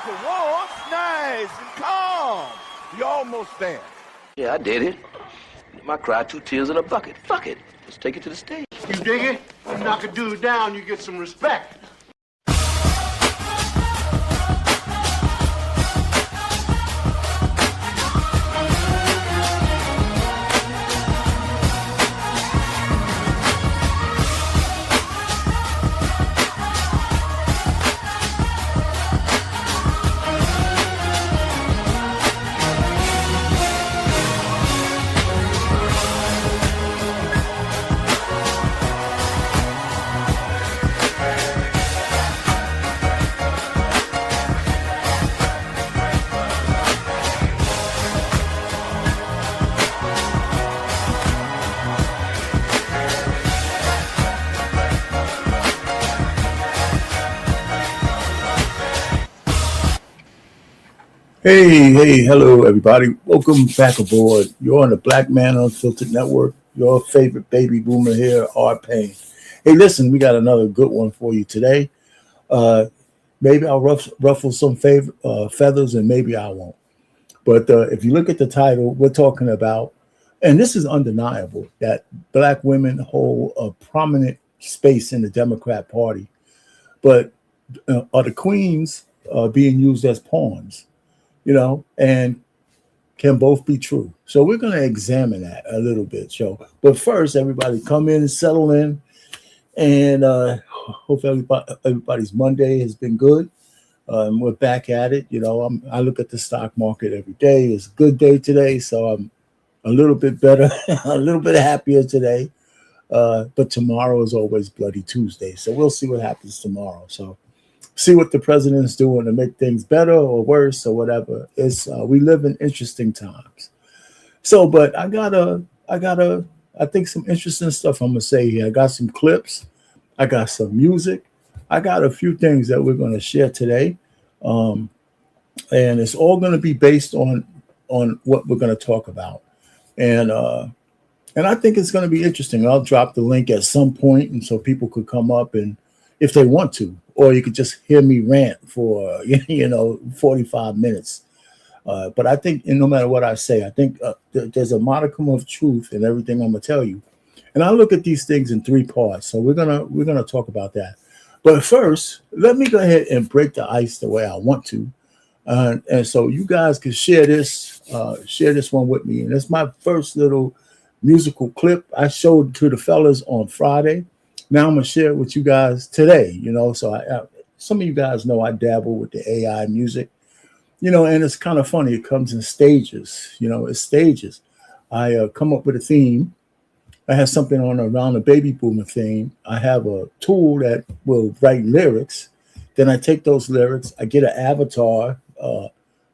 America warm, nice and calm. You almost there. Yeah, I did it. I cried 2 tears in a bucket. Fuck it. Let's take it to the stage. You dig it? You knock a dude down, you get some respect. Hey, hello, everybody. Welcome back aboard. You're on the Black Man Unfiltered Network. Your favorite baby boomer here, R. Payne. Hey, listen, we got another good one for you today. Maybe I'll ruffle some feathers, and maybe I won't. But if you look at the title, we're talking about, and this is undeniable, that Black women hold a prominent space in the Democrat Party. But are the queens being used as pawns? You know, and can both be true. So we're going to examine that a little bit, Joe. But first, everybody come in and settle in. And hope everybody's Monday has been good. We're back at it. You know, I look at the stock market every day. It's a good day today. So I'm a little bit better, a little bit happier today. But tomorrow is always Bloody Tuesday. So we'll see what happens tomorrow. So see what the president's doing to make things better or worse or whatever. It's we live in interesting times. So, but I think some interesting stuff I'm gonna say here. I got some clips, I got some music, I got a few things that we're gonna share today, and it's all gonna be based on what we're gonna talk about, and I think it's gonna be interesting. I'll drop the link at some point, and so people could come up and if they want to. Or you could just hear me rant for 45 minutes. But I think, and no matter what I say, I think there's a modicum of truth in everything I'm gonna tell you. And I look at these things in 3 parts. So we're gonna talk about that. But first, let me go ahead and break the ice the way I want to, and so you guys can share this one with me. And it's my first little musical clip I showed to the fellas on Friday. Now I'm gonna share it with you guys today, so some of you guys know I dabble with the AI music, and it's kind of funny. It comes in stages, it's stages. I come up with a theme. I have something on around the baby boomer theme. I have a tool that will write lyrics. Then I take those lyrics, I get an avatar,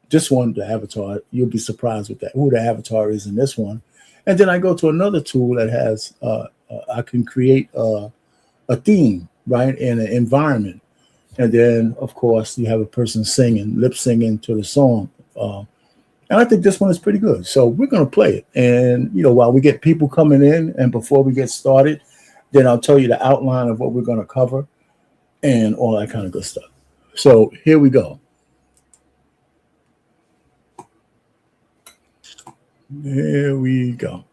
this one, the avatar, you'll be surprised with that, who the avatar is in this one. And then I go to another tool that has, I can create a theme, right, and an environment. And then, of course, you have a person singing, lip singing to the song. And I think this one is pretty good. So we're going to play it. And, while we get people coming in and before we get started, then I'll tell you the outline of what we're going to cover and all that kind of good stuff. So here we go. Here we go.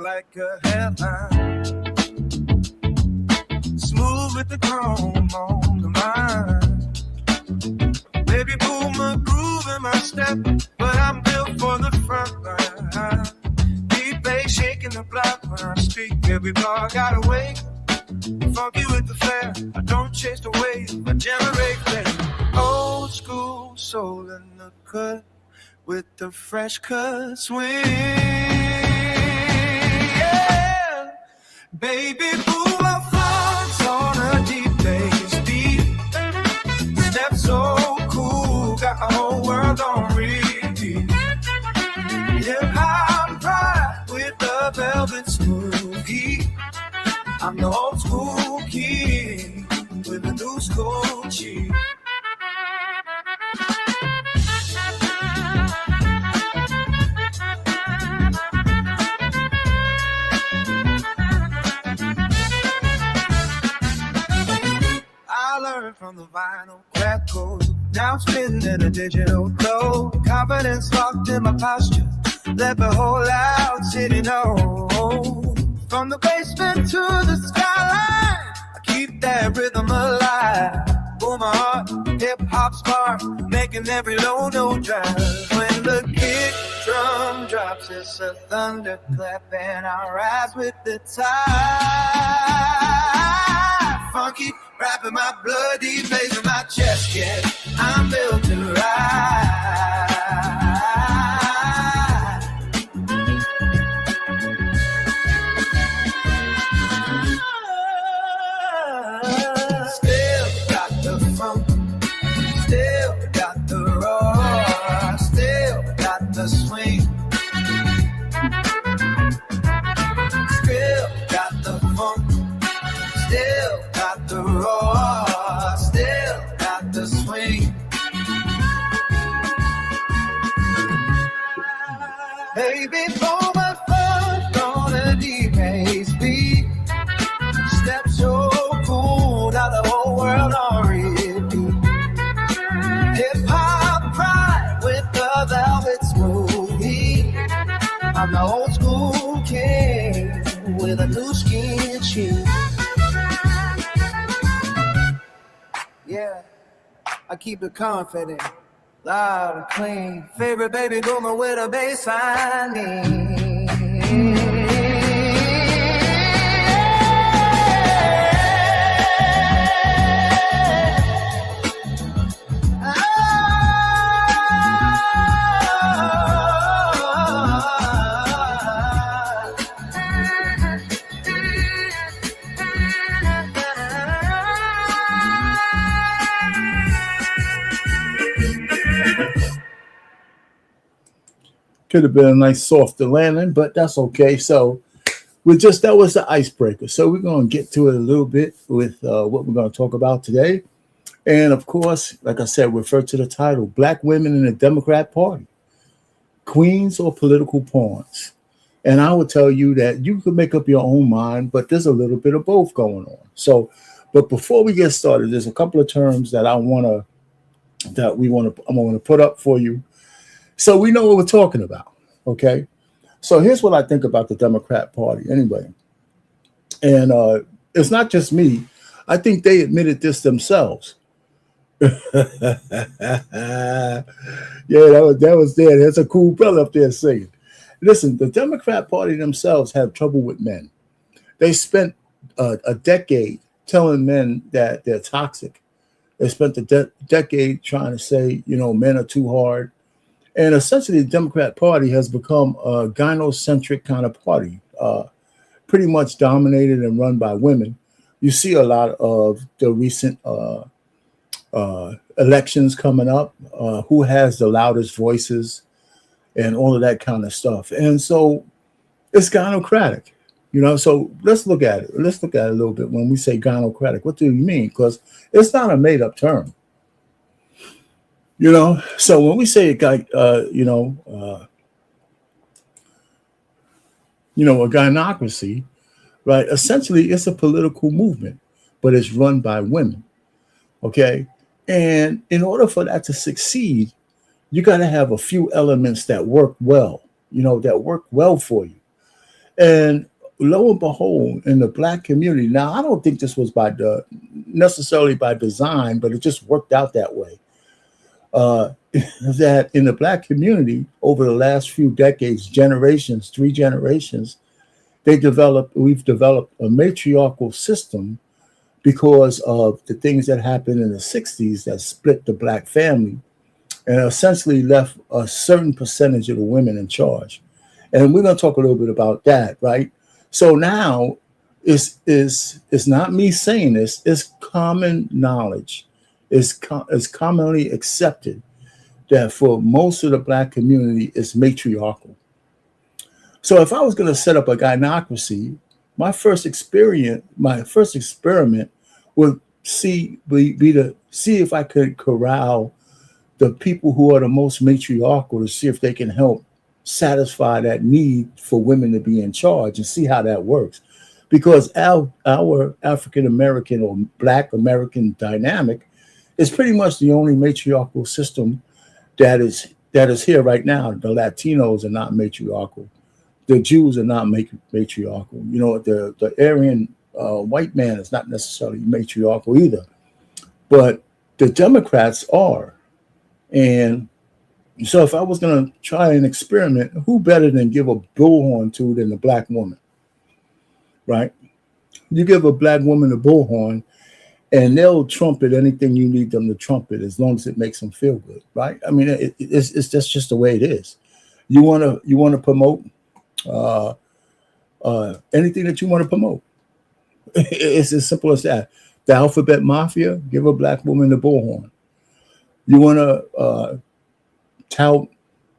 Like a headline, smooth with the chrome on the mind. Baby boomer groove in my step, but I'm built for the front line. Deep bass shaking the block when I speak. Every bar got away, funky with the flair. I don't chase the wave, I generate flair. Old school soul in the cut with the fresh cut swing. Baby boomer flies on a deep bass beat. Step so cool, got the velvet smoothie. I'm the old school kid with a new school cheek. I learned from the vinyl crack code. Now I'm spinning in a digital flow. Confidence locked in my posture. Let the whole out city know. From the basement to the skyline, I keep that rhythm alive. Boom, my heart, hip hop spark, making every low note drive. When the kick drum drops, it's a thunderclap, and I rise with the tide. Funky, rapping my blood deep, blazing my chest, yeah. I'm built to ride. Still got the funk, still got the roar, still got the swing. Still got the funk, still got the roar, still got the swing. Baby, pull my foot on a deep bass beat. Step so cool, now the whole world on repeat. Hip hop pride with the velvet smoothie. I'm the old school kid with a new skin cheek. Yeah, I keep it confident, loud and clean. Favorite baby boomer with a bass I need. Could have been a nice softer landing, but that's okay. So that was the icebreaker. So we're going to get to it a little bit with what we're going to talk about today. And of course, like I said, refer to the title, Black Women in the Democrat Party, Queens or Political Pawns. And I would tell you that you can make up your own mind, but there's a little bit of both going on. So, but before we get started, there's a couple of terms that I'm going to put up for you, so we know what we're talking about, okay? So here's what I think about the Democrat Party anyway. And it's not just me. I think they admitted this themselves. Yeah, that was there. There's a cool brother up there saying, listen, the Democrat Party themselves have trouble with men. They spent a decade telling men that they're toxic. They spent a decade trying to say, men are too hard. And essentially, the Democrat Party has become a gynocentric kind of party, pretty much dominated and run by women. You see a lot of the recent elections coming up, who has the loudest voices and all of that kind of stuff. And so it's gynocratic, so let's look at it. Let's look at it a little bit. When we say gynocratic, what do you mean? Because it's not a made up term. So when we say a gynocracy, right? Essentially, it's a political movement, but it's run by women. Okay, and in order for that to succeed, you got to have a few elements that work well. That work well for you. And lo and behold, in the Black community, now I don't think this was necessarily by design, but it just worked out that way. That in the Black community over the last few decades, 3 generations, we've developed a matriarchal system because of the things that happened in the 60s that split the Black family and essentially left a certain percentage of the women in charge. And we're going to talk a little bit about that, right? So now it's not me saying this, it's common knowledge. It's commonly accepted that for most of the Black community, it's matriarchal. So if I was going to set up a gynocracy, my first experiment would be to see if I could corral the people who are the most matriarchal to see if they can help satisfy that need for women to be in charge and see how that works. Because our African American or Black American dynamic is pretty much the only matriarchal system that is here right now. The Latinos are not matriarchal. The Jews are not matriarchal. You know, the Aryan white man is not necessarily matriarchal either. But the Democrats are. And so if I was going to try an experiment, who better than give a bullhorn to than a Black woman, right? You give a Black woman a bullhorn and they'll trumpet anything you need them to trumpet as long as it makes them feel good, right? I mean, it's just the way it is. You want to promote anything that you want to promote. It's as simple as that. The alphabet mafia, give a Black woman the bullhorn. You want to tout,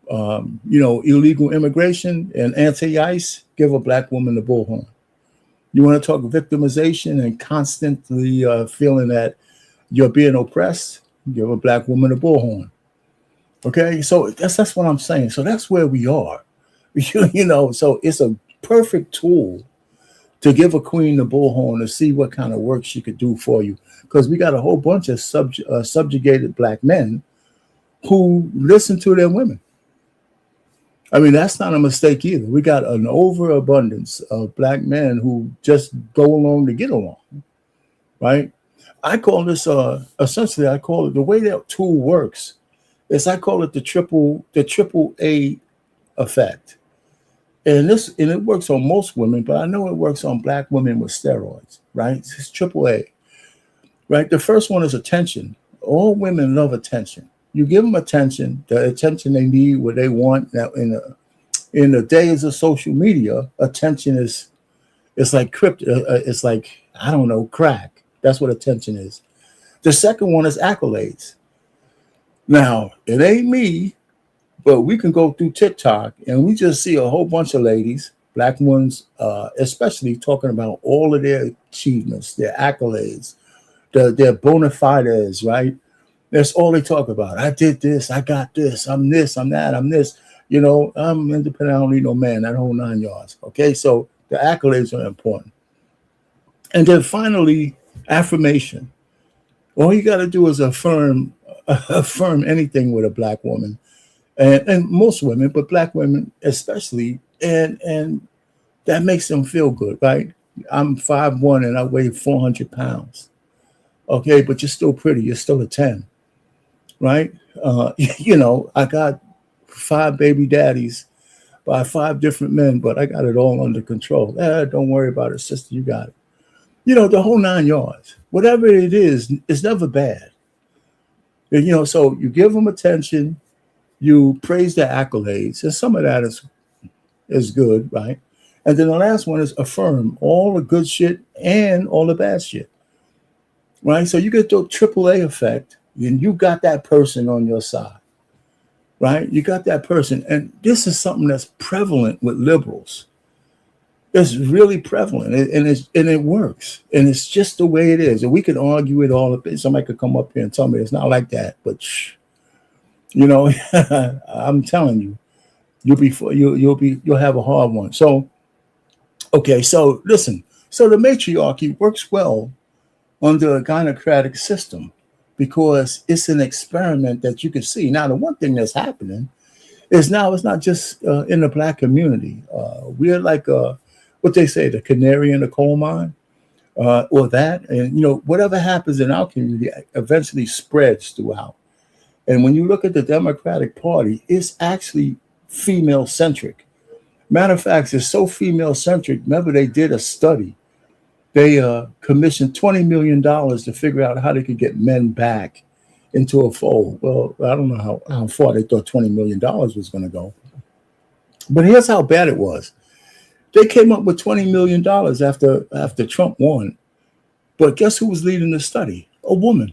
illegal immigration and anti-ICE, give a Black woman the bullhorn. You want to talk victimization and constantly feeling that you're being oppressed, give a Black woman a bullhorn. Okay, so that's what I'm saying. So that's where we are. So it's a perfect tool to give a queen the bullhorn to see what kind of work she could do for you. Because we got a whole bunch of subjugated Black men who listen to their women. I mean, that's not a mistake either. We got an overabundance of Black men who just go along to get along, right? I call this essentially, I call it the way that tool works is I call it the triple A effect. And it works on most women, but I know it works on Black women with steroids, right? It's triple A, right? The first one is attention. All women love attention. You give them attention, the attention they need, what they want. Now, in the days of social media, attention is like it's like, I don't know, crack. That's what attention is. The second one is accolades. Now, it ain't me, but we can go through TikTok and we just see a whole bunch of ladies, Black ones, especially talking about all of their achievements, their accolades, their bona fides, right? That's all they talk about. I did this. I got this. I'm this. I'm that. I'm this. I'm independent. I don't need no man. That whole 9 yards. Okay, so the accolades are important. And then finally, affirmation. All you got to do is affirm anything with a Black woman, and most women, but Black women especially, and that makes them feel good, right? I'm 5'1" and I weigh 400 pounds. Okay, but you're still pretty. You're still a 10. Right? I got 5 baby daddies by 5 different men, but I got it all under control. Don't worry about it, sister. You got it. The whole 9 yards. Whatever it is, it's never bad. And, so you give them attention, you praise their accolades, and some of that is good, right? And then the last one is affirm all the good shit and all the bad shit. Right? So you get the AAA effect. And you got that person on your side, right? You got that person. And this is something that's prevalent with liberals. It's really prevalent, and it works. And it's just the way it is. And we could argue it all. Somebody could come up here and tell me it's not like that. But, I'm telling you, you'll have a hard one. So, okay, so listen. So the matriarchy works well under a gynocratic system, because it's an experiment that you can see. Now, the one thing that's happening is now it's not just in the Black community. We're like what they say, the canary in the coal mine, or that. And, whatever happens in our community eventually spreads throughout. And when you look at the Democratic Party, it's actually female-centric. Matter of fact, it's so female-centric. Remember, they did a study. They commissioned $20 million to figure out how they could get men back into a fold. Well, I don't know how far they thought $20 million was going to go. But here's how bad it was. They came up with $20 million after Trump won. But guess who was leading the study? A woman.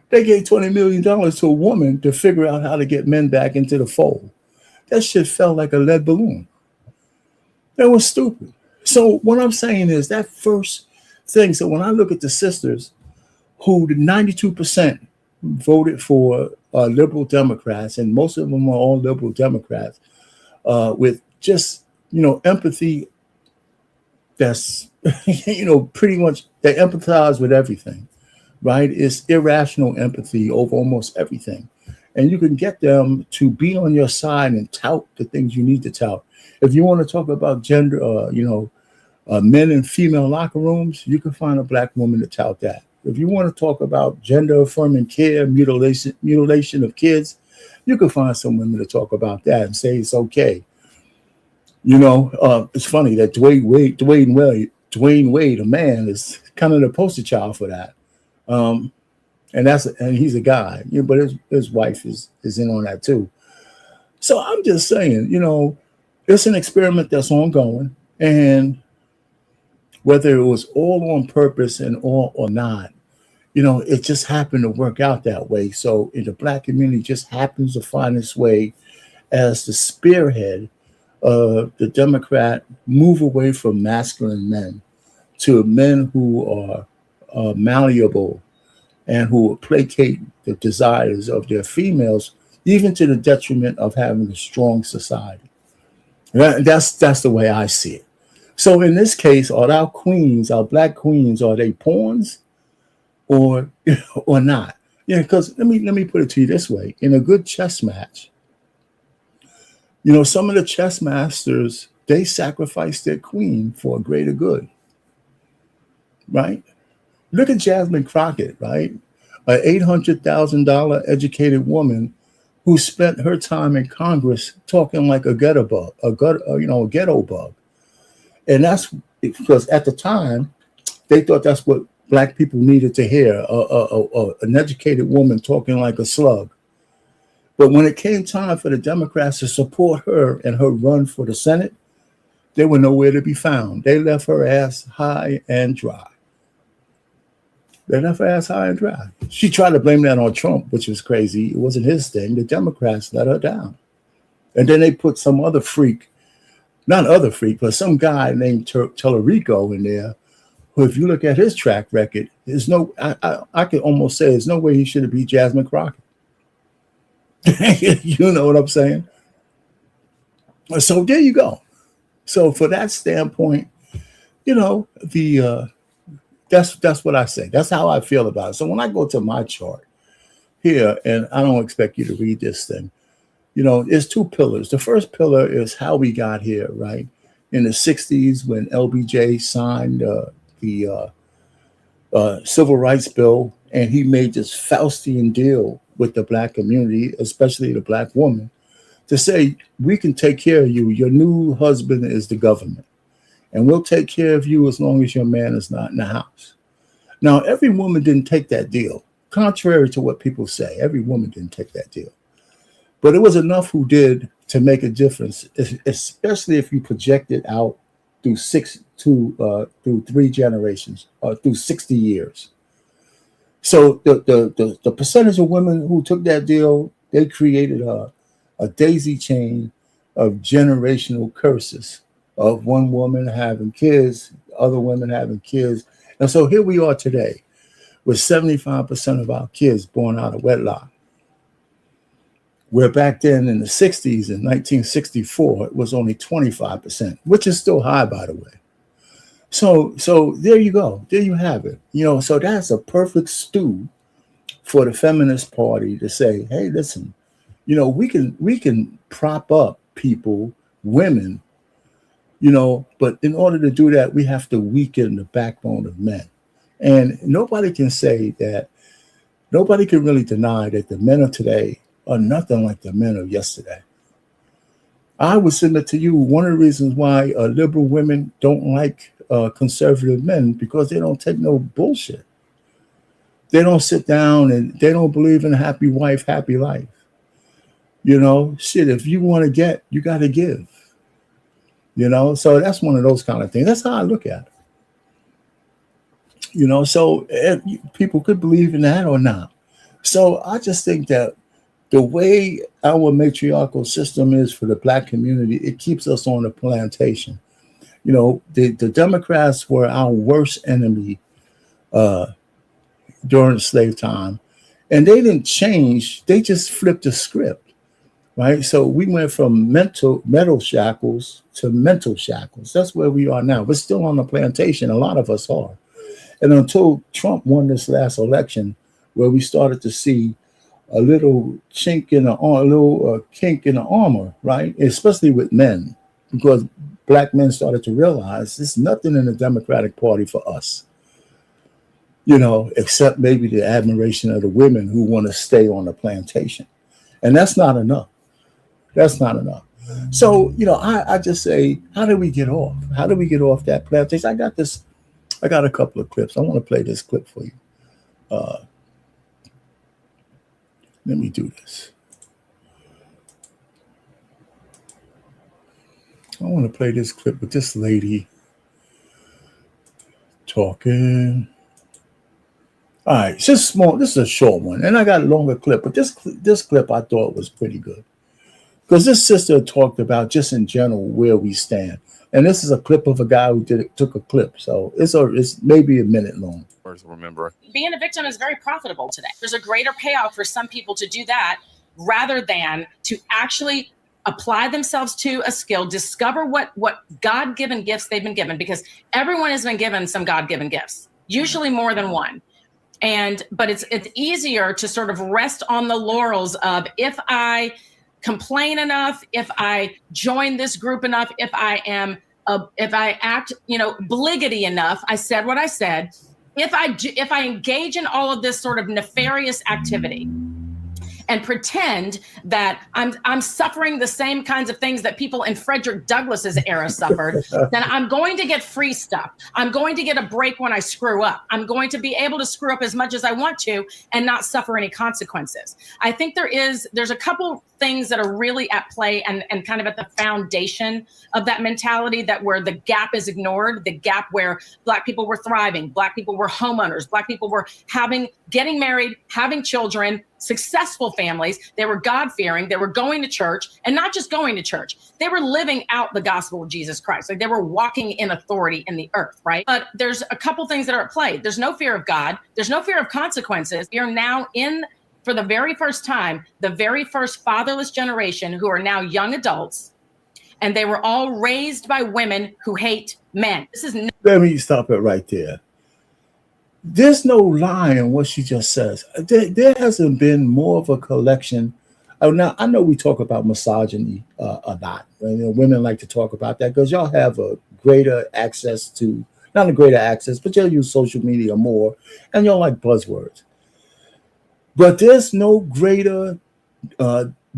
They gave $20 million to a woman to figure out how to get men back into the fold. that shit felt like a lead balloon. That was stupid. So what I'm saying is that first thing. So when I look at the sisters who the 92% voted for liberal Democrats, and most of them are all liberal Democrats, with just, empathy that's, pretty much they empathize with everything, right? It's irrational empathy over almost everything. And you can get them to be on your side and tout the things you need to tout. If you want to talk about gender, men and female locker rooms, you can find a black woman to tout that. If you want to talk about gender affirming care, mutilation of kids, you can find some women to talk about that and say it's okay. It's funny that Dwayne Wade, a man, is kind of the poster child for that. And he's a guy, but his wife is in on that too. So I'm just saying, it's an experiment that's ongoing, and whether it was all on purpose and all or not, it just happened to work out that way. So in the black community just happens to find its way as the spearhead of the Democrat move away from masculine men to men who are malleable and who will placate the desires of their females, even to the detriment of having a strong society. That's the way I see it. So in this case, are our queens, our black queens, are they pawns or not? Because let me put it to you this way: in a good chess match, some of the chess masters, they sacrifice their queen for a greater good, right? Look at Jasmine Crockett, right? An $800,000 educated woman who spent her time in Congress talking like a ghetto bug, a ghetto bug. And that's because at the time, they thought that's what black people needed to hear, an educated woman talking like a slug. But when it came time for the Democrats to support her and her run for the Senate, they were nowhere to be found. They left her ass high and dry. She tried to blame that on Trump, which was crazy. It wasn't his thing. The Democrats let her down. And then they put some other freak, but some guy named Tellerico in there, who, if you look at his track record, I could almost say there's no way he should have beat Jasmine Crockett. You know what I'm saying? So there you go. So for that standpoint, that's what I say. That's how I feel about it. So when I go to my chart here, and I don't expect you to read this thing, there's two pillars. The first pillar is how we got here, right? In the 60s, when LBJ signed the Civil Rights Bill, and he made this Faustian deal with the black community, especially the black woman, to say, we can take care of you. Your new husband is the government, and we'll take care of you as long as your man is not in the house. Now, every woman didn't take that deal. Contrary to what people say, every woman didn't take that deal. But it was enough who did to make a difference, especially if you project it out through through 3 generations, or through 60 years. So the percentage of women who took that deal, they created a daisy chain of generational curses, of one woman having kids, other women having kids. And so here we are today with 75% of our kids born out of wedlock. Where back then in the 60s, in 1964, it was only 25%, which is still high, by the way. So there you go. There you have it. So that's a perfect stew for the feminist party to say, hey, listen, we can prop up people, women, but in order to do that, we have to weaken the backbone of men. And nobody can really deny that the men of today are nothing like the men of yesterday. I would submit to you, one of the reasons why liberal women don't like conservative men, because they don't take no bullshit. They don't sit down and they don't believe in a happy wife, happy life. If you want to get, you got to give. So that's one of those kind of things. That's how I look at it. So people could believe in that or not. So I just think that the way our matriarchal system is for the black community, it keeps us on the plantation. You know, the Democrats were our worst enemy during slave time, and they didn't change. They just flipped the script, right? So we went from metal shackles to mental shackles. That's where we are now. We're still on the plantation. A lot of us are. And until Trump won this last election, where we started to see a little chink in the kink in the armor, right? Especially with men, because black men started to realize there's nothing in the Democratic Party for us, you know, except maybe the admiration of the women who want to stay on the plantation. And that's not enough. That's not enough. So, you know, I just say, how do we get off? How do we get off that plantation? I got a couple of clips. I want to play this clip for you. Let me do this. I want to play this clip with this lady talking. All right, it's just small. This is a short one, and I got a longer clip, but this clip I thought was pretty good because this sister talked about just in general where we stand, and this is a clip of a guy who took a clip, so it's maybe a minute long. Remember, being a victim is very profitable today. There's a greater payout for some people to do that rather than to actually apply themselves to a skill, discover what God-given gifts they've been given, because everyone has been given some God-given gifts, usually more than one. But it's easier to sort of rest on the laurels of, if I complain enough, if I join this group enough, if I act, bliggity enough, I said what I said. If I engage in all of this sort of nefarious activity and pretend that I'm suffering the same kinds of things that people in Frederick Douglass's era suffered, then I'm going to get free stuff. I'm going to get a break when I screw up. I'm going to be able to screw up as much as I want to and not suffer any consequences. I think there's a couple things that are really at play and kind of at the foundation of that mentality, that where the gap is ignored, the gap where Black people were thriving, Black people were homeowners, Black people were getting married, having children, successful families. They were God-fearing. They were going to church, and not just going to church. They were living out the gospel of Jesus Christ. Like, they were walking in authority in the earth, right? But there's a couple things that are at play. There's no fear of God. There's no fear of consequences. We are now for the very first time, the very first fatherless generation who are now young adults, and they were all raised by women who hate men. Let me stop it right there. There's no lie in what she just says. There hasn't been more of a collection. Now, I know we talk about misogyny a lot. Women like to talk about that because y'all have a greater access to, not a greater access, but y'all use social media more, and y'all like buzzwords. But there's no greater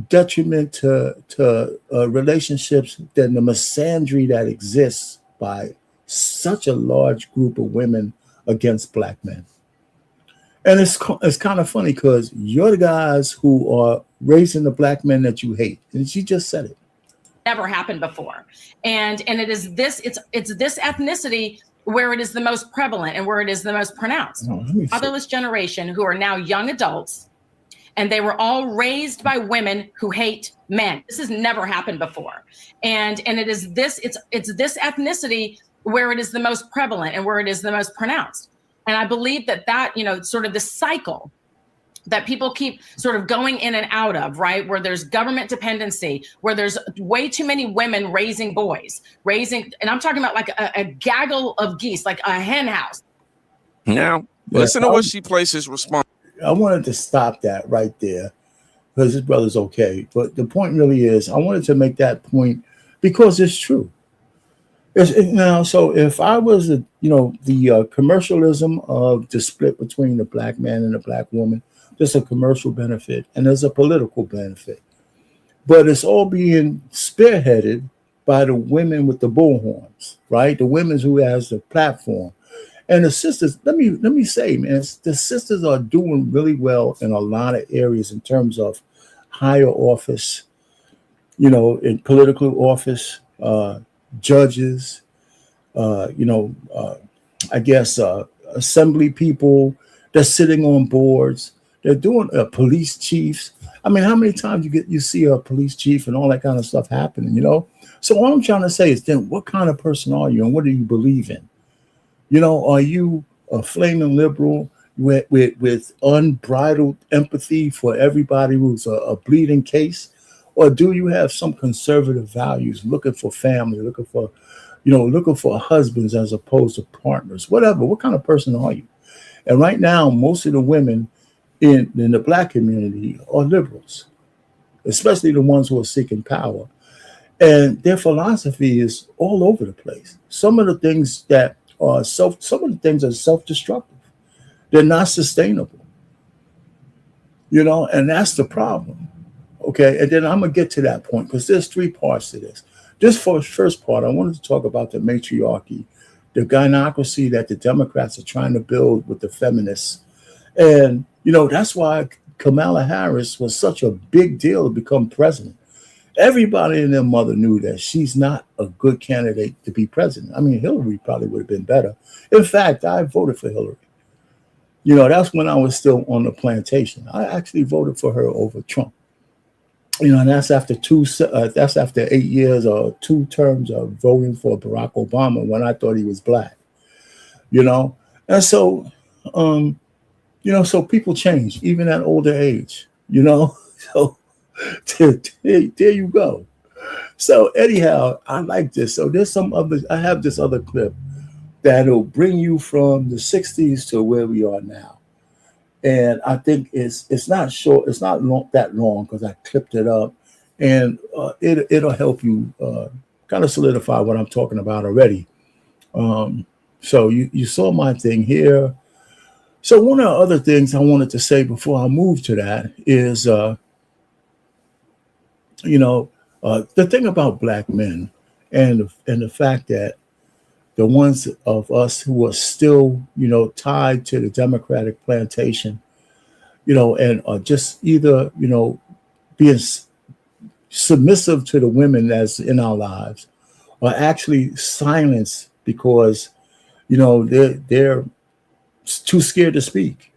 detriment to relationships than the misandry that exists by such a large group of women against Black men. And it's kind of funny because you're the guys who are raising the Black men that you hate. And she just said it. Never happened before. And it is this, it's this ethnicity where it is the most prevalent and where it is the most pronounced. Fatherless generation who are now young adults, and they were all raised by women who hate men. This has never happened before. And it is this, it's this ethnicity where it is the most prevalent and where it is the most pronounced. And I believe that, sort of the cycle that people keep sort of going in and out of, right? Where there's government dependency, where there's way too many women raising boys, and I'm talking about like a gaggle of geese, like a hen house. Now, listen to what she places response. I wanted to stop that right there because his brother's okay. But the point really is, I wanted to make that point because it's true. So if I was, the commercialism of the split between the Black man and the Black woman, there's a commercial benefit and there's a political benefit. But it's all being spearheaded by the women with the bullhorns, right? The women who has the platform. And the sisters, let me say, man, the sisters are doing really well in a lot of areas in terms of higher office, in political office, judges, assembly people. They're sitting on boards. They're doing police chiefs. I mean, how many times you see a police chief and all that kind of stuff happening, you know? So all I'm trying to say is then what kind of person are you and what do you believe in? You know, are you a flaming liberal with unbridled empathy for everybody who's a bleeding case? Or do you have some conservative values, looking for family, looking for husbands as opposed to partners, whatever? What kind of person are you? And right now, most of the women in the Black community are liberals, especially the ones who are seeking power. And their philosophy is all over the place. Some of the things are self-destructive. They're not sustainable, and that's the problem. Okay, and then I'm gonna get to that point because there's three parts to this. This first part, I wanted to talk about the matriarchy, the gynocracy that the Democrats are trying to build with the feminists. And, that's why Kamala Harris was such a big deal to become president. Everybody and their mother knew that she's not a good candidate to be president. I mean, Hillary probably would have been better. In fact, I voted for Hillary. That's when I was still on the plantation. I actually voted for her over Trump. And that's after 8 years or 2 terms of voting for Barack Obama when I thought he was Black. And so, so people change even at older age. So there you go. So anyhow, I like this. So there's I have this other clip that'll bring you from the 60s to where we are now. And I think it's not short. It's not that long because I clipped it up, and it'll help you kind of solidify what I'm talking about already. So you saw my thing here. So one of the other things I wanted to say before I move to that is, the thing about Black men and the fact that the ones of us who are still, tied to the Democratic plantation, and are just either, being submissive to the women that's in our lives, or actually silenced because, they're too scared to speak.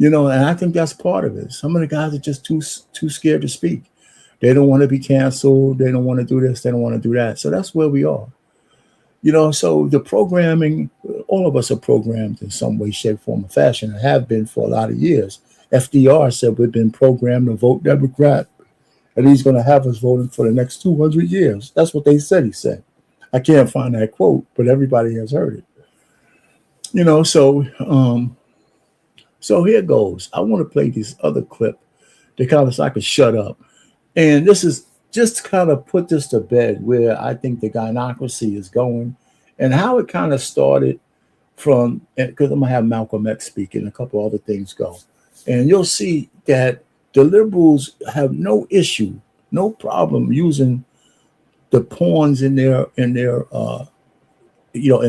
And I think that's part of it. Some of the guys are just too scared to speak. They don't want to be canceled. They don't want to do this. They don't want to do that. So that's where we are. So the programming, all of us are programmed in some way, shape, form, or fashion, and have been for a lot of years. FDR said we've been programmed to vote Democrat, and he's going to have us voting for the next 200 years. That's what they said, he said. I can't find that quote, but everybody has heard it. So here goes. I want to play this other clip to kind of so I can shut up. And this is just to kind of put this to bed where I think the gynocracy is going and how it kind of started from, because I'm going to have Malcolm X speak and a couple other things go. And you'll see that the liberals have no issue, no problem using the pawns in their and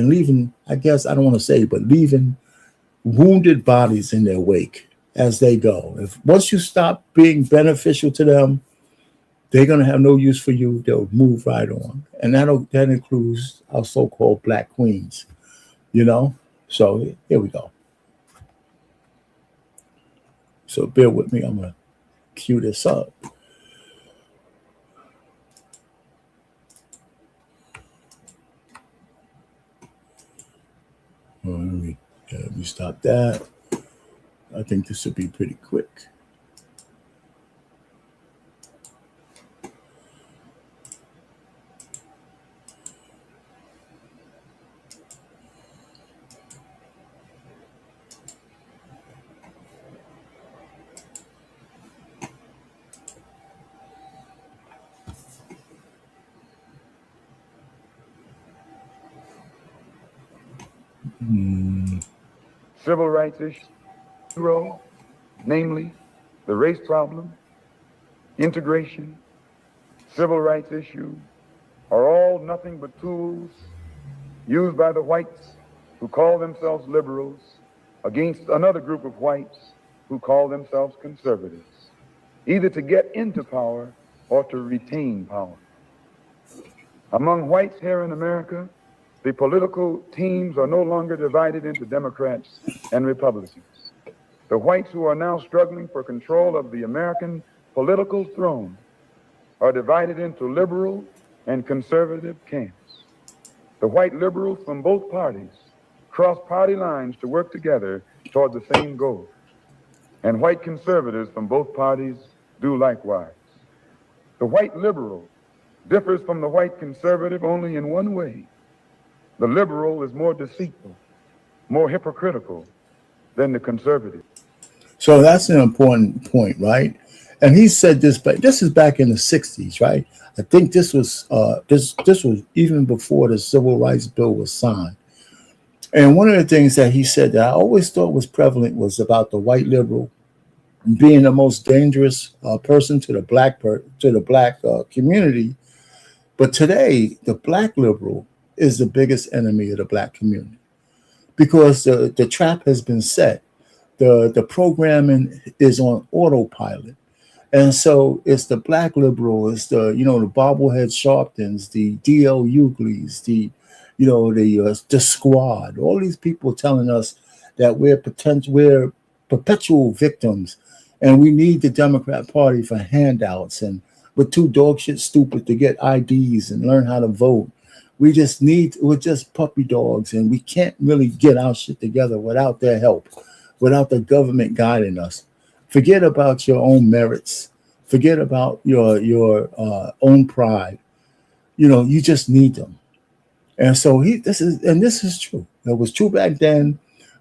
leaving, I guess, I don't want to say, but leaving wounded bodies in their wake as they go. If once you stop being beneficial to them, they're going to have no use for you. They'll move right on. And that includes our so-called Black queens, So here we go. So bear with me. I'm going to cue this up. Let me stop that. I think this will be pretty quick. Civil rights issue, namely the race problem, integration, civil rights issue, are all nothing but tools used by the whites who call themselves liberals against another group of whites who call themselves conservatives, either to get into power or to retain power. Among whites here in America, the political teams are no longer divided into Democrats and Republicans. the whites who are now struggling for control of the American political throne are divided into liberal and conservative camps. The white liberals from both parties cross party lines to work together toward the same goal, and white conservatives from both parties do likewise. The white liberal differs from the white conservative only in one way. The liberal is more deceitful, more hypocritical than the conservative. So that's an important point, right? And he said this, but this is back in the 60s, right? I think this was this was even before the Civil Rights Bill was signed. And one of the things that he said that I always thought was prevalent was about the white liberal being the most dangerous person to the black community. But today, the black liberal is the biggest enemy of the black community because the trap has been set. The programming is on autopilot. And so it's the black liberal, it's the bobblehead Sharptons, the D.L. Hugleys, the squad, all these people telling us that we're perpetual victims and we need the Democrat Party for handouts and we're too dog shit stupid to get IDs and learn how to vote. We're just puppy dogs and we can't really get our shit together without their help, without the government guiding us. Forget about your own merits. Forget about your own pride. You just need them. And so this is true. It was true back then,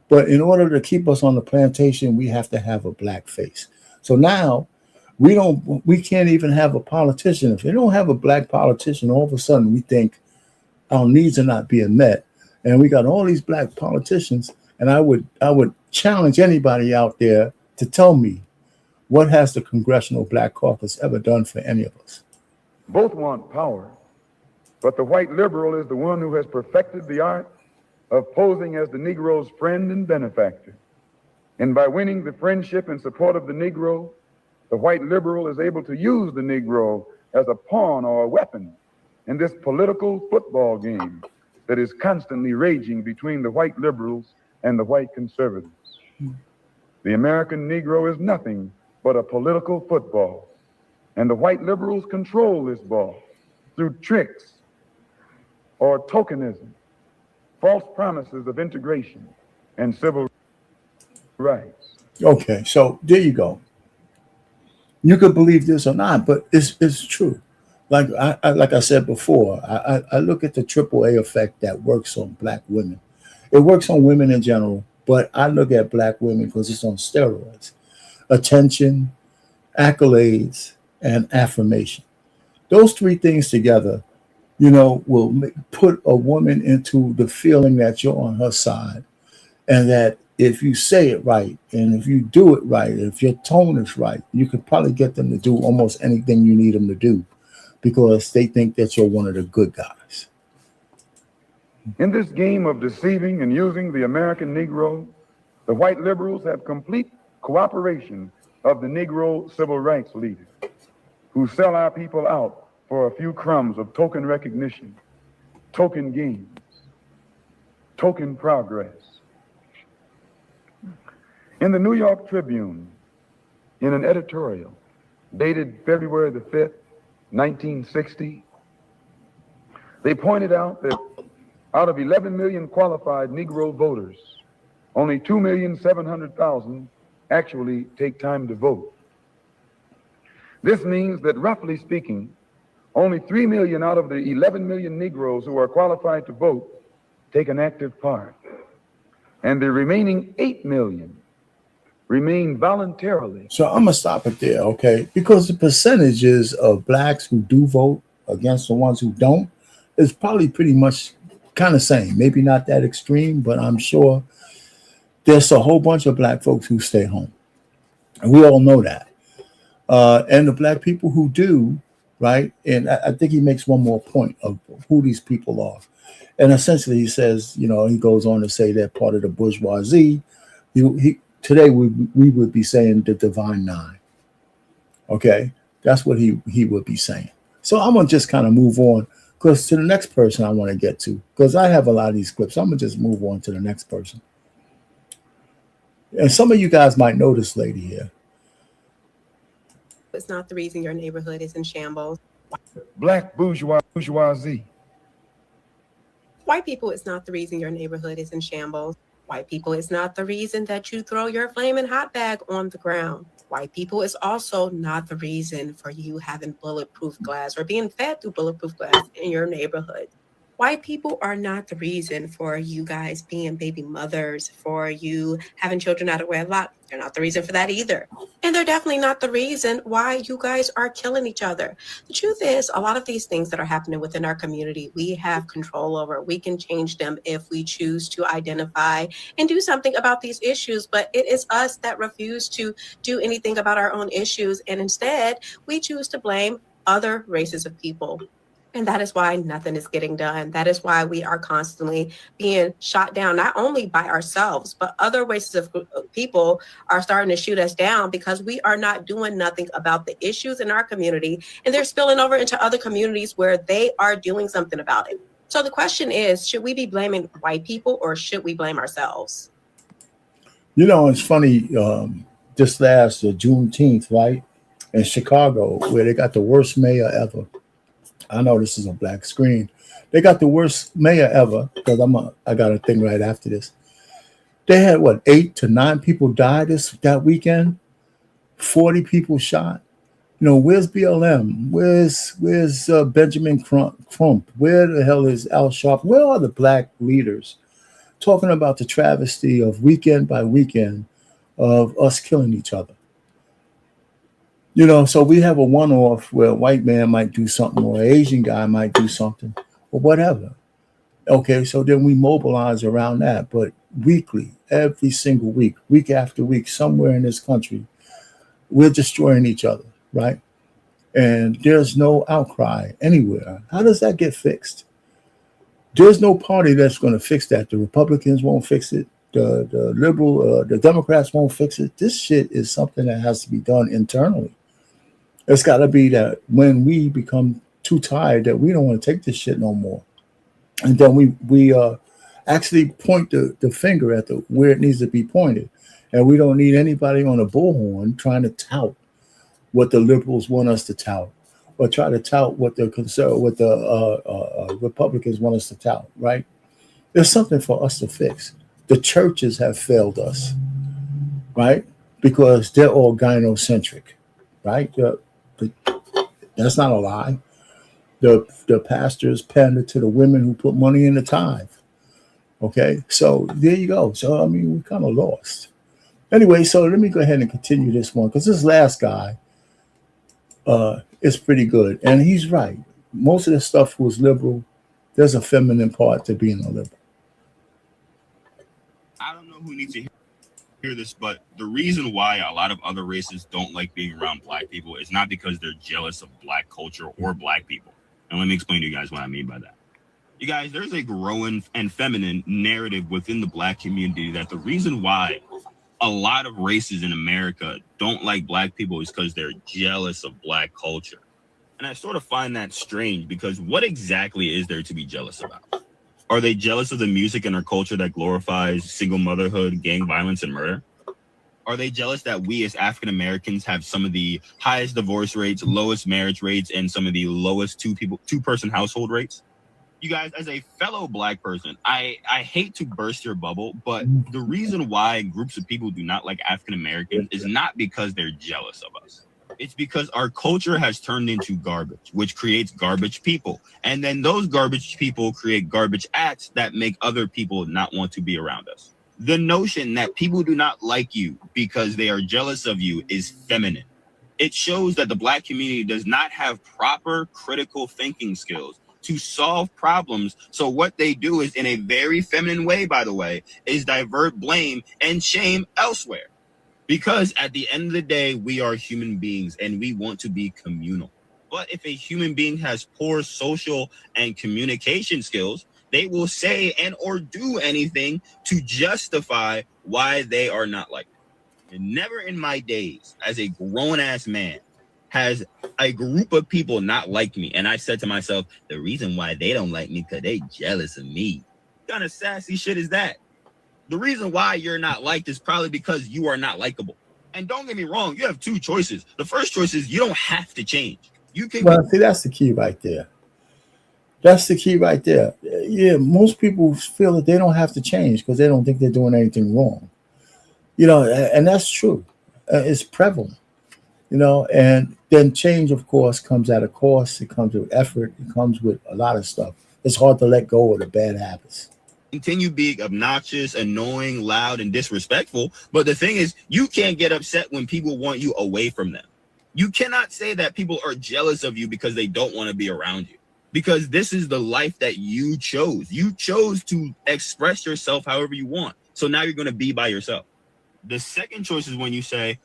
but in order to keep us on the plantation, we have to have a black face. So now we can't even have a politician. If they don't have a black politician, all of a sudden we think our needs are not being met. And we got all these black politicians, and I would challenge anybody out there to tell me, what has the Congressional Black Caucus ever done for any of us? Both want power, but the white liberal is the one who has perfected the art of posing as the Negro's friend and benefactor. And by winning the friendship and support of the Negro, the white liberal is able to use the Negro as a pawn or a weapon in this political football game that is constantly raging between the white liberals and the white conservatives. The American Negro is nothing but a political football, and the white liberals control this ball through tricks or tokenism, false promises of integration and civil rights. Okay, so there you go. You could believe this or not, but it's true. Like I said before, I look at the AAA effect that works on black women. It works on women in general, but I look at black women because it's on steroids. Attention, accolades, and affirmation. Those three things together, will put a woman into the feeling that you're on her side, and that if you say it right, and if you do it right, if your tone is right, you could probably get them to do almost anything you need them to do because they think that you're one of the good guys. In this game of deceiving and using the American Negro, the white liberals have complete cooperation of the Negro civil rights leaders who sell our people out for a few crumbs of token recognition, token gains, token progress. In the New York Tribune, in an editorial dated February the 5th, 1960, they pointed out that out of 11 million qualified Negro voters, only 2,700,000 actually take time to vote. This means that, roughly speaking, only 3 million out of the 11 million Negroes who are qualified to vote take an active part. And the remaining 8 million remain voluntarily. So I'm going to stop it there, okay? Because the percentages of blacks who do vote against the ones who don't is probably pretty much kind of same. Maybe not that extreme, but I'm sure there's a whole bunch of black folks who stay home. And we all know that. And the black people who do, right? And I think he makes one more point of who these people are. And essentially he says, he goes on to say they're part of the bourgeoisie. Today we would be saying the Divine Nine. Okay? That's what he would be saying. So I'm going to just kind of move on because to the next person I want to get to, because I have a lot of these clips. I'm going to just move on to the next person. And some of you guys might know this lady here. It's not the reason your neighborhood is in shambles. Black bourgeoisie. White people is not the reason your neighborhood is in shambles. White people is not the reason that you throw your flaming hot bag on the ground. White people is also not the reason for you having bulletproof glass or being fed through bulletproof glass in your neighborhood. White people are not the reason for you guys being baby mothers, for you having children out of wedlock. They're not the reason for that either. And they're definitely not the reason why you guys are killing each other. The truth is, a lot of these things that are happening within our community, we have control over. We can change them if we choose to identify and do something about these issues. But it is us that refuse to do anything about our own issues. And instead, we choose to blame other races of people. And that is why nothing is getting done. That is why we are constantly being shot down, not only by ourselves, but other races of people are starting to shoot us down because we are not doing nothing about the issues in our community. And they're spilling over into other communities where they are doing something about it. So the question is, should we be blaming white people or should we blame ourselves? You know, it's funny, this last Juneteenth, right, in Chicago, where they got the worst mayor ever. I know this is a black screen. They got the worst mayor ever because I got a thing right after this. They had 8 to 9 people die that weekend, 40 people shot. You know, where's BLM? Where's Benjamin Crump? Where the hell is Al Sharp? Where are the black leaders talking about the travesty of weekend by weekend of us killing each other? You know, so we have a one-off where a white man might do something or an Asian guy might do something or whatever. Okay, so then we mobilize around that. But weekly, every single week, week after week, somewhere in this country, we're destroying each other, right? And there's no outcry anywhere. How does that get fixed? There's no party that's going to fix that. The Republicans won't fix it. The Democrats won't fix it. This shit is something that has to be done internally. It's got to be that when we become too tired that we don't want to take this shit no more. And then we actually point the finger at where it needs to be pointed. And we don't need anybody on a bullhorn trying to tout what the liberals want us to tout or try to tout what the Republicans want us to tout, right? There's something for us to fix. The churches have failed us, right? Because they're all gynocentric, right? That's not a lie. The pastors pander to the women who put money in the tithe. Okay, so there you go. So, I mean, we're kind of lost. Anyway, so let me go ahead and continue this one because this last guy is pretty good. And he's right. Most of the stuff was liberal. There's a feminine part to being a liberal. I don't know who needs to hear this, but the reason why a lot of other races don't like being around black people is not because they're jealous of black culture or black people. And let me explain to you guys what I mean by that. You guys, there's a growing and feminine narrative within the black community that the reason why a lot of races in America don't like black people is because they're jealous of black culture. And I sort of find that strange because what exactly is there to be jealous about? Are they jealous of the music and our culture that glorifies single motherhood, gang violence, and murder? Are they jealous that we as African Americans have some of the highest divorce rates, lowest marriage rates, and some of the lowest two-person household rates? You guys, as a fellow black person, I hate to burst your bubble, but the reason why groups of people do not like African Americans is not because they're jealous of us. It's because our culture has turned into garbage, which creates garbage people. And then those garbage people create garbage acts that make other people not want to be around us. The notion that people do not like you because they are jealous of you is feminine. It shows that the black community does not have proper critical thinking skills to solve problems. So what they do is, in a very feminine way, by the way, is divert blame and shame elsewhere. Because at the end of the day, we are human beings and we want to be communal. But if a human being has poor social and communication skills, they will say and or do anything to justify why they are not liked. And never in my days as a grown-ass man has a group of people not like me. And I said to myself, the reason why they don't like me because they jealous of me. What kind of sassy shit is that? The reason why you're not liked is probably because you are not likable. And don't get me wrong, you have two choices. The first choice is you don't have to change. You can. Well, see, that's the key right there. That's the key right there. Yeah, most people feel that they don't have to change because they don't think they're doing anything wrong. And that's true. It's prevalent. And then change, of course, comes at a cost. It comes with effort. It comes with a lot of stuff. It's hard to let go of the bad habits. Continue being obnoxious, annoying, loud, and disrespectful. But the thing is, you can't get upset when people want you away from them. You cannot say that people are jealous of you because they don't want to be around you. Because this is the life that you chose. You chose to express yourself however you want. So now you're going to be by yourself. The second choice is when you say,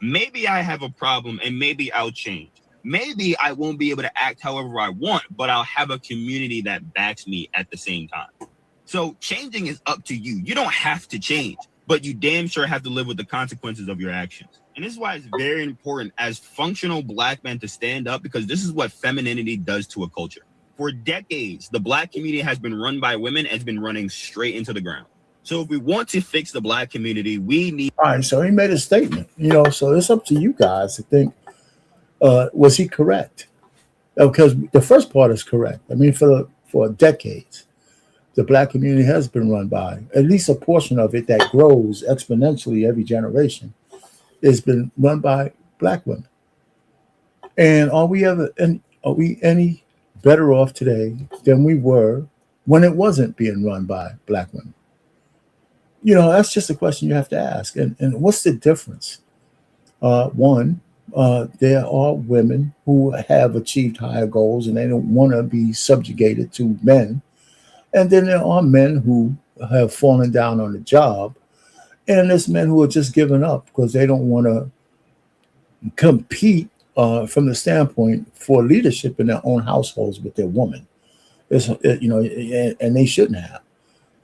maybe I have a problem and maybe I'll change. Maybe I won't be able to act however I want, but I'll have a community that backs me at the same time. So changing is up to you. You don't have to change, but you damn sure have to live with the consequences of your actions. And this is why it's very important as functional Black men to stand up, because this is what femininity does to a culture. For decades, the Black community has been run by women and has been running straight into the ground. So if we want to fix the Black community, we need. All right, so he made a statement, so it's up to you guys to think, was he correct? Because the first part is correct. I mean, for decades, the Black community has been run by, at least a portion of it that grows exponentially every generation, has been run by Black women. And are we any better off today than we were when it wasn't being run by Black women? That's just a question you have to ask. And what's the difference? One, there are women who have achieved higher goals and they don't want to be subjugated to men. And then there are men who have fallen down on the job. And there's men who are just giving up because they don't want to compete from the standpoint for leadership in their own households with their woman. And they shouldn't have.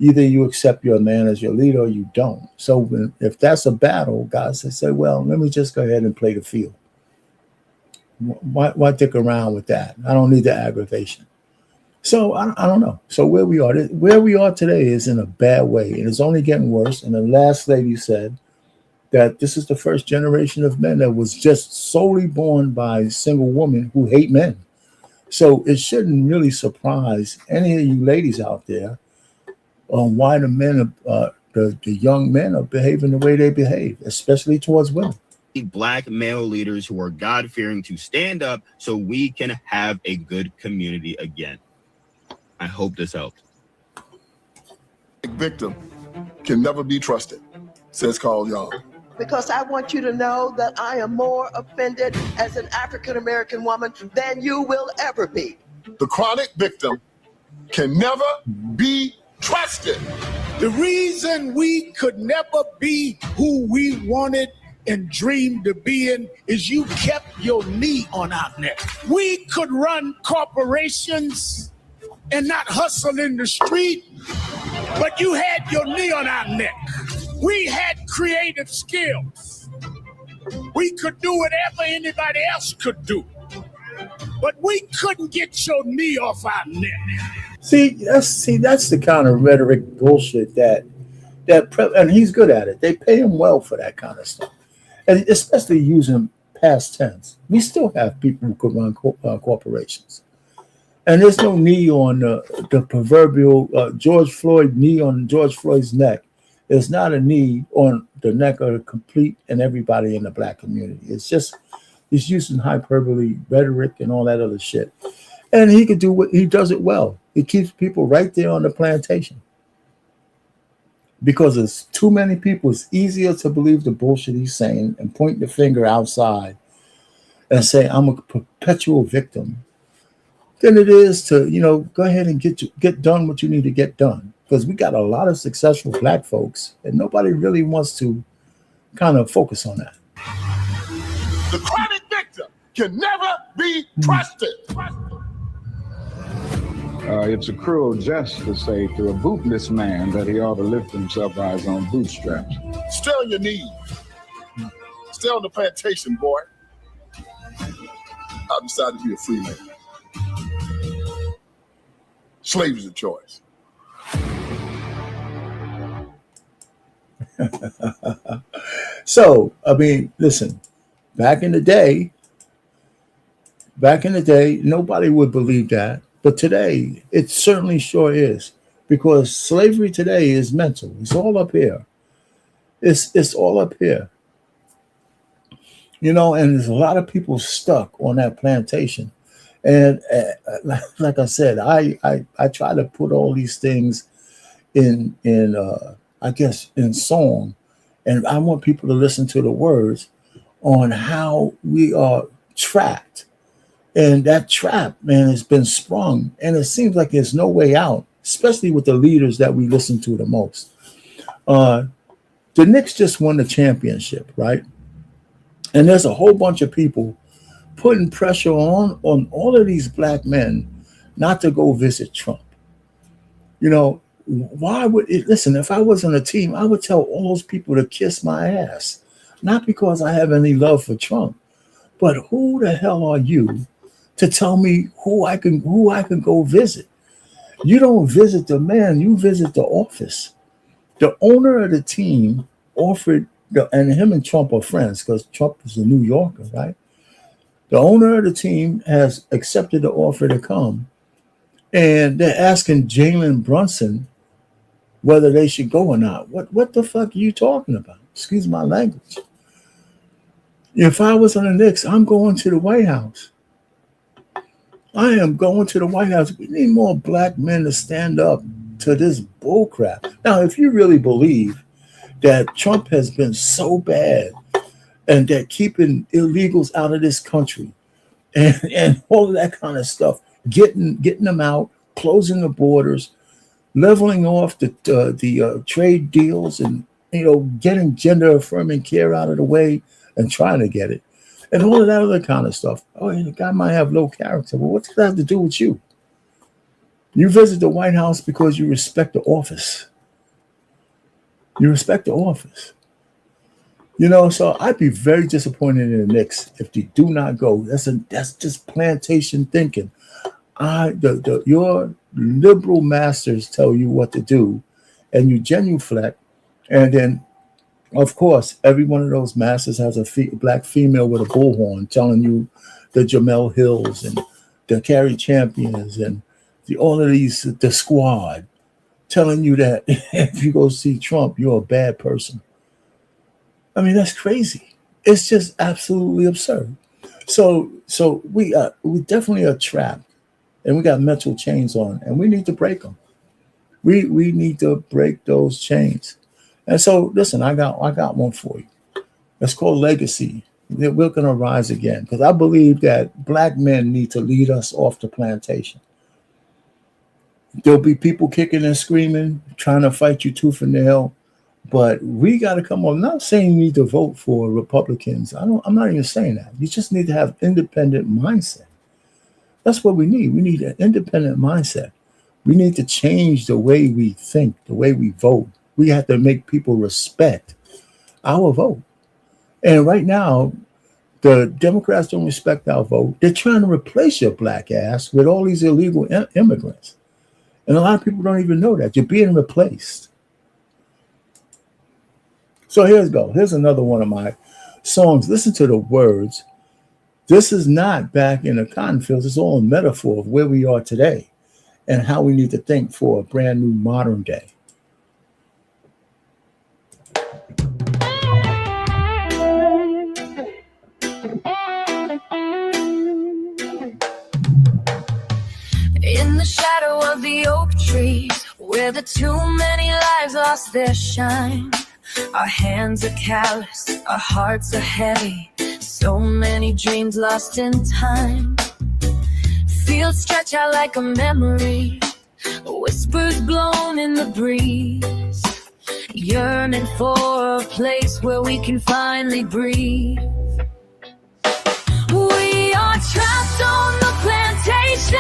Either you accept your man as your leader or you don't. So if that's a battle, guys, they say, well, let me just go ahead and play the field. Why dick around with that? I don't need the aggravation. So I don't know. So where we are today is in a bad way, and it's only getting worse. And the last lady said that this is the first generation of men that was just solely born by single women who hate men. So it shouldn't really surprise any of you ladies out there on why the men, the young men, are behaving the way they behave, especially towards women. Black male leaders who are God-fearing to stand up so we can have a good community again. I hope this helped. Victim can never be trusted, says Carl Young. Because I want you to know that I am more offended as an African-American woman than you will ever be. The chronic victim can never be trusted. The reason we could never be who we wanted and dreamed of being is you kept your knee on our neck. We could run corporations and not hustle in the street, but you had your knee on our neck. We had creative skills. We could do whatever anybody else could do, but we couldn't get your knee off our neck. See, that's the kind of rhetoric bullshit and he's good at it. They pay him well for that kind of stuff, and especially using past tense. We still have people who could run corporations. And there's no knee on the proverbial George Floyd knee on George Floyd's neck. There's not a knee on the neck of the complete and everybody in the Black community. It's just he's using hyperbole, rhetoric, and all that other shit. And he does it well. He keeps people right there on the plantation. Because there's too many people, it's easier to believe the bullshit he's saying and point the finger outside and say, I'm a perpetual victim, than it is to, go ahead and get done what you need to get done. Because we got a lot of successful Black folks, and nobody really wants to kind of focus on that. The chronic victim can never be trusted. It's a cruel jest to say to a bootless man that he ought to lift himself by his own bootstraps. Stay on your knees. Stay on the plantation, boy. I decided to be a free man. Slavery is a choice. So, I mean, listen, back in the day, nobody would believe that. But today, it certainly sure is. Because slavery today is mental. It's all up here. It's all up here. You know, and there's a lot of people stuck on that plantation. And like I said, I try to put all these things in I guess in song, and I want people to listen to the words on how we are trapped, and that trap, man, has been sprung, and it seems like there's no way out, especially with the leaders that we listen to the most. The Knicks just won the championship, right? And there's a whole bunch of people putting pressure on all of these black men not to go visit Trump. You know, why would it? Listen, if I was on a team, I would tell all those people to kiss my ass. Not because I have any love for Trump, but who the hell are you to tell me who I can go visit? You don't visit the man, you visit the office. The owner of the team offered, and him and Trump are friends because Trump is a New Yorker, right? The owner of the team has accepted the offer to come, and they're asking Jalen Brunson whether they should go or not. What the fuck are you talking about? Excuse my language. If I was on the Knicks, I'm going to the White House. I am going to the White House. We need more black men to stand up to this bullcrap. Now, if you really believe that Trump has been so bad and that keeping illegals out of this country and all of that kind of stuff, getting them out, closing the borders, leveling off the trade deals, and getting gender affirming care out of the way and trying to get it, and all of that other kind of stuff. Oh, the guy might have low character. Well, what's that have to do with you? You visit the White House because you respect the office. You respect the office. So I'd be very disappointed in the Knicks if they do not go. That's just plantation thinking. Your liberal masters tell you what to do, and you genuflect, and then, of course, every one of those masters has a black female with a bullhorn telling you the Jamel Hills and the Carrie Champions and all of these, the squad, telling you that if you go see Trump, you're a bad person. I mean, that's crazy. It's just absolutely absurd. So we definitely are trapped, and we got mental chains on, and we need to break them. We need to break those chains. And so, listen, I got one for you. It's called legacy. We're going to rise again, because I believe that black men need to lead us off the plantation. There'll be people kicking and screaming, trying to fight you tooth and nail. But we got to come on. I'm not saying you need to vote for Republicans. I'm not even saying that. You just need to have independent mindset. That's what we need. We need an independent mindset. We need to change the way we think, the way we vote. We have to make people respect our vote. And right now, the Democrats don't respect our vote. They're trying to replace your black ass with all these illegal immigrants. And a lot of people don't even know that. You're being replaced. So here's another one of my songs. Listen to the words. This is not back in the cotton fields. It's all a metaphor of where we are today and how we need to think for a brand new modern day. In the shadow of the oak trees, where the too many lives lost their shine, our hands are callous, our hearts are heavy, so many dreams lost in time. Fields stretch out like a memory, whispers blown in the breeze, yearning for a place where we can finally breathe. We are trapped on the plantation,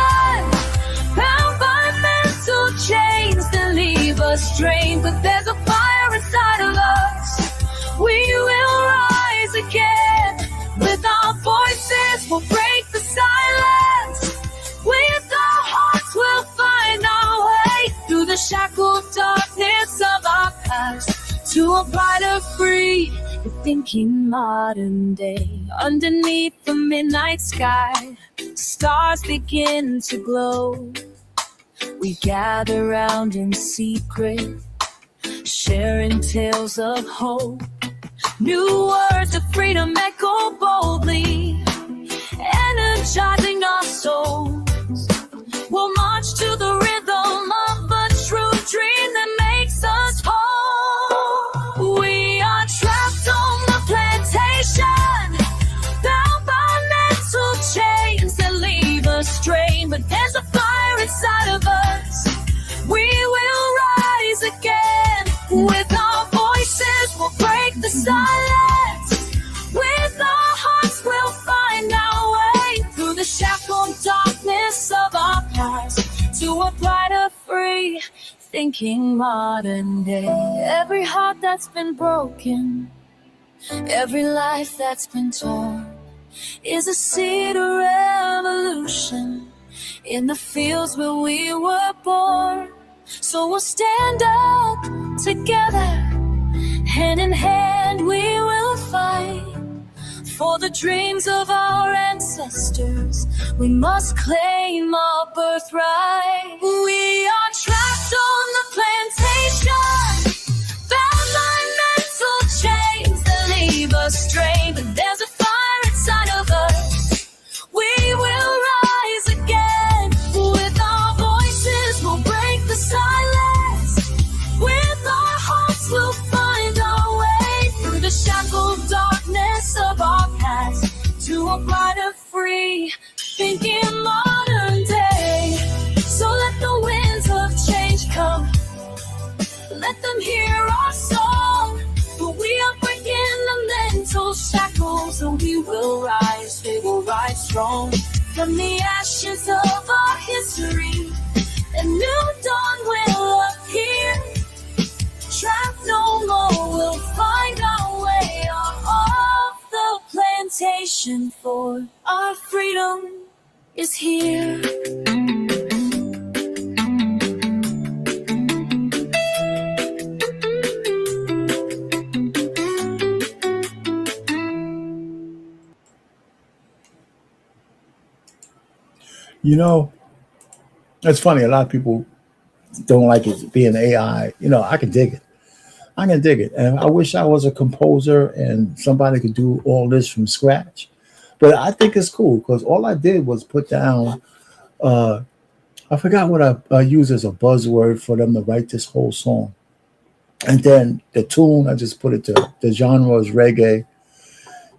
bound by mental chains that leave us strained, but there's a fire inside of us. We will rise again. With our voices, we'll break the silence. With our hearts, we'll find our way through the shackled darkness of our past to a brighter, free thinking modern day. Underneath the midnight sky, stars begin to glow. We gather round in secret, sharing tales of hope. New words of freedom echo boldly, energizing our souls. We'll march to the rhythm of a true dream that makes us whole. We are trapped on the plantation, bound by mental chains that leave us strained. But there's a fire inside of us. We will rise again. With our voices, we'll break the silence. With our hearts, we'll find our way through the shackled darkness of our past to a brighter, free thinking modern day. Every heart that's been broken, every life that's been torn, is a seed of revolution in the fields where we were born. So we'll stand up together, hand in hand we will fight for the dreams of our ancestors. We must claim our birthright. We are trapped on the plantation, bound by mental chains that leave us strained. But there's a fire inside of us. We will rise again. With our voices, we'll break the silence. With our hearts, we'll find our way through the shackled darkness of our past to a brighter, free thinking modern day. So let the winds of change come, let them hear our song. For we are breaking the mental shackles, and we will rise strong. From the ashes of our history, a new dawn will appear. Trapped no more, we'll find our way off the plantation, for our freedom is here. You know, it's funny. A lot of people don't like it being AI. You know, I can dig it. I can dig it. And I wish I was a composer and somebody could do all this from scratch. But I think it's cool because all I did was put down, I forgot what I used as a buzzword for them to write this whole song. And then the tune, I just put it to the genre is reggae.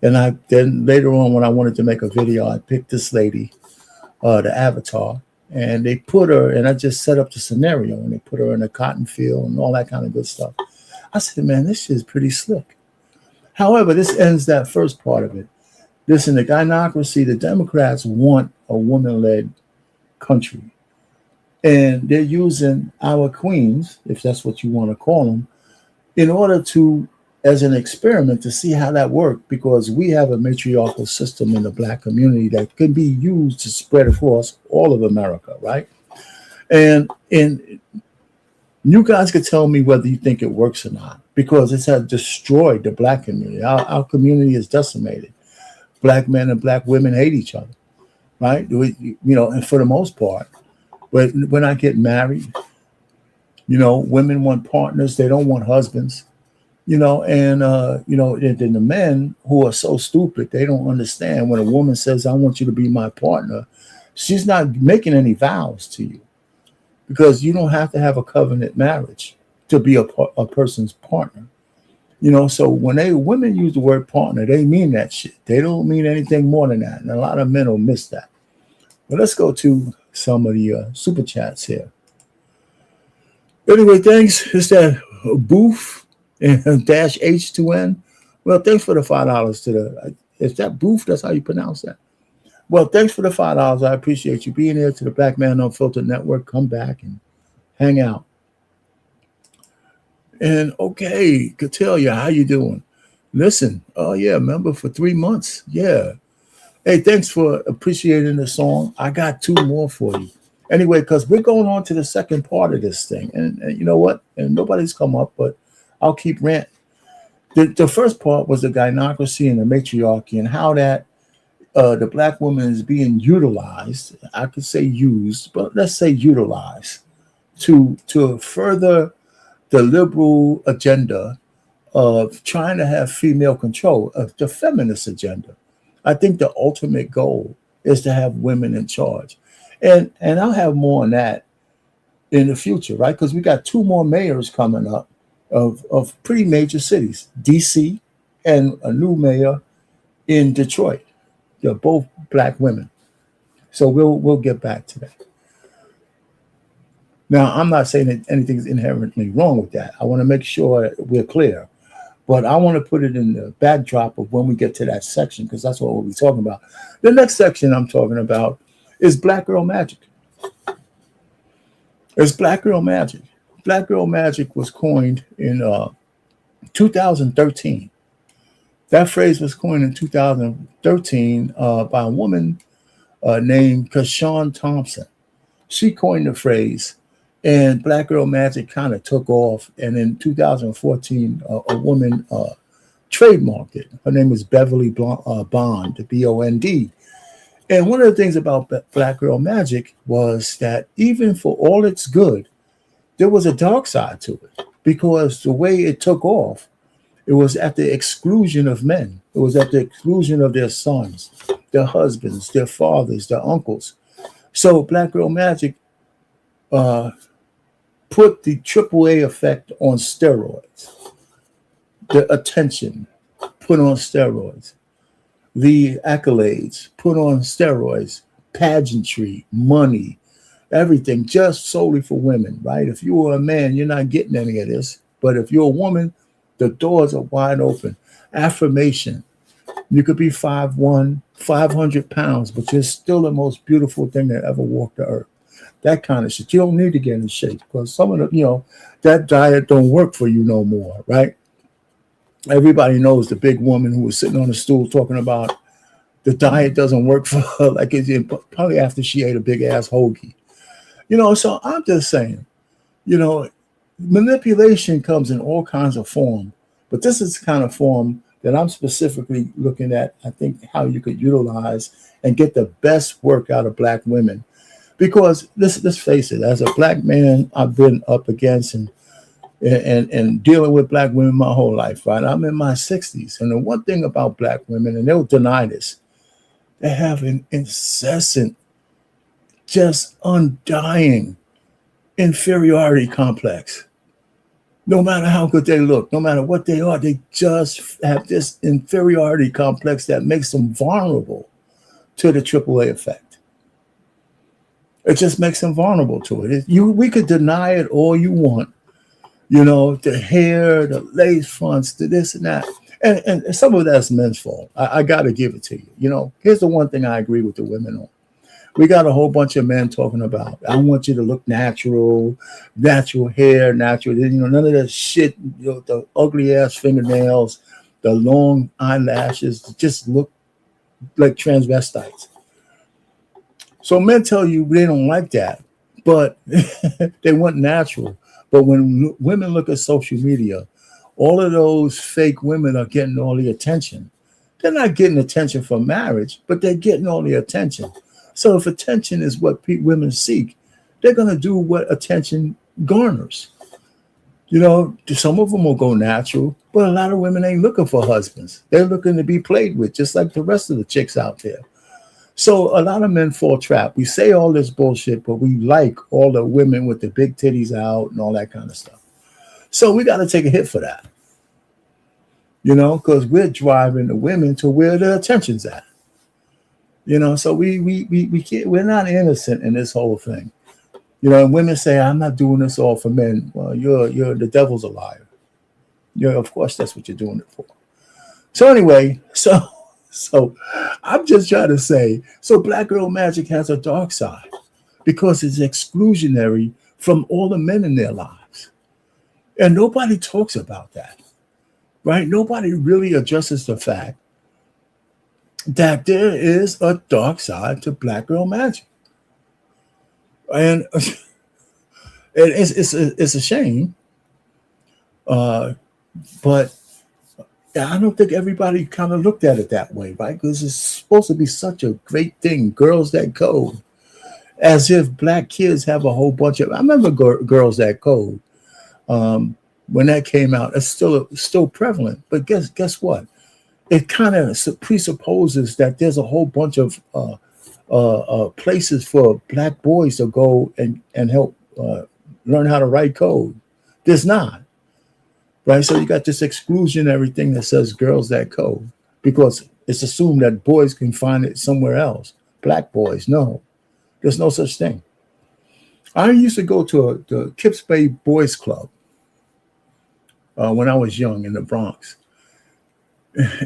And then later on when I wanted to make a video, I picked this lady, the avatar, and they put her, and I just set up the scenario, and they put her in a cotton field and all that kind of good stuff. I said, man, this shit is pretty slick. However, this ends that first part of it. Listen, the gynocracy, the Democrats want a woman-led country. And they're using our queens, if that's what you want to call them, in order to, as an experiment, to see how that worked, because we have a matriarchal system in the Black community that can be used to spread across all of America, right? And you guys could tell me whether you think it works or not, because it's had destroyed the Black community. Our community is decimated. Black men and Black women hate each other, right? And for the most part. But when I get married, women want partners. They don't want husbands, and then the men who are so stupid, they don't understand when a woman says, I want you to be my partner, she's not making any vows to you, because you don't have to have a covenant marriage to be a person's partner. So when women use the word partner, they mean that shit. They don't mean anything more than that. And a lot of men will miss that. But let's go to some of the super chats here. Anyway, thanks. It's that Booth and dash H2N. Well, thanks for the $5 to the. Is that Booth? That's how you pronounce that. Well, thanks for the $5. I appreciate you being here to the Black Man Unfiltered Network. Come back and hang out. And okay, Catelia, how you doing? Listen, oh yeah, member for 3 months. Yeah. Hey, thanks for appreciating the song. I got 2 more for you. Anyway, because we're going on to the second part of this thing. And you know what? And nobody's come up, but I'll keep ranting. The first part was the gynocracy and the matriarchy and how that the black woman is being utilized. I could say used, but let's say utilized to further the liberal agenda of trying to have female control, of the feminist agenda. I think the ultimate goal is to have women in charge. And I'll have more on that in the future, right? Because we got 2 more mayors coming up of pretty major cities, DC and a new mayor in Detroit. They're both black women. So we'll get back to that. Now, I'm not saying that anything's inherently wrong with that. I want to make sure we're clear. But I want to put it in the backdrop of when we get to that section, because that's what we'll be talking about. The next section I'm talking about is Black Girl Magic. It's Black Girl Magic. Black Girl Magic was coined in 2013. That phrase was coined in 2013 by a woman named Kashawn Thompson. She coined the phrase, and Black Girl Magic kind of took off. And in 2014, a woman trademarked it. Her name was Beverly Bond, B-O-N-D. And one of the things about Black Girl Magic was that even for all its good, there was a dark side to it, because the way it took off, it was at the exclusion of men. It was at the exclusion of their sons, their husbands, their fathers, their uncles. So Black Girl Magic put the AAA effect on steroids, the attention put on steroids, the accolades put on steroids, pageantry, money, everything just solely for women, right? If you were a man, you're not getting any of this. But if you're a woman, the doors are wide open. Affirmation. You could be 5'1", 500 pounds, but you're still the most beautiful thing that ever walked the earth. That kind of shit. You don't need to get in shape, because some of the, that diet don't work for you no more, right? Everybody knows the big woman who was sitting on a stool talking about the diet doesn't work for her, like it's probably after she ate a big ass hoagie. So I'm just saying, manipulation comes in all kinds of form, but this is the kind of form that I'm specifically looking at. I think how you could utilize and get the best work out of black women, because let's face it, as a black man, I've been up against and dealing with black women my whole life, right? I'm in my 60s. And the one thing about black women, and they'll deny this, they have an incessant, just undying inferiority complex. No matter how good they look, no matter what they are, they just have this inferiority complex that makes them vulnerable to the AAA effect. It just makes them vulnerable to it. We could deny it all you want. The hair, the lace fronts, the this and that. And some of that's men's fault. I got to give it to you. Here's the one thing I agree with the women on. We got a whole bunch of men talking about, I want you to look natural hair, natural, none of that shit, the ugly ass fingernails, the long eyelashes, just look like transvestites. So men tell you they don't like that, but they want natural. But when women look at social media, all of those fake women are getting all the attention. They're not getting attention for marriage, but they're getting all the attention. So if attention is what women seek, they're going to do what attention garners. Some of them will go natural, but a lot of women ain't looking for husbands. They're looking to be played with, just like the rest of the chicks out there. So a lot of men fall trap. We say all this bullshit, but we like all the women with the big titties out and all that kind of stuff. So we got to take a hit for that, because we're driving the women to where the attention's at. So we can't, we're not innocent in this whole thing. And women say, I'm not doing this all for men. Well, you're the devil's a liar. Of course, that's what you're doing it for. So anyway, so I'm just trying to say, so Black Girl Magic has a dark side because it's exclusionary from all the men in their lives. And nobody talks about that, right? Nobody really addresses the fact that there is a dark side to Black Girl Magic. And it's a shame But I don't think everybody kind of looked at it that way, right? Because it's supposed to be such a great thing, Girls That Code, as if black kids have a whole bunch of. I remember Girls That Code when that came out. It's still prevalent, but guess what? It kind of presupposes that there's a whole bunch of places for black boys to go and help learn how to write code. There's not. Right, so you got this exclusionary thing that says Girls That Code because it's assumed that boys can find it somewhere else. Black boys, no, there's no such thing. I used to go to the Kips Bay Boys Club when I was young in the Bronx,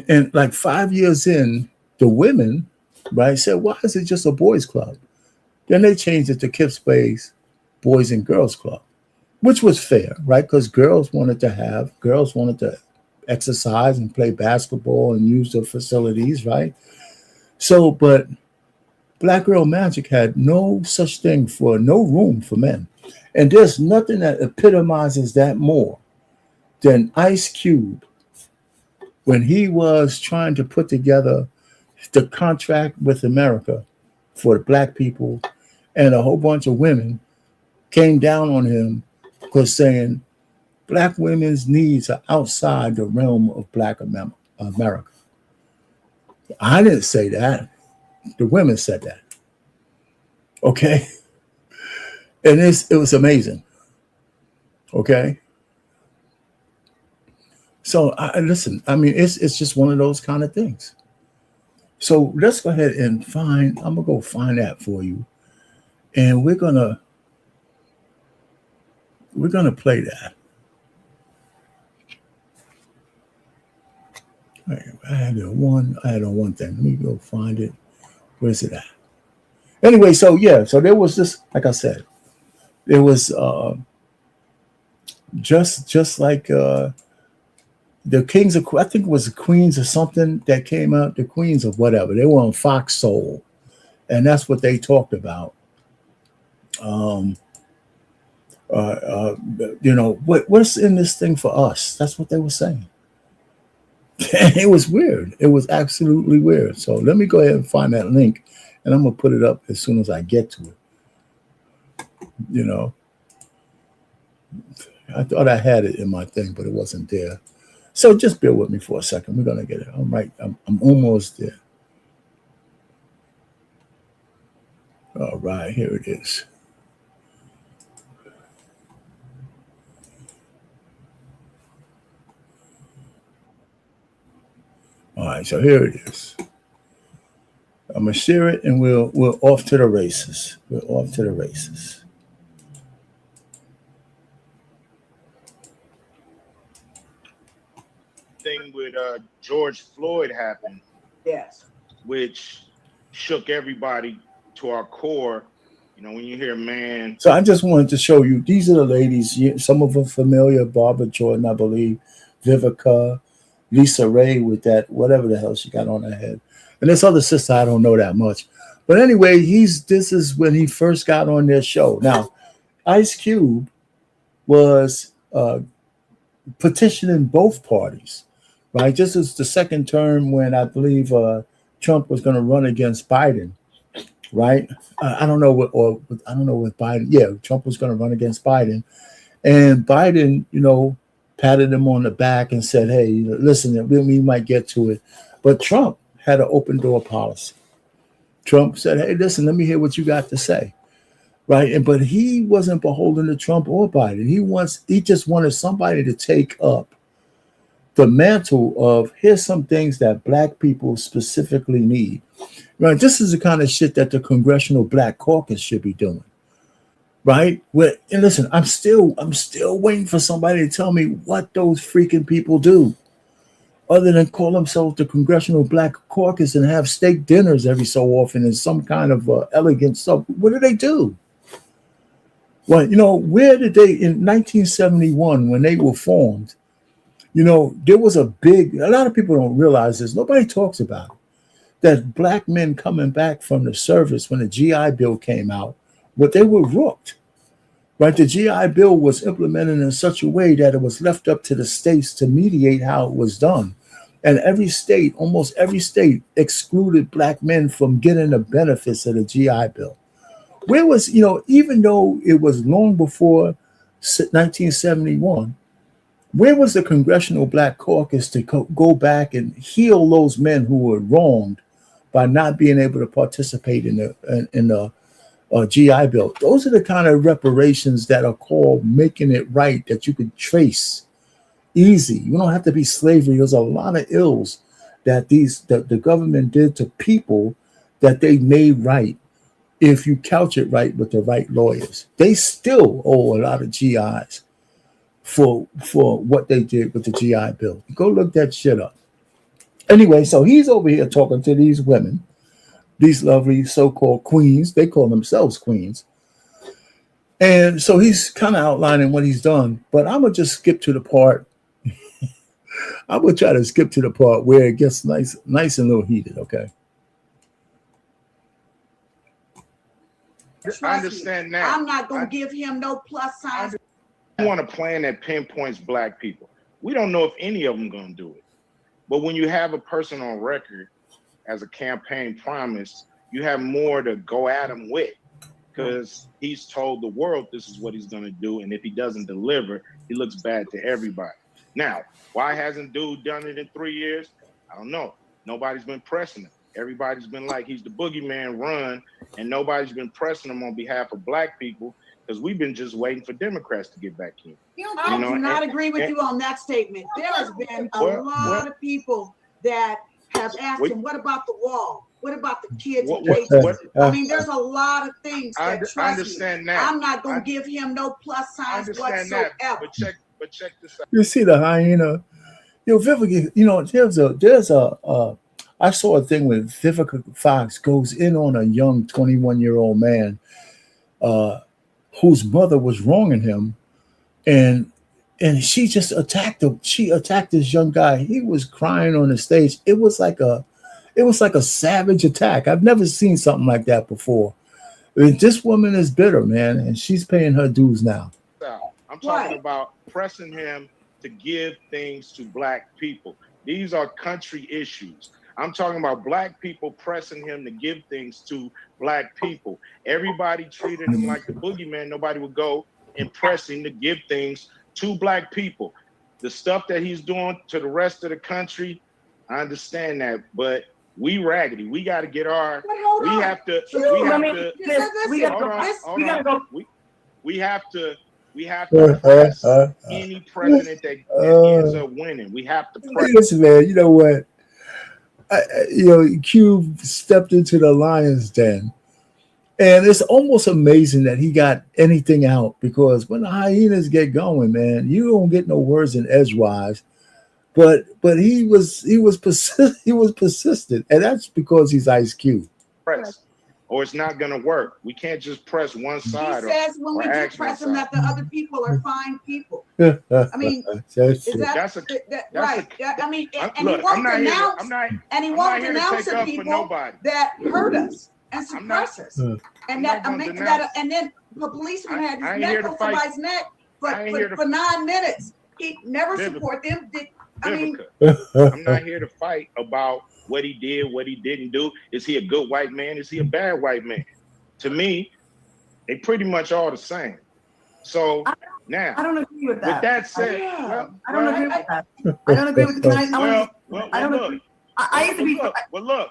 and like 5 years in, the women, right, said, "Why is it just a boys' club?" Then they changed it to Kips Bay's Boys and Girls Club, which was fair, right? Because girls wanted to exercise and play basketball and use the facilities, right? So, but Black Girl Magic had no such thing no room for men. And there's nothing that epitomizes that more than Ice Cube when he was trying to put together the contract with America for the black people, and a whole bunch of women came down on him because saying black women's needs are outside the realm of black America. I didn't say that. The women said that. Okay? And it was amazing. Okay? So, listen, I mean, it's just one of those kind of things. So let's go ahead and I'm going to go find that for you. And we're going to play that. I had on one thing. Let me go find it. Where's it at? Anyway, so there was this, like I said, there was just like the Kings of, I think it was the Queens or something that came out, the Queens of whatever. They were on Fox Soul, and that's what they talked about. What's in this thing for us? That's what they were saying. It was weird. It was absolutely weird. So let me go ahead and find that link, and I'm gonna put it up as soon as I get to it. I thought I had it in my thing, but it wasn't there. So just bear with me for a second. We're gonna get it. I'm right. I'm almost there. All right, here it is. All right, so here it is. I'm gonna share it, and we're off to the races. We're off to the races. Thing with George Floyd happened. Yes. Which shook everybody to our core. When you hear man. So I just wanted to show you, these are the ladies. Some of them familiar. Barbara Jordan, I believe. Vivica. Lisa Ray with that, whatever the hell she got on her head. And this other sister, I don't know that much. But anyway, this is when he first got on their show. Now, Ice Cube was petitioning both parties, right? This is the second term when I believe Trump was going to run against Biden, right? I don't know what Biden. Yeah, Trump was going to run against Biden, and Biden, patted him on the back and said, "Hey, listen, we might get to it." But Trump had an open door policy. Trump said, "Hey, listen, let me hear what you got to say." Right? But he wasn't beholden to Trump or Biden. He just wanted somebody to take up the mantle of, here's some things that black people specifically need. Right? This is the kind of shit that the Congressional Black Caucus should be doing. Right? And listen, I'm still waiting for somebody to tell me what those freaking people do, other than call themselves the Congressional Black Caucus and have steak dinners every so often and some kind of elegant stuff. What do they do? Well, where did they, in 1971, when they were formed, there was a lot of people don't realize this. Nobody talks about it, that black men coming back from the service when the GI Bill came out, but they were rooked, Right, the GI Bill was implemented in such a way that it was left up to the states to mediate how it was done. And every state, almost every state, excluded black men from getting the benefits of the GI Bill. Where was, even though it was long before 1971, where was the Congressional Black Caucus to go back and heal those men who were wronged by not being able to participate in the GI Bill? Those are the kind of reparations that are called making it right, that you could trace easy. You don't have to be slavery. There's a lot of ills that the government did to people that they made right if you couch it right with the right lawyers. They still owe a lot of GIs for what they did with the GI Bill. Go look that shit up. Anyway, so he's over here talking to these women, these lovely so-called queens. They call themselves queens. And so he's kind of outlining what he's done, but I'm going to just skip to the part. I'm going to try to skip to the part where it gets nice and a little heated, okay? I understand that. I'm not going to give him no plus signs. I want a plan that pinpoints black people. We don't know if any of them going to do it. But when you have a person on record as a campaign promise, you have more to go at him with, because he's told the world this is what he's going to do. And if he doesn't deliver, he looks bad to everybody. Now, why hasn't dude done it in 3 years? I don't know. Nobody's been pressing him. Everybody's been like, he's the boogeyman, run. And nobody's been pressing him on behalf of black people, because we've been just waiting for Democrats to get back in. I do not agree with you on that statement. There has been a lot of people that have asked him, what about the wall? What about the kids? I mean, there's a lot of things that I understand that. I'm not going to give him no plus signs whatsoever. That, but check this out. You see the hyena? Vivica, I saw a thing where Vivica Fox goes in on a young 21-year-old man whose mother was wronging him, and she just attacked him. She attacked this young guy. He was crying on the stage. It was like a savage attack. I've never seen something like that before. I mean, this woman is bitter, man, and she's paying her dues now. I'm talking about pressing him to give things to black people. These are country issues. I'm talking about black people pressing him to give things to black people. Everybody treated him like the boogeyman. Nobody would go and press him to give things to black people. The stuff that he's doing to the rest of the country, I understand that, but we raggedy. We got to get our. We have to press any president that ends up winning. We have to press. Listen, man, you know what? Cube stepped into the lion's den, and it's almost amazing that he got anything out, because when the hyenas get going, man, you don't get no words in edgewise. But he was persistent, and that's because he's Ice Cube. Press, or it's not going to work. We can't just press one side. He says when we do press him that the other people are fine people. I mean, is that right? I mean, and he won't denounce the people that hurt us and suppress us, and then the policeman had his neck on somebody's neck for 9 minutes. He never support them. I'm not here to fight about what he did, what he didn't do. Is he a good white man? Is he a bad white man? To me, they pretty much all the same. So now, I don't agree with that. With that said, I don't agree with that. I don't agree with that. I don't agree. I used to be. Well, look,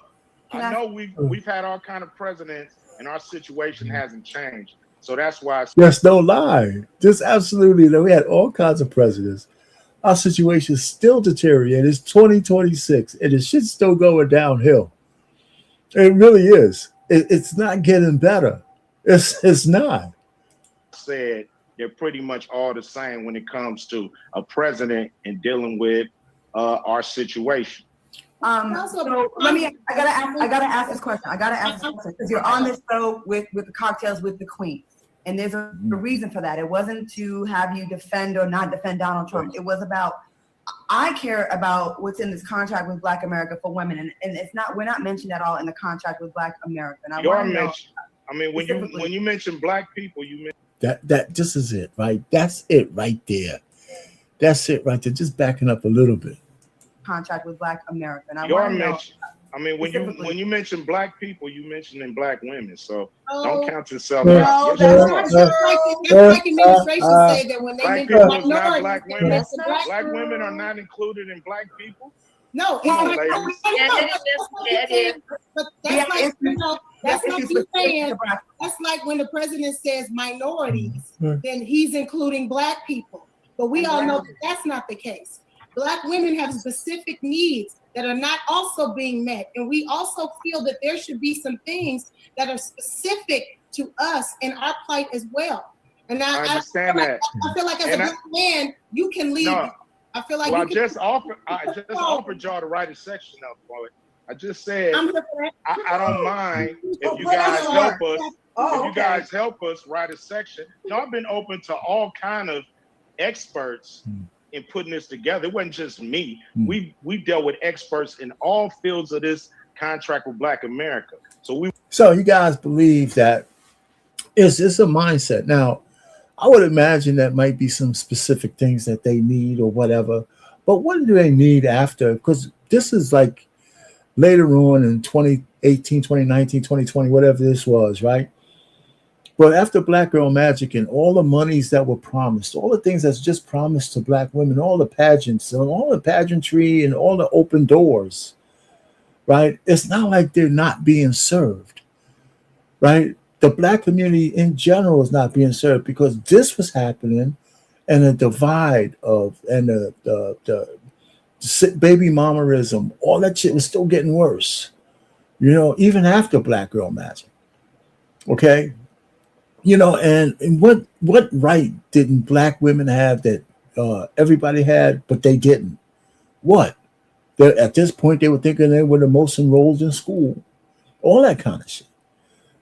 I know we've had all kind of presidents, and our situation hasn't changed. So that's why. Yes, don't lie. Just absolutely. We had all kinds of presidents. Our situation is still deteriorating. It's 2026, and the shit's still going downhill. It really is. It's not getting better. It's not. Said they're pretty much all the same when it comes to a president and dealing with our situation. So let me. I gotta ask this question. Because you're on this show with the cocktails with the Queen. And there's a reason for that. It wasn't to have you defend or not defend Donald Trump. It was about, I care about what's in this contract with Black America for women. And it's not, we're not mentioned at all in the contract with Black America. And when you mention black people, you mention That just is it, right? That's it right there. That's it right there. Just backing up a little bit. Contract with Black America. And when you mention black people, you mentioning black women. So don't count yourself No, out. that's like administration say that when they black mention people is not black women. that's not Black true. women are not included in black people. No, Come on, but that's like, you know, that's like you saying, that's like when the president says minorities, then he's including black people. But we all know that that's not the case. Black women have specific needs that are not also being met. And we also feel that there should be some things that are specific to us and our plight as well. And I understand that. I feel like as a black man, you can lead. No. I feel like I just offered y'all to write a section up for it. I just said I don't mind if you guys help us. If you guys help us write a section. I've been open to all kind of experts in putting this together. It wasn't just me. We dealt with experts in all fields of this contract with Black America. So you guys believe that it's a mindset. Now, I would imagine that might be some specific things that they need or whatever. But what do they need after? Because this is like later on in 2018, 2019, 2020, whatever this was, right? But after Black Girl Magic and all the monies that were promised, all the things that's just promised to Black women, all the pageants and all the pageantry and all the open doors, right? It's not like they're not being served, right? The Black community in general is not being served because this was happening, and the divide and the baby mamaism, all that shit was still getting worse, you know, even after Black Girl Magic. Okay. You know, and what right didn't Black women have that everybody had, but they didn't? What? At this point, they were thinking they were the most enrolled in school, all that kind of shit.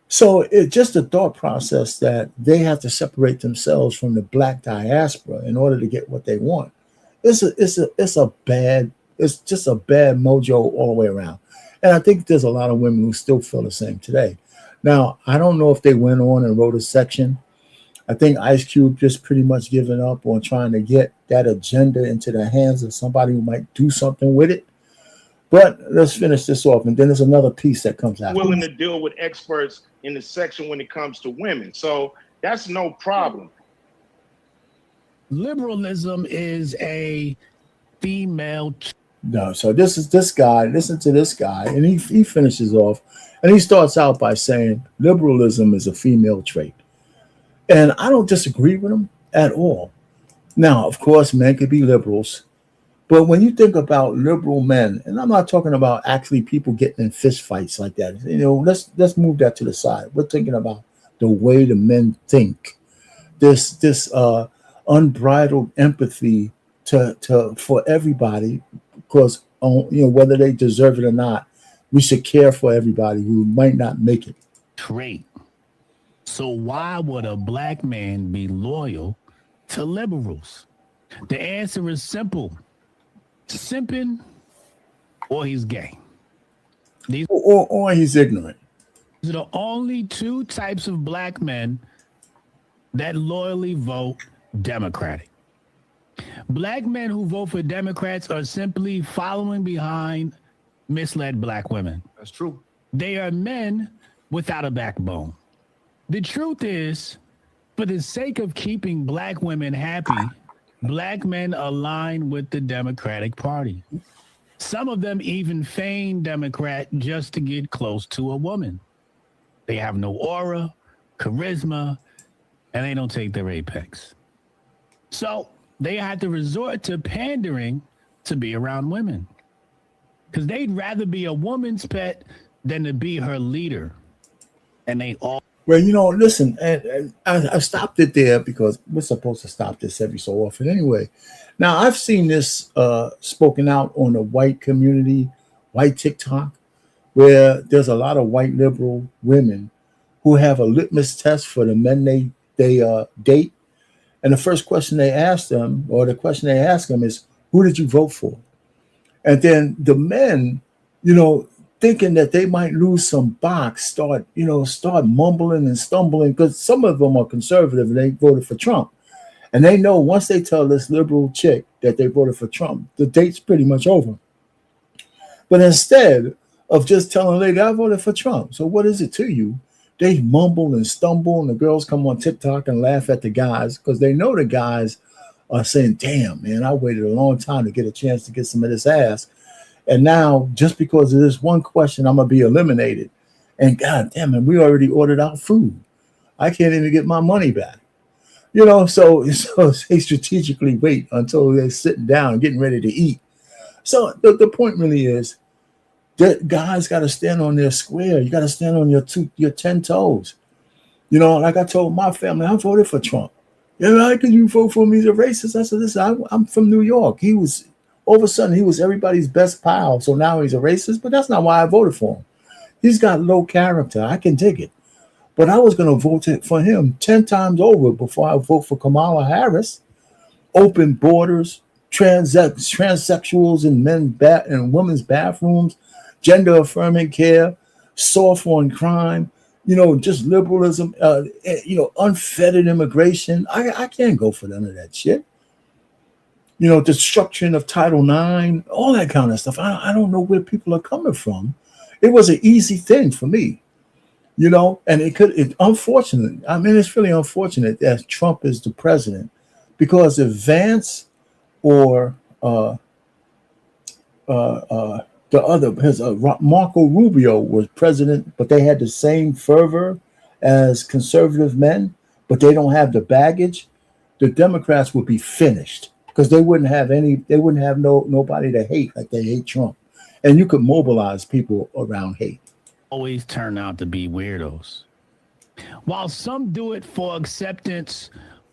So it's just a thought process that they have to separate themselves from the Black diaspora in order to get what they want. It's just a bad mojo all the way around. And I think there's a lot of women who still feel the same today. Now, I don't know if they went on and wrote a section. I think Ice Cube just pretty much given up on trying to get that agenda into the hands of somebody who might do something with it. But let's finish this off. And then there's another piece that comes out. Willing to deal with experts in the section when it comes to women. So that's no problem. Liberalism is a female. No, so this is this guy. Listen to this guy. And he finishes off. And he starts out by saying liberalism is a female trait. And I don't disagree with him at all. Now, of course, men could be liberals. But when you think about liberal men, and I'm not talking about actually people getting in fist fights like that. You know, let's move that to the side. We're thinking about the way the men think. This unbridled empathy for everybody, because you know, whether they deserve it or not, we should care for everybody who might not make it. Trait. So why would a Black man be loyal to liberals? The answer is simple. Simping, or he's gay. Or he's ignorant. These are the only two types of Black men that loyally vote Democratic. Black men who vote for Democrats are simply following behind misled Black women. That's true. They are men without a backbone. The truth is, for the sake of keeping Black women happy, Black men align with the Democratic Party. Some of them even feign Democrat just to get close to a woman. They have no aura, charisma, and they don't take their apex. So they had to resort to pandering to be around women, because they'd rather be a woman's pet than to be her leader. And they all... Well, you know, listen, and I stopped it there because we're supposed to stop this every so often anyway. Now, I've seen this spoken out on the white community, white TikTok, where there's a lot of white liberal women who have a litmus test for the men they date. And the first question they ask them, or the question they ask them is, who did you vote for? And then the men, you know, thinking that they might lose some box, start mumbling and stumbling, because some of them are conservative and they voted for Trump. And they know once they tell this liberal chick that they voted for Trump, the date's pretty much over. But instead of just telling a lady, I voted for Trump, so what is it to you? They mumble and stumble, and the girls come on TikTok and laugh at the guys because they know the guys are saying, damn, man, I waited a long time to get a chance to get some of this ass. And now, just because of this one question, I'm going to be eliminated. And God damn it, we already ordered our food. I can't even get my money back. So they strategically wait until they're sitting down and getting ready to eat. So the point really is that guys got to stand on their square. You got to stand on your 10 toes. Like I told my family, I voted for Trump. How can you vote for me? He's a racist. I said, listen, I'm from New York. All of a sudden, he was everybody's best pal. So now he's a racist, but that's not why I voted for him. He's got low character. I can dig it. But I was going to vote for him 10 times over before I vote for Kamala Harris. Open borders, transsexuals in men and women's bathrooms, gender affirming care, soft on crime, just liberalism, unfettered immigration. I can't go for none of that shit. Destruction of Title IX, all that kind of stuff. I don't know where people are coming from. It was an easy thing for me, and it's unfortunate. I mean, it's really unfortunate that Trump is the president, because if Vance or the other, Marco Rubio was president, but they had the same fervor as conservative men, but they don't have the baggage, the Democrats would be finished. Because they wouldn't have nobody to hate like they hate Trump. And you could mobilize people around hate. Always turn out to be weirdos. While some do it for acceptance,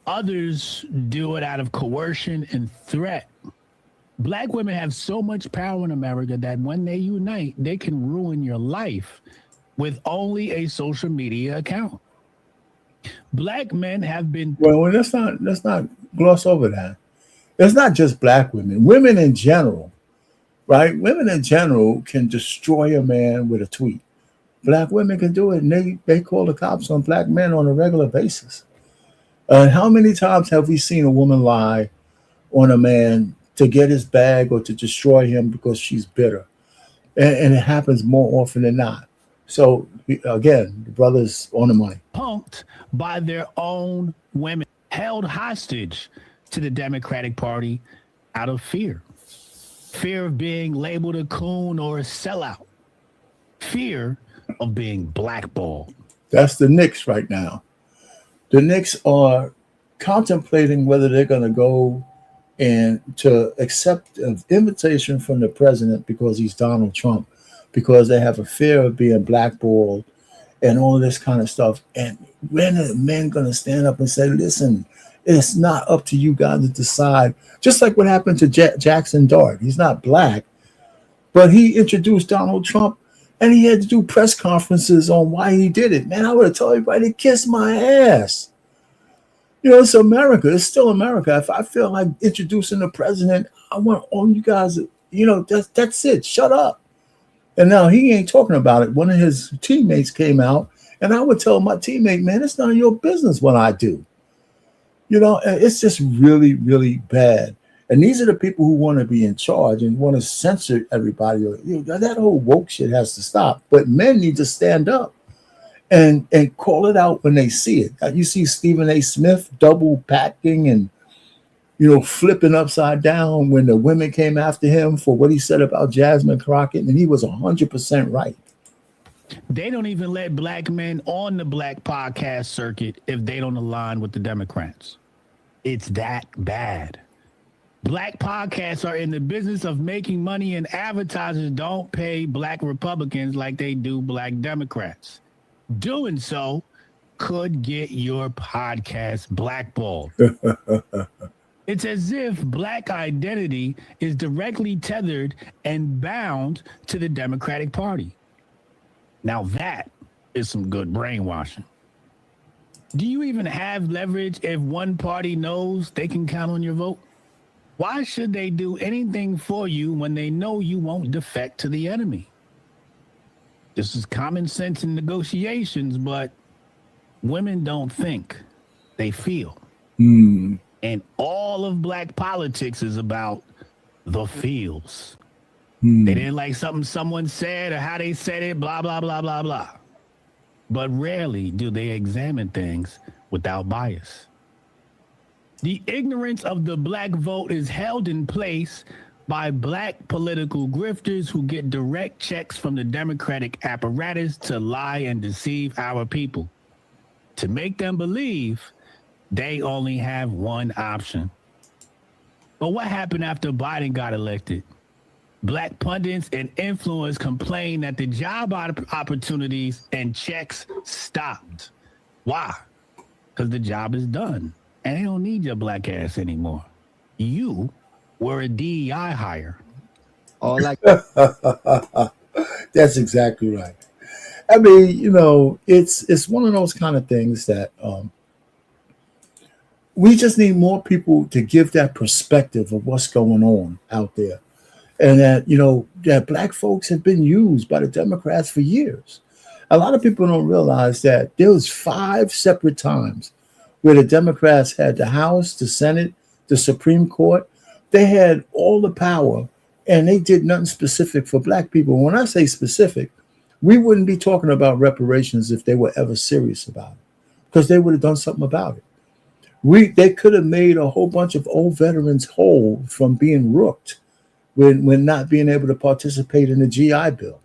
others do it out of coercion and threat. Black women have so much power in America that when they unite, they can ruin your life with only a social media account. Black men have been... Well, let's not gloss over that. It's not just black women. Women in general, right? Women in general can destroy a man with a tweet. Black women can do it, and they call the cops on black men on a regular basis. How many times have we seen a woman lie on a man to get his bag or to destroy him because she's bitter? And it happens more often than not. So, again, the brother's on the money. Punked by their own women, held hostage to the Democratic Party out of fear. Fear of being labeled a coon or a sellout. Fear of being blackballed. That's the Knicks right now. The Knicks are contemplating whether they're going to go and to accept an invitation from the president because he's Donald Trump, because they have a fear of being blackballed and all of this kind of stuff. And when are men going to stand up and say, listen, it's not up to you guys to decide. Just like what happened to Jackson Dart. He's not black, but he introduced Donald Trump, and he had to do press conferences on why he did it. Man, I would have told everybody to kiss my ass. It's America. It's still America. If I feel like introducing the president, I want all you guys, that's it. Shut up. And now he ain't talking about it. One of his teammates came out, and I would tell my teammate, man, it's none of your business what I do. It's just really, really bad. And these are the people who want to be in charge and want to censor everybody. That whole woke shit has to stop. But men need to stand up and call it out when they see it. You see Stephen A. Smith double packing and, flipping upside down when the women came after him for what he said about Jasmine Crockett, and he was 100% right. They don't even let black men on the black podcast circuit if they don't align with the Democrats. It's that bad. Black podcasts are in the business of making money, and advertisers don't pay black Republicans like they do black Democrats. Doing so could get your podcast blackballed. It's as if black identity is directly tethered and bound to the Democratic Party. Now that is some good brainwashing. Do you even have leverage if one party knows they can count on your vote? Why should they do anything for you when they know you won't defect to the enemy? This is common sense in negotiations, but women don't think, they feel. Mm. And all of black politics is about the feels. Mm. They didn't like something someone said or how they said it, blah, blah, blah, blah, blah. But rarely do they examine things without bias. The ignorance of the black vote is held in place by black political grifters who get direct checks from the Democratic apparatus to lie and deceive our people, to make them believe they only have one option. But what happened after Biden got elected? Black pundits and influencers complained that the job opportunities and checks stopped. Why? Because the job is done and they don't need your black ass anymore. You were a DEI hire. All like That's exactly right. I mean, you know, it's one of those kind of things that we just need more people to give that perspective of what's going on out there. And that, you know, that black folks have been used by the Democrats for years. A lot of people don't realize that there was 5 separate times where the Democrats had the House, the Senate, the Supreme Court. They had all the power and they did nothing specific for black people. When I say specific, we wouldn't be talking about reparations if they were ever serious about it, because they would have done something about it. They could have made a whole bunch of old veterans whole from being rooked when not being able to participate in the GI Bill.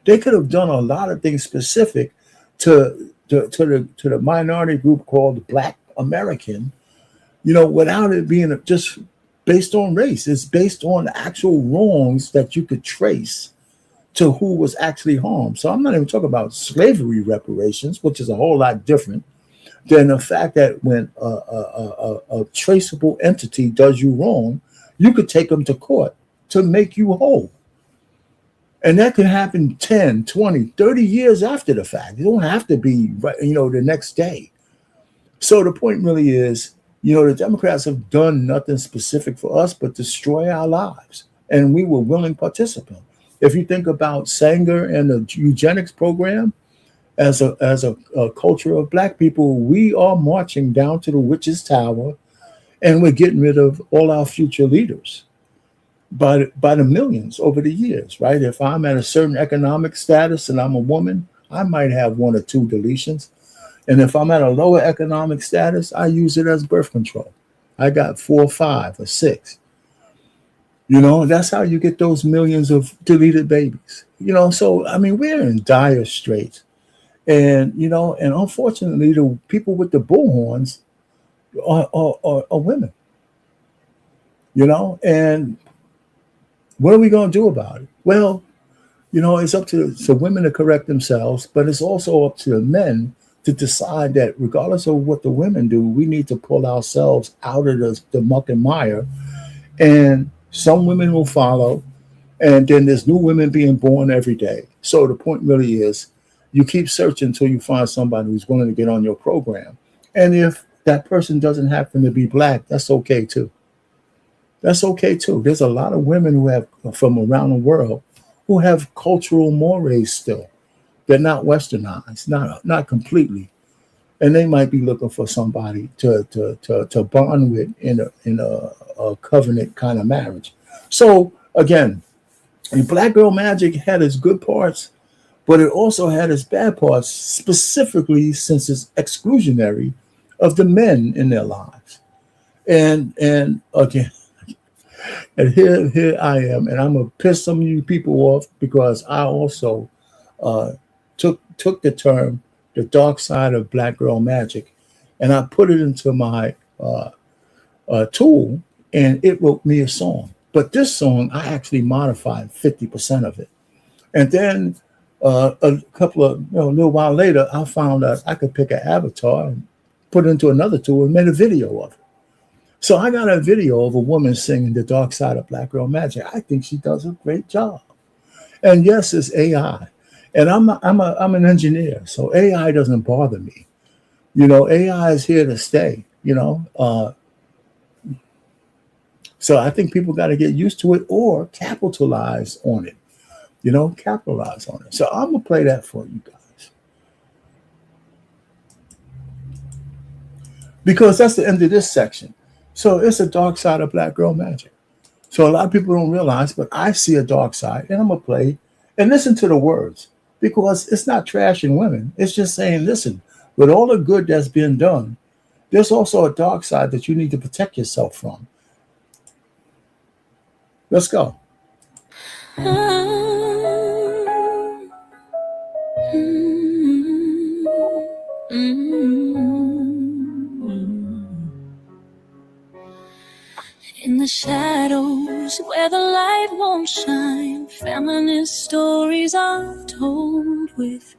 They could have done a lot of things specific to the minority group called Black American, you know, without it being just based on race. It's based on actual wrongs that you could trace to who was actually harmed. So I'm not even talking about slavery reparations, which is a whole lot different than the fact that when a traceable entity does you wrong, you could take them to court to make you whole. And that can happen 10, 20, 30 years after the fact. It don't have to be, you know, the next day. So the point really is, you know, the Democrats have done nothing specific for us but destroy our lives. And we were willing participants. If you think about Sanger and the eugenics program, as a culture of black people, we are marching down to the witch's tower and we're getting rid of all our future leaders by the millions over the years, right? If I'm at a certain economic status and I'm a woman, I might have 1 or 2 deletions. And if I'm at a lower economic status, I use it as birth control. I got 4 or 5 or 6. You know, that's how you get those millions of deleted babies. You know, so, I mean, we're in dire straits. And, you know, and unfortunately, the people with the bullhorns are women. You know, and what are we going to do about it? Well, you know, it's up to women to correct themselves, but it's also up to the men to decide that regardless of what the women do, we need to pull ourselves out of the muck and mire. And some women will follow, and then there's new women being born every day. So the point really is, you keep searching until you find somebody who's willing to get on your program. And if that person doesn't happen to be black, that's okay too. That's okay too. There's a lot of women who have, from around the world, who have cultural mores still. They're not westernized, not completely. And they might be looking for somebody to bond with in a covenant kind of marriage. So again, Black Girl Magic had its good parts, but it also had its bad parts, specifically since it's exclusionary of the men in their lives. And again, and here I am, and I'm gonna piss some of you people off because I also took the term the dark side of Black Girl Magic, and I put it into my tool, and it wrote me a song. But this song, I actually modified 50% of it, and then a little while later, I found out I could pick an avatar and put it into another tool and made a video of it. So I got a video of a woman singing the dark side of Black Girl Magic. I think she does a great job. And yes, it's AI. And I'm an engineer, so AI doesn't bother me. You know, AI is here to stay, you know. So I think people got to get used to it or capitalize on it. You know, capitalize on it. So I'm gonna play that for you guys because that's the end of this section. So it's a dark side of Black girl magic. So a lot of people don't realize, but I see a dark side, and I'm gonna play and listen to the words because it's not trashing women. It's just saying, listen, with all the good that's being done, there's also a dark side that you need to protect yourself from. Let's go. In the shadows where the light won't shine, feminist stories are told with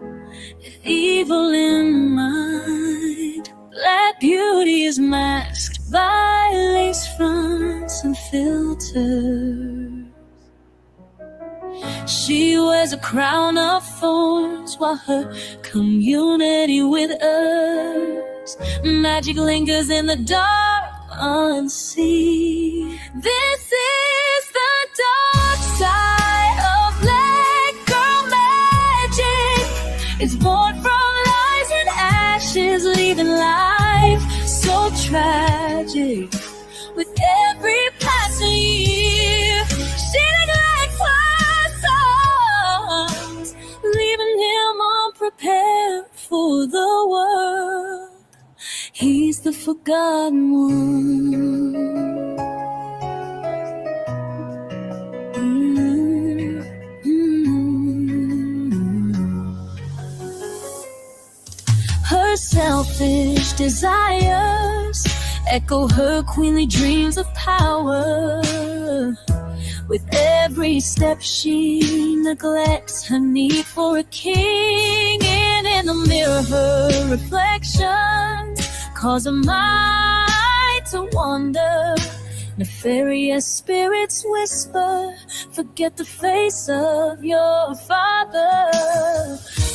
evil in mind. Black beauty is masked by lace fronts and filters. She wears a crown of thorns while her community withers. Magic lingers in the dark unseen. This is the dark side of Black girl magic. It's born from lies and ashes, leaving life so tragic. With every passing year, she neglects her sons, leaving him unprepared for the world. He's the forgotten one. Her selfish desires echo her queenly dreams of power. With every step she neglects her need for a king. And in the mirror her reflection cause a mind to wander. Nefarious spirits whisper, forget the face of your father.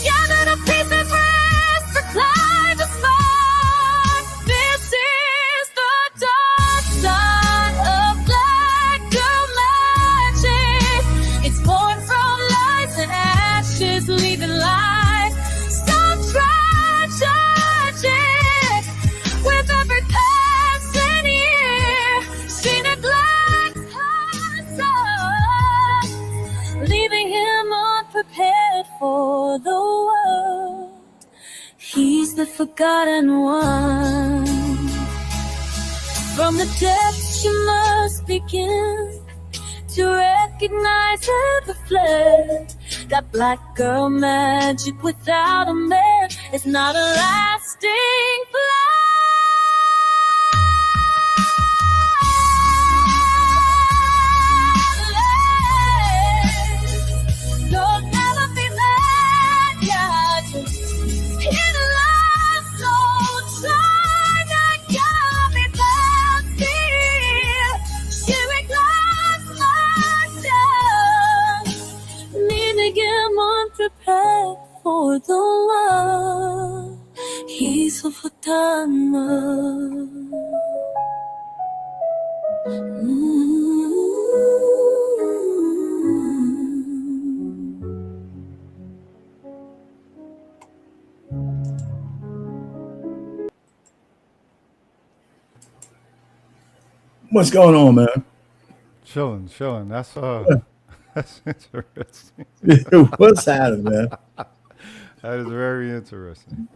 Gather the pieces, rest, recline to spark. This is the dark side of Black girl magic. It's born from lies and ashes, leaving life so tragic. With every passing year, she neglects her son, leaving him unprepared for the world. He's the forgotten one. From the depths you must begin to recognize and reflect that Black girl magic without a man is not a lasting flame. Don't ever be mad, yeah, just in love, so try not to be thirsty. She reclines myself, leaving him unprepared for the world. He's a forgotten one. What's going on, man? Chilling. That's that's interesting. What's happening, man? That is very interesting.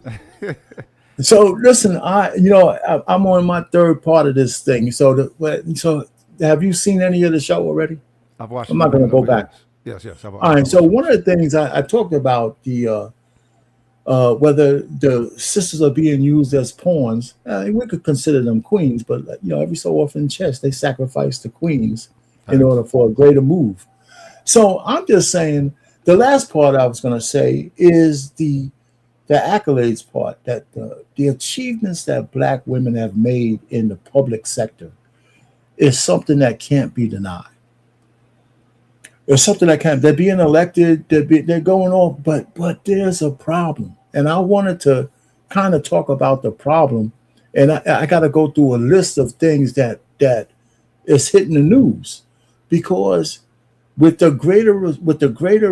So listen, I'm on my third part of this thing. So have you seen any of the show already? I've watched. I'm not going to go back. Yes. All right. So one of the things I talked about the whether the sisters are being used as pawns. We could consider them queens, but every so often in chess they sacrifice the queens in order for a greater move. So I'm just saying the last part I was going to say is the accolades part, that the achievements that Black women have made in the public sector is something that can't be denied. It's something that can't. They're being elected. They're going off, but there's a problem, and I wanted to kind of talk about the problem, and I got to go through a list of things that is hitting the news, because with the greater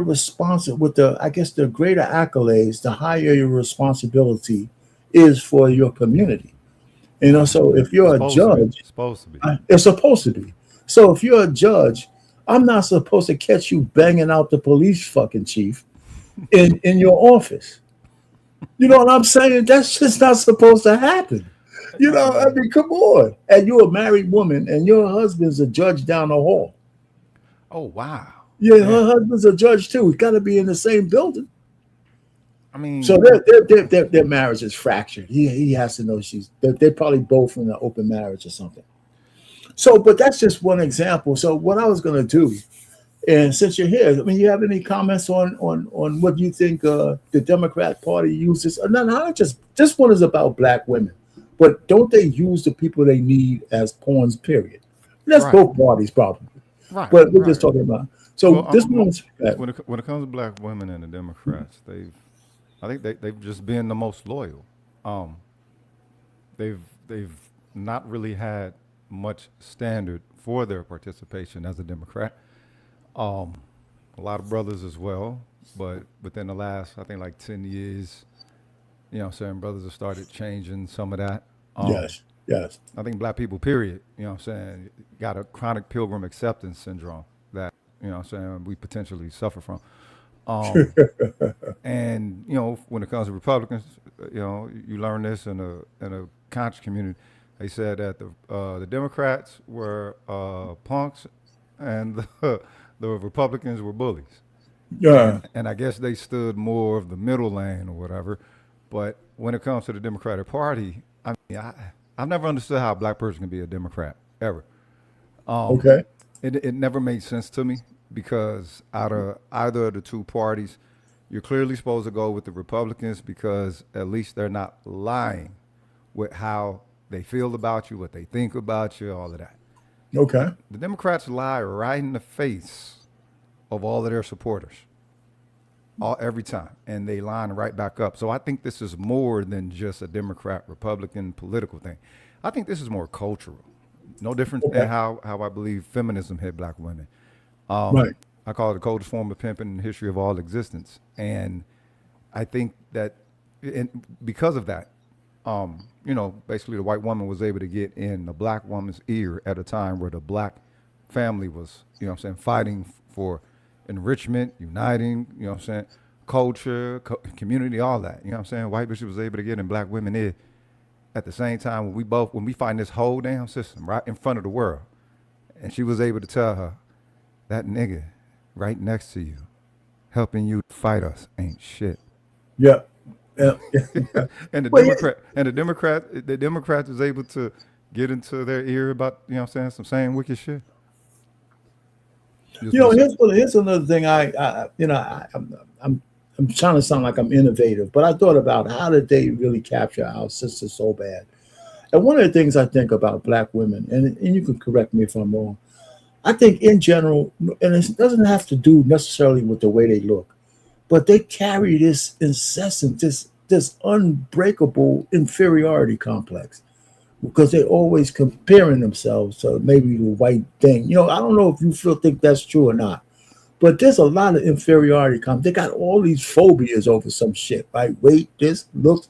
response, with the greater accolades, the higher your responsibility is for your community. You know, so if you're a judge, it's supposed to be. So if you're a judge, I'm not supposed to catch you banging out the police fucking chief in your office. You know what I'm saying? That's just not supposed to happen. You know, I mean, come on. And you're a married woman and your husband's a judge down the hall. Oh, wow. Yeah, her husband's a judge too. He's got to be in the same building. I mean, so their marriage is fractured. He has to know they're probably both in an open marriage or something. So, but that's just one example. So what I was going to do, and since you're here, I mean, you have any comments on what you think the Democrat Party uses? No, not just this one is about black women, but don't they use the people they need as pawns? Period. That's both parties' problem. Right. But we're just talking about. So this one's when it comes to black women and the Democrats, I think they've just been the most loyal. They've not really had much standard for their participation as a Democrat. A lot of brothers as well, but within the last, I think, like 10 years, you know, certain brothers have started changing some of that. Yes. I think black people, period, you know what I'm saying, got a chronic pilgrim acceptance syndrome that, you know what I'm saying, we potentially suffer from. And, you know, when it comes to Republicans, you know, you learn this in a conscious community. They said that the Democrats were punks and the Republicans were bullies. Yeah. And I guess they stood more of the middle lane or whatever. But when it comes to the Democratic Party, I mean, I've never understood how a black person can be a Democrat, ever. Okay. It never made sense to me because out of either of the two parties, you're clearly supposed to go with the Republicans because at least they're not lying with how they feel about you, what they think about you, all of that. Okay. The Democrats lie right in the face of all of their supporters, every time, and they line right back up. So I think this is more than just a Democrat-Republican political thing. I think this is more cultural. No different than how I believe feminism hit black women. Right. I call it the coldest form of pimping in the history of all existence. And I think that because of that, you know, basically the white woman was able to get in the black woman's ear at a time where the black family was, you know what I'm saying, fighting for enrichment, uniting, you know what I'm saying, culture, community, all that. You know what I'm saying? White bishop was able to get in black women ear at the same time when we find this whole damn system right in front of the world. And she was able to tell her, that nigga right next to you, helping you fight us ain't shit. Yeah. And the Democrat is able to get into their ear about, you know what I'm saying, some saying wicked shit. You know, here's another thing. I'm trying to sound like I'm innovative, but I thought about how did they really capture our sisters so bad. And one of the things I think about black women, and you can correct me if I'm wrong, I think in general, and it doesn't have to do necessarily with the way they look, but they carry this incessant, this unbreakable inferiority complex because they're always comparing themselves to maybe the white thing. You know, I don't know if you think that's true or not, but there's a lot of inferiority complex. They got all these phobias over some shit, right? Weight, this, looks.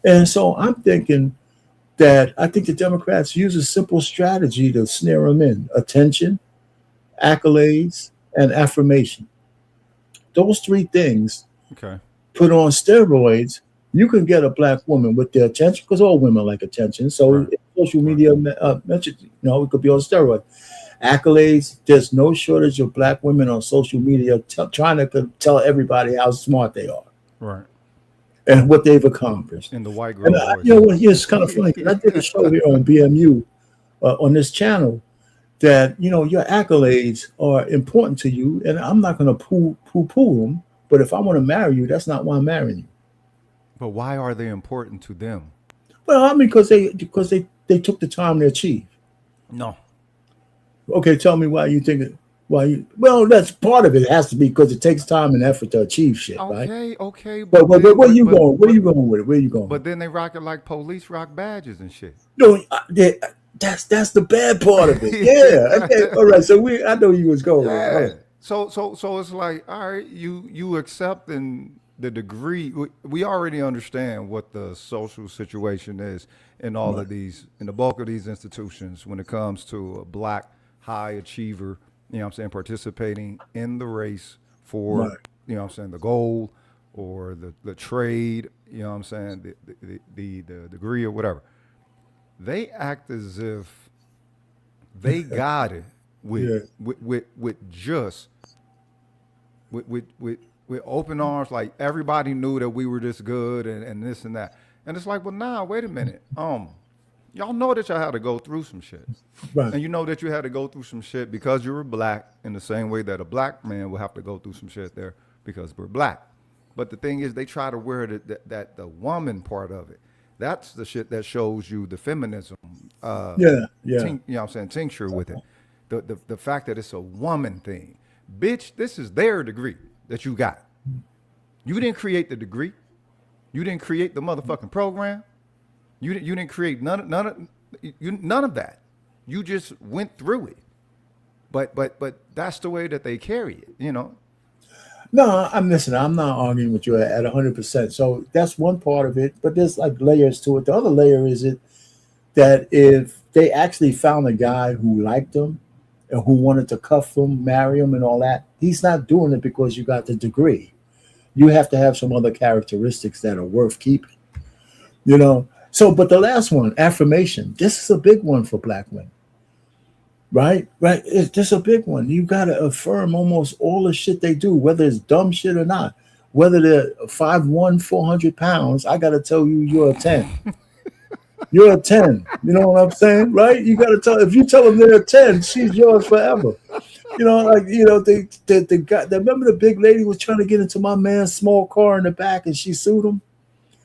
And so I'm thinking that I think the Democrats use a simple strategy to snare them in: attention, accolades, and affirmation. Those three things put on steroids, you can get a black woman with their attention, because all women like attention. So social media mentioned, you know, it could be on steroids. Accolades, there's no shortage of black women on social media trying to tell everybody how smart they are. Right. And what they've accomplished. And the white girl. You know, it's kind of funny. I did a show here on BMU on this channel that, you know, your accolades are important to you, and I'm not going to poo-poo them. But if I want to marry you, that's not why I'm marrying you. But why are they important to them? Well, I mean, because they took the time to achieve. No. Okay, tell me why you think it. Well, that's part of it. It has to be because it takes time and effort to achieve shit, right? Okay. But where are you going? Where are you going with it? Where are you going? But then they rock it like police rock badges and shit. No, that's the bad part of it. Yeah. Okay. All right. So I know you was going. Yeah. Right. So it's like, all right, you accepting the degree. We already understand what the social situation is in all of these, in the bulk of these institutions when it comes to a black high achiever, you know what I'm saying, participating in the race for, you know what I'm saying, the gold or the trade, you know what I'm saying, the degree or whatever. They act as if they got it with open arms, like everybody knew that we were this good and this and that. And it's like, well, nah, wait a minute. Y'all know that y'all had to go through some shit. Right. And you know that you had to go through some shit because you were black in the same way that a black man will have to go through some shit there because we're black. But the thing is, they try to wear that the woman part of it. That's the shit that shows you the feminism. You know what I'm saying, tincture with it. The fact that it's a woman thing. Bitch, this is their degree that you got. You didn't create the degree. You didn't create the motherfucking program. You didn't create none of that. You just went through it. But that's the way that they carry it, you know. No, I'm listening. I'm not arguing with you at 100%. So that's one part of it, but there's like layers to it. The other layer is it that if they actually found a guy who liked them and who wanted to cuff them, marry them, and all that, he's not doing it because you got the degree. You have to have some other characteristics that are worth keeping, you know. So, but the last one, affirmation. This is a big one for black women. Right. It's just a big one. You got to affirm almost all the shit they do, whether it's dumb shit or not. Whether they're 5'1", 400 pounds, I got to tell you, you're a 10. You're a 10. You know what I'm saying? Right? You got to tell, if you tell them they're a 10, she's yours forever. You know, like, you know, the guy, remember the big lady was trying to get into my man's small car in the back and she sued him?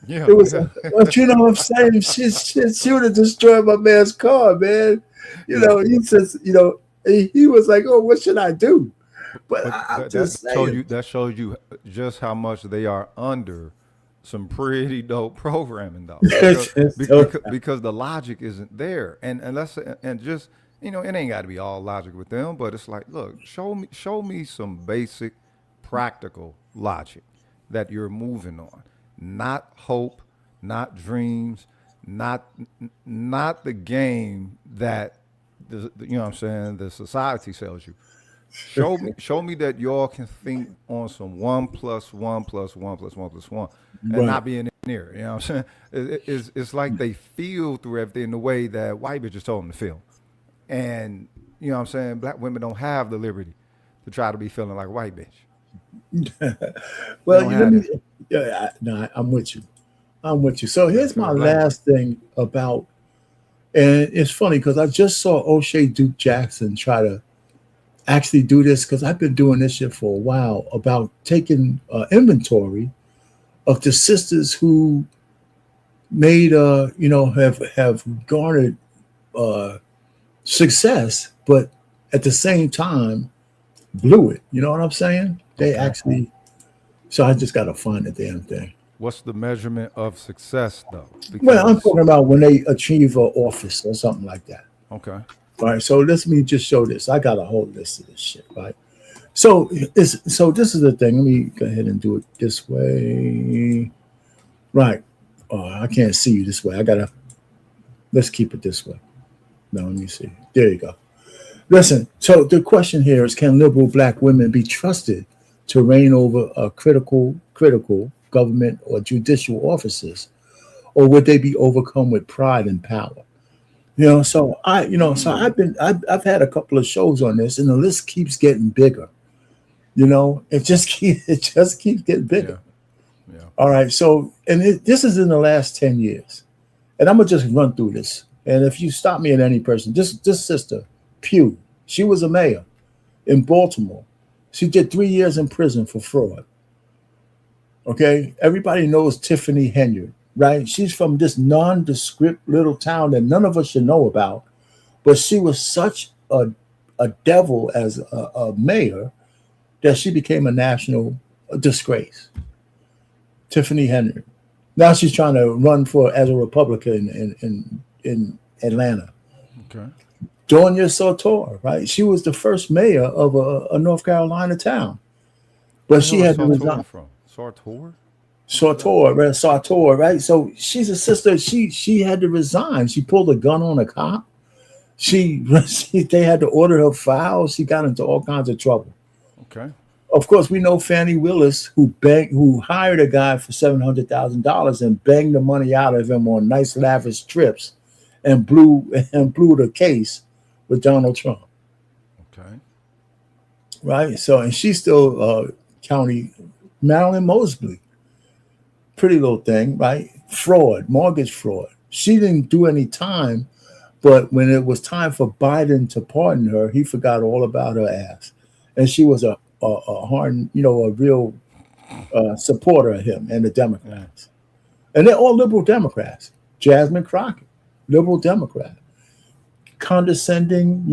Yeah. It was, you know what I'm saying? She would have destroyed my man's car, man. You know, he says, you know, he was like, "Oh, what should I do?" But that shows you just how much they are under some pretty dope programming, though, because the logic isn't there, and just, you know, it ain't got to be all logic with them, but it's like, look, show me some basic, practical logic that you're moving on, not hope, not dreams. Not the game that you know what I'm saying, the society sells you. Show me that y'all can think on some 1 + 1 + 1 + 1 + 1 and not be in there. You know what I'm saying? It's like they feel through everything the way that white bitches told them to feel. And you know what I'm saying, black women don't have the liberty to try to be feeling like a white bitch. Well, I'm with you. I'm with you. So here's my last thing about, and it's funny because I just saw O'Shea Duke Jackson try to actually do this, because I've been doing this shit for a while, about taking inventory of the sisters who made, you know, have garnered success, but at the same time blew it. You know what I'm saying? They actually. So I just got to find the damn thing. What's the measurement of success, though? Well, I'm talking about when they achieve an office or something like that. Okay. All right. So let me just show this. I got a whole list of this shit, right? So this is the thing. Let me go ahead and do it this way. Right. Oh, I can't see you this way. Let's keep it this way. No, let me see. There you go. Listen. So the question here is, can liberal black women be trusted to reign over a critical government or judicial offices, or would they be overcome with pride and power? You know, so I've had a couple of shows on this, and the list keeps getting bigger. You know, it just keeps getting bigger. Yeah. All right. So, and this is in the last 10 years, and I'm gonna just run through this. And if you stop me at any person, this sister Pugh, she was a mayor in Baltimore. She did 3 years in prison for fraud. Okay, everybody knows Tiffany Henyard, right? She's from this nondescript little town that none of us should know about, but she was such a devil as a mayor that she became a national disgrace. Tiffany Henyard. Now she's trying to run as a Republican in Atlanta. Okay. Doña Sotomayor, right? She was the first mayor of a North Carolina town, but she had to resign. From Sartor? Sartor, right? So she's a sister. She had to resign. She pulled a gun on a cop. They had to order her files. She got into all kinds of trouble. Okay. Of course, we know Fannie Willis, who hired a guy for $700,000 and banged the money out of him on nice lavish trips, and blew the case with Donald Trump. Okay. Right. So, and she's still County Marilyn Mosley. Pretty little thing, right? Fraud, mortgage fraud. She didn't do any time, but when it was time for Biden to pardon her, he forgot all about her ass, and she was a hard, a real supporter of him and the Democrats, and they're all liberal Democrats. Jasmine Crockett, liberal Democrat, condescending,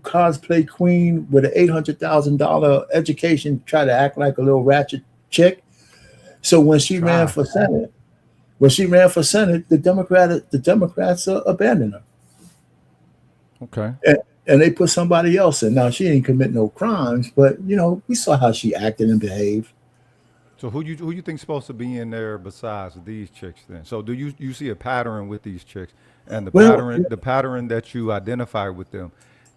cosplay queen with an $800,000 education, try to act like a little ratchet chick. So when she ran for Senate, the Democrats abandoned her. Okay. And they put somebody else in. Now, she ain't commit no crimes, but, we saw how she acted and behaved. So who you think's supposed to be in there besides these chicks then? So do you see a pattern with these chicks? And the pattern that you identify with them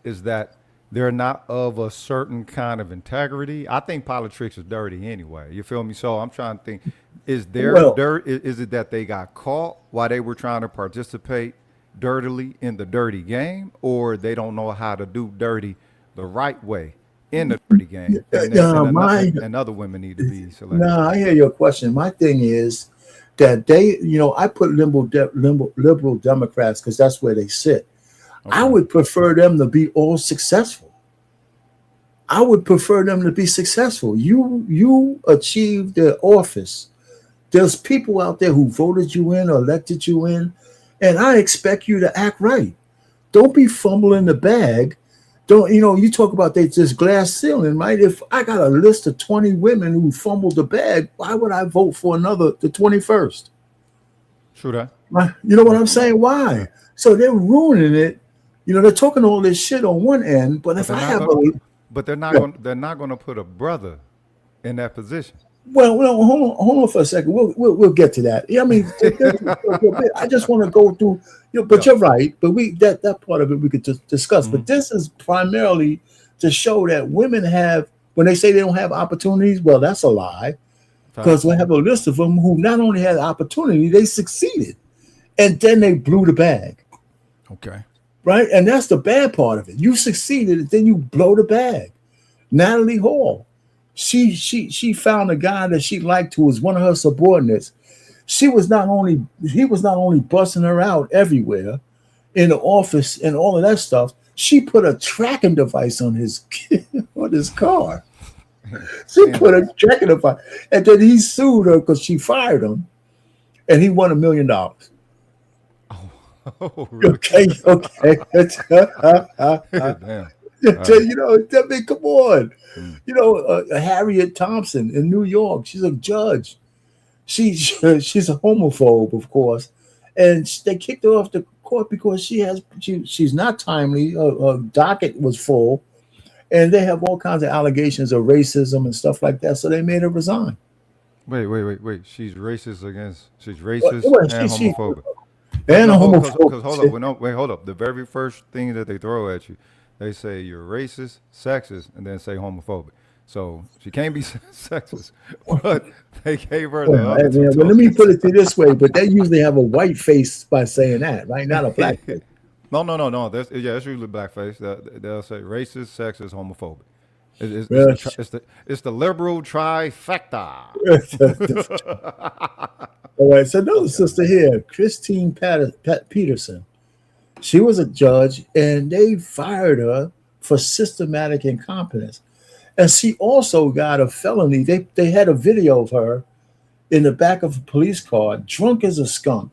is that they're not of a certain kind of integrity. I think politics is dirty anyway. You feel me? So I'm trying to think, is it that they got caught while they were trying to participate dirtily in the dirty game, or they don't know how to do dirty the right way in the dirty game? And other women need to be selected. No, I hear your question. My thing is that I put liberal Democrats because that's where they sit. Okay. I would prefer them to be all successful. I would prefer them to be successful. You achieved the office. There's people out there who voted you in or elected you in, and I expect you to act right. Don't be fumbling the bag. Don't, you talk about this glass ceiling, right? If I got a list of 20 women who fumbled the bag, why would I vote for the 21st? True that. You know what I'm saying? Why? So they're ruining it. They're talking all this shit on one end, but if I have they're not going to put a brother in that position. Well, hold on for a second. We'll get to that. I mean, I just want to go through. But you're right. But that part of it we could discuss. Mm-hmm. But this is primarily to show that women have, when they say they don't have opportunities, well, that's a lie. Because we have a list of them who not only had opportunity, they succeeded, and then they blew the bag. Okay. Right, and that's the bad part of it. You succeeded, and then you blow the bag. Natalie Hall. She found a guy that she liked who was one of her subordinates. He was not only busting her out everywhere in the office and all of that stuff. She put a tracking device on his car. She put a tracking device, and then he sued her because she fired him, and he won $1 million. Oh, really? Okay. Damn. I mean, come on. Harriet Thompson in New York, she's a judge. She's a homophobe, of course, and they kicked her off the court because she's not timely. Her docket was full, and they have all kinds of allegations of racism and stuff like that. So they made her resign. Wait. She's racist and homophobic. And homophobic. Hold up. The very first thing that they throw at you, they say you're racist, sexist, and then say homophobic. So she can't be sexist, but they gave her the other two. Let me put it this way, but they usually have a white face by saying that, right? Not a black face. No. It's usually blackface. They'll say racist, sexist, homophobic. It's the liberal trifecta. All right, so another sister here, Christine Peterson. She was a judge, and they fired her for systematic incompetence. And she also got a felony. They had a video of her in the back of a police car, drunk as a skunk,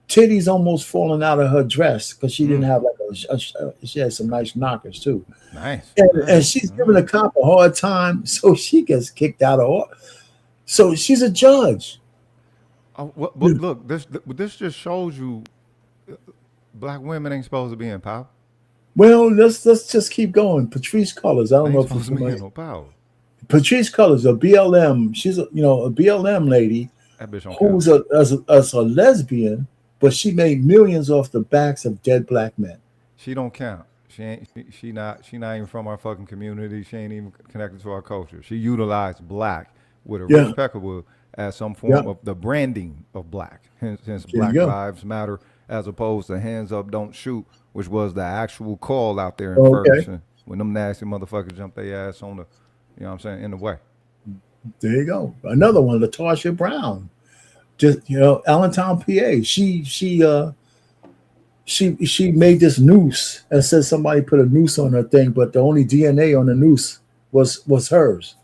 titties almost falling out of her dress because she didn't have she had some nice knockers too. Nice. And she's giving a cop a hard time, so she gets kicked out of. So she's a judge. But look, this just shows you black women ain't supposed to be in power. Well, let's just keep going. Patrice Cullors. I don't know if supposed to be no power. Patrice Cullors, a BLM. She's a BLM lady That bitch don't who's a lesbian, but she made millions off the backs of dead black men. She don't count. She not even from our fucking community. She ain't even connected to our culture. She utilized black with a Rich Peckerwood as some form of the branding of black. Hence Black Lives Matter, as opposed to Hands Up, Don't Shoot, which was the actual call out there in Ferguson when them nasty motherfuckers jumped their ass on the, you know what I'm saying, in the way. There you go. Another one, LaTosha Brown. Just Allentown, PA. She made this noose and said somebody put a noose on her thing, but the only DNA on the noose was hers.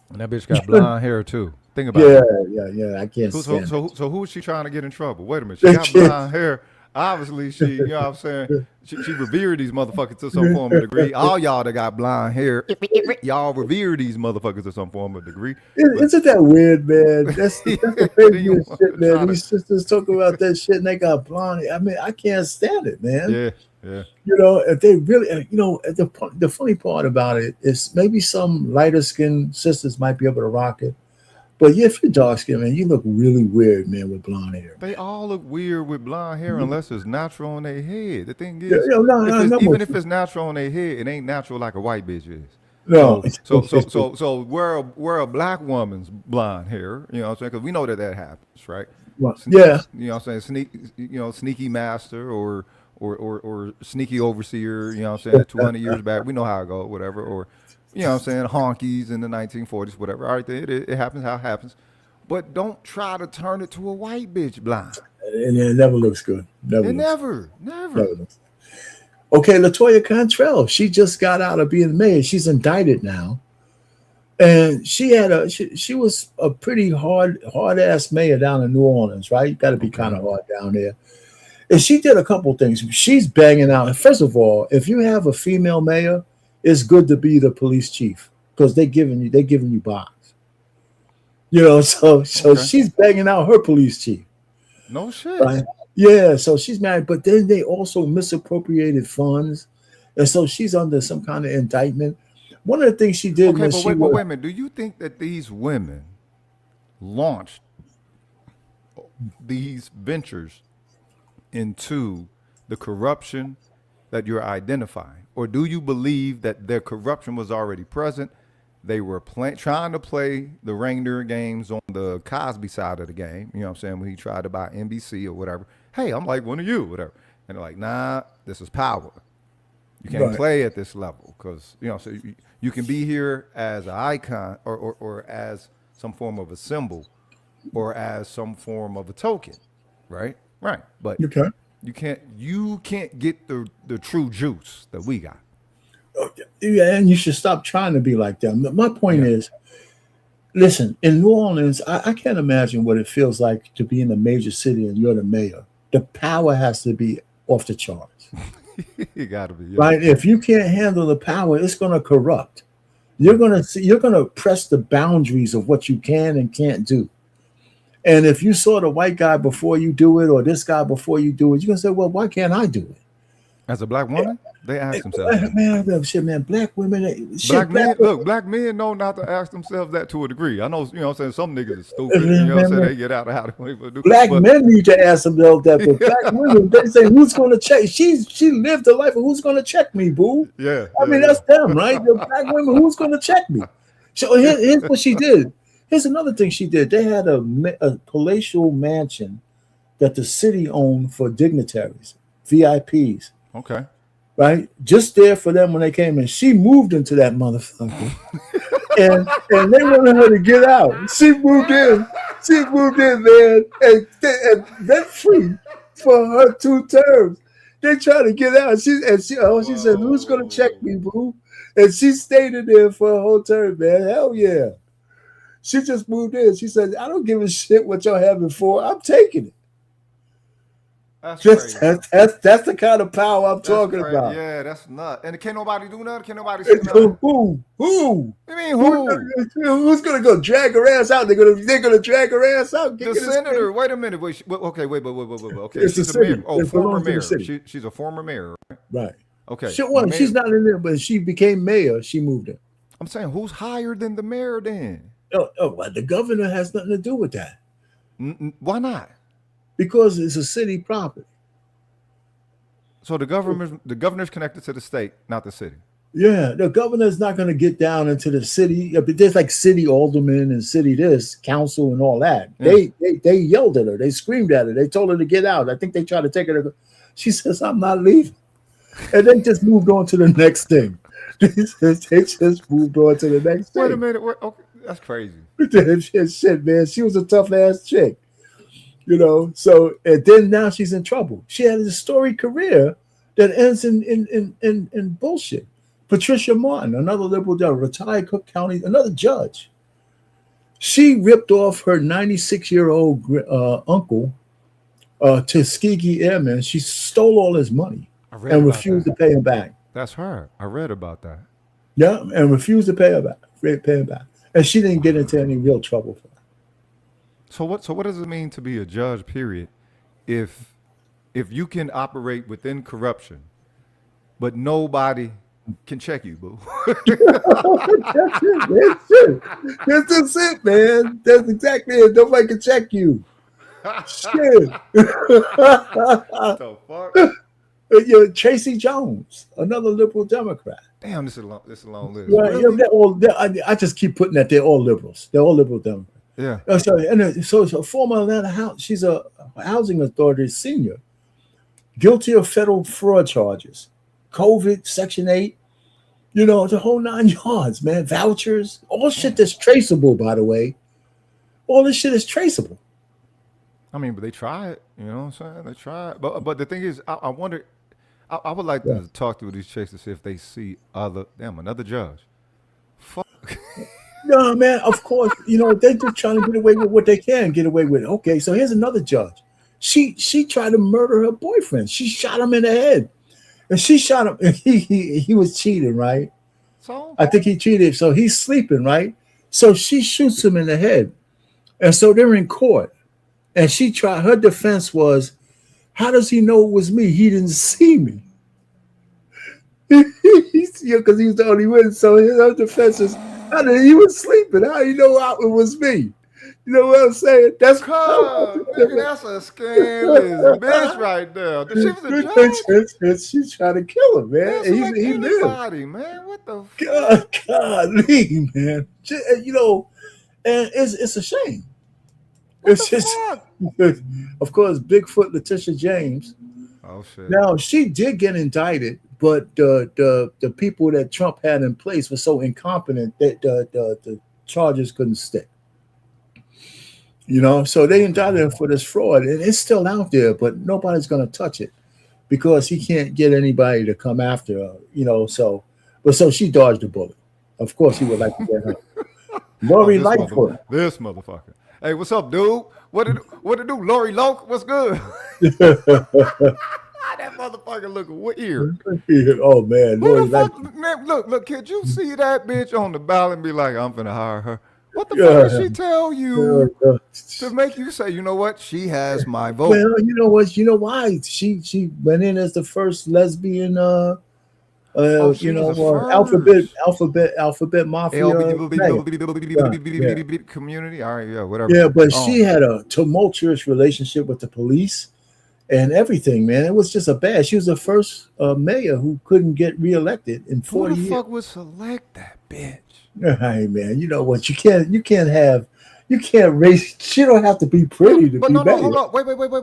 And that bitch got blonde hair too. Think about it. Yeah. I can't stand so who is she trying to get in trouble? Wait a minute. She got blonde hair. Obviously, she, you know what I'm saying? She revered these motherfuckers to some form of degree. All y'all that got blonde hair, y'all revere these motherfuckers to some form of degree. Isn't that weird, man? That's the craziest shit, man. These sisters talk about that shit and they got blonde. I mean, I can't stand it, man. Yeah. If they really, the funny part about it is maybe some lighter skinned sisters might be able to rock it. But if you're dark skinned, man, you look really weird, man, with blonde hair. They all look weird with blonde hair unless it's natural on their head. The thing is, even if it's natural on their head, it ain't natural like a white bitch is. No. So wear a black woman's blonde hair, you know what I'm saying? Because we know that happens, right? Yeah. You know what I'm saying? Sneaky master or sneaky overseer, you know what I'm saying? 200 years back, we know how it goes, whatever. Or, you know what I'm saying, honkies in the 1940s, whatever. All right, it happens how it happens. But don't try to turn it to a white bitch blind. And it never looks good. Never. Okay, LaToya Cantrell, she just got out of being mayor. She's indicted now. And she was a pretty hard ass mayor down in New Orleans, right? You got to be kind of hard down there. And she did a couple things. She's banging out. First of all, if you have a female mayor, it's good to be the police chief because they're giving you bonds. So she's banging out her police chief. No shit. Right? Yeah, so she's married, but then they also misappropriated funds, and so she's under some kind of indictment. One of the things she did was wait a minute. Do you think that these women launched these ventures into the corruption that you're identifying? Or do you believe that their corruption was already present? They were trying to play the reindeer games on the Cosby side of the game. You know what I'm saying? When he tried to buy NBC or whatever. Hey, I'm like one of you, whatever. And they're like, nah, this is power. You can't play at this level because, so you can be here as an icon or as some form of a symbol or as some form of a token, right? Right. But you can't get the true juice that we got. Yeah, and you should stop trying to be like them. My point is, listen, in New Orleans, I can't imagine what it feels like to be in a major city and you're the mayor. The power has to be off the charts. You got to be. Yeah. Right? If you can't handle the power, it's going to corrupt. You're going to press the boundaries of what you can and can't do. And if you saw the white guy before you do it or this guy before you do it, you're going to say, well, why can't I do it? As a black woman, they ask themselves that. Man, black women. Black men know not to ask themselves that to a degree. I know, you know what I'm saying, some niggas are stupid, you know what I'm saying, they get out of how they do. Black men need to ask themselves that, but black women, they say, who's going to check? She lived a life of who's going to check me, boo? Yeah. I mean, that's them, right? The black women, who's going to check me? So here's what she did. Here's another thing she did. They had a palatial mansion that the city owned for dignitaries, VIPs. Okay. Right? Just there for them when they came in. She moved into that motherfucker. and they wanted her to get out. She moved in. Man. And rent free for her 2 terms. They tried to get out. She said, who's gonna check me, boo? And she stayed in there for a whole term, man. Hell yeah. She just moved in. She said, I don't give a shit what y'all having for. I'm taking it. That's the kind of power I'm talking about. Yeah, that's nuts. And can't nobody do nothing? Can't nobody say nothing? Who? You mean who? Who's gonna go drag her ass out? They're gonna drag her ass out. The senator. Wait a minute. Wait. Okay. Okay. She's a mayor. Oh, former mayor. She's a former mayor. Right. Okay. She's not in there, but she became mayor. She moved in. I'm saying, who's higher than the mayor then? Well, the governor has nothing to do with that. Why not? Because it's a city property. So the governor's connected to the state, not the city. Yeah, the governor's not going to get down into the city. There's like city aldermen and city this, council and all that. Yeah. They yelled at her. They screamed at her. They told her to get out. I think they tried to take her to. She says, "I'm not leaving," and they just moved on to the next thing. They just moved on to the next thing. Wait a minute. Okay, that's crazy. Shit, man. She was a tough ass chick, you know. So and then now she's in trouble. She had a storied career that ends in bullshit. Patricia Martin, another liberal judge, retired Cook County, another judge. She ripped off her 96-year-old uncle, Tuskegee Airman. She stole all his money and refused to pay him back. That's her. I read about that. Yeah, and refused to pay him back. And she didn't get into any real trouble for that. So what does it mean to be a judge, period, if you can operate within corruption, but nobody can check you, boo? That's it, man. That's exactly it. Nobody can check you. Shit. What the fuck? Tracy Jones, another liberal Democrat. Damn, this is a long list. Right, really? I just keep putting that they're all liberals. They're all liberal Democrats. Yeah. So it's a former Atlanta House. She's a housing authority senior, guilty of federal fraud charges, COVID, Section 8. You know, the whole 9 yards, man. Vouchers, all shit that's traceable, by the way. All this shit is traceable. I mean, but they try it. You know what I'm saying? They try it. But the thing is, I wonder, I would like to talk to these chicks to see if they see another judge. Fuck. No, man, of course, you know, they're just trying to get away with what they can get away with. Okay, so here's another judge. She tried to murder her boyfriend. She shot him in the head. And she shot him. He was cheating, right? So I think he cheated. So he's sleeping, right? So she shoots him in the head. And so they're in court. And her defense was, how does he know it was me? He didn't see me. Because he was the only witness. So her defense is, he was sleeping. How do you know it was me? You know what I'm saying? That's nigga, that's a scandalous bitch right there. She was a judge. She's trying to kill him, man. He anybody, man. What the fuck? Golly, man. You know, and it's a shame. It's just, of course, Bigfoot Letitia James. Oh shit. Now she did get indicted, but the people that Trump had in place were so incompetent that the charges couldn't stick. You know, so they indicted him for this fraud, and it's still out there, but nobody's going to touch it because he can't get anybody to come after her. You know, so she dodged the bullet. Of course, he would like to get her. Lori Lightfoot. This motherfucker. Hey, what's up, dude? What it do? Lori Loke, what's good? That motherfucker looking weird. Oh man, Lori Lightfoot. Man, look, could you see that bitch on the ballot and be like, I'm finna hire her? What the fuck did she tell you to make you say, you know what? She has my vote. Well, you know what? You know why? She went in as the first lesbian alphabet mafia community. All right, yeah, whatever. Yeah, but she had a tumultuous relationship with the police and everything, man. It was just a bad. She was the first mayor who couldn't get reelected in 40 years. Who the fuck would select that bitch? Hey man, you know what? You can't race. She don't have to be pretty to be mayor. Hold on.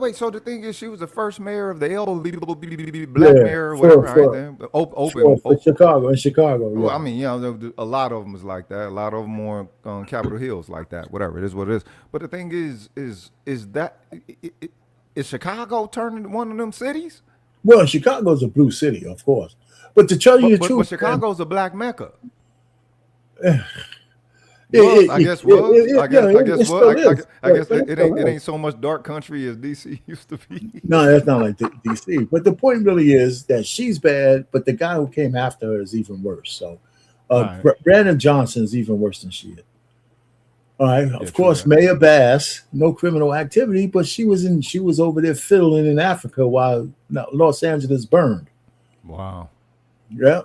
Wait. So the thing is, she was the first mayor of the black mayor, or whatever. For Chicago. In Chicago. Well, I mean, you know, a lot of them is like that. A lot of them more on Capitol Hills like that. Whatever it is, what it is. But the thing is Chicago turning one of them cities? Well, Chicago's a blue city, of course. But to tell you the truth, but Chicago's a black Mecca. I guess it ain't so much dark country as DC used to be. No, that's not like DC. But the point really is that she's bad, but the guy who came after her is even worse. So Brandon Johnson's even worse than she is. All right. Of course, Mayor Bass, no criminal activity, but she was over there fiddling in Africa while Los Angeles burned. Wow. Yeah.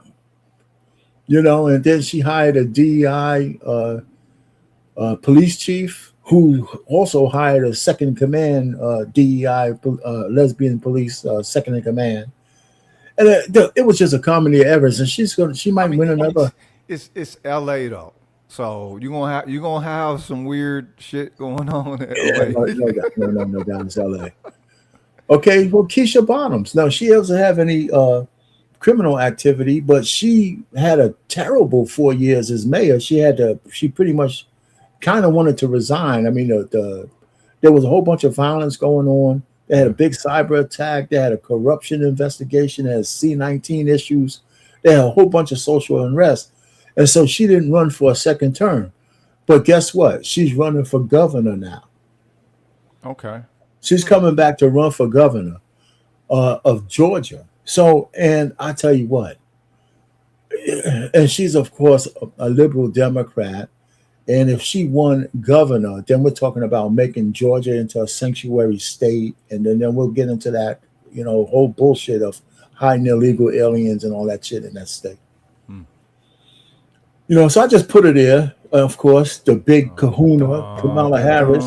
And then she hired a DEI police chief who also hired a second in command DEI lesbian police second in command. And it was just a comedy of errors. And she might win another. It's LA though. So you're gonna have some weird shit going on in LA. No, down in LA. Okay, well, Keisha Bottoms. Now, she doesn't have any criminal activity, but she had a terrible 4 years as mayor. She pretty much kind of wanted to resign. I mean, there was a whole bunch of violence going on. They had a big cyber attack. They had a corruption investigation. They had C-19 issues. They had a whole bunch of social unrest. And so she didn't run for a second term. But guess what? She's running for governor now. Okay. She's coming back to run for governor of Georgia. So, and I tell you what, and she's, of course, a liberal Democrat. And if she won governor, then we're talking about making Georgia into a sanctuary state. And then we'll get into that, whole bullshit of hiding illegal aliens and all that shit in that state. So I just put her there. Of course, the big kahuna, Kamala Harris,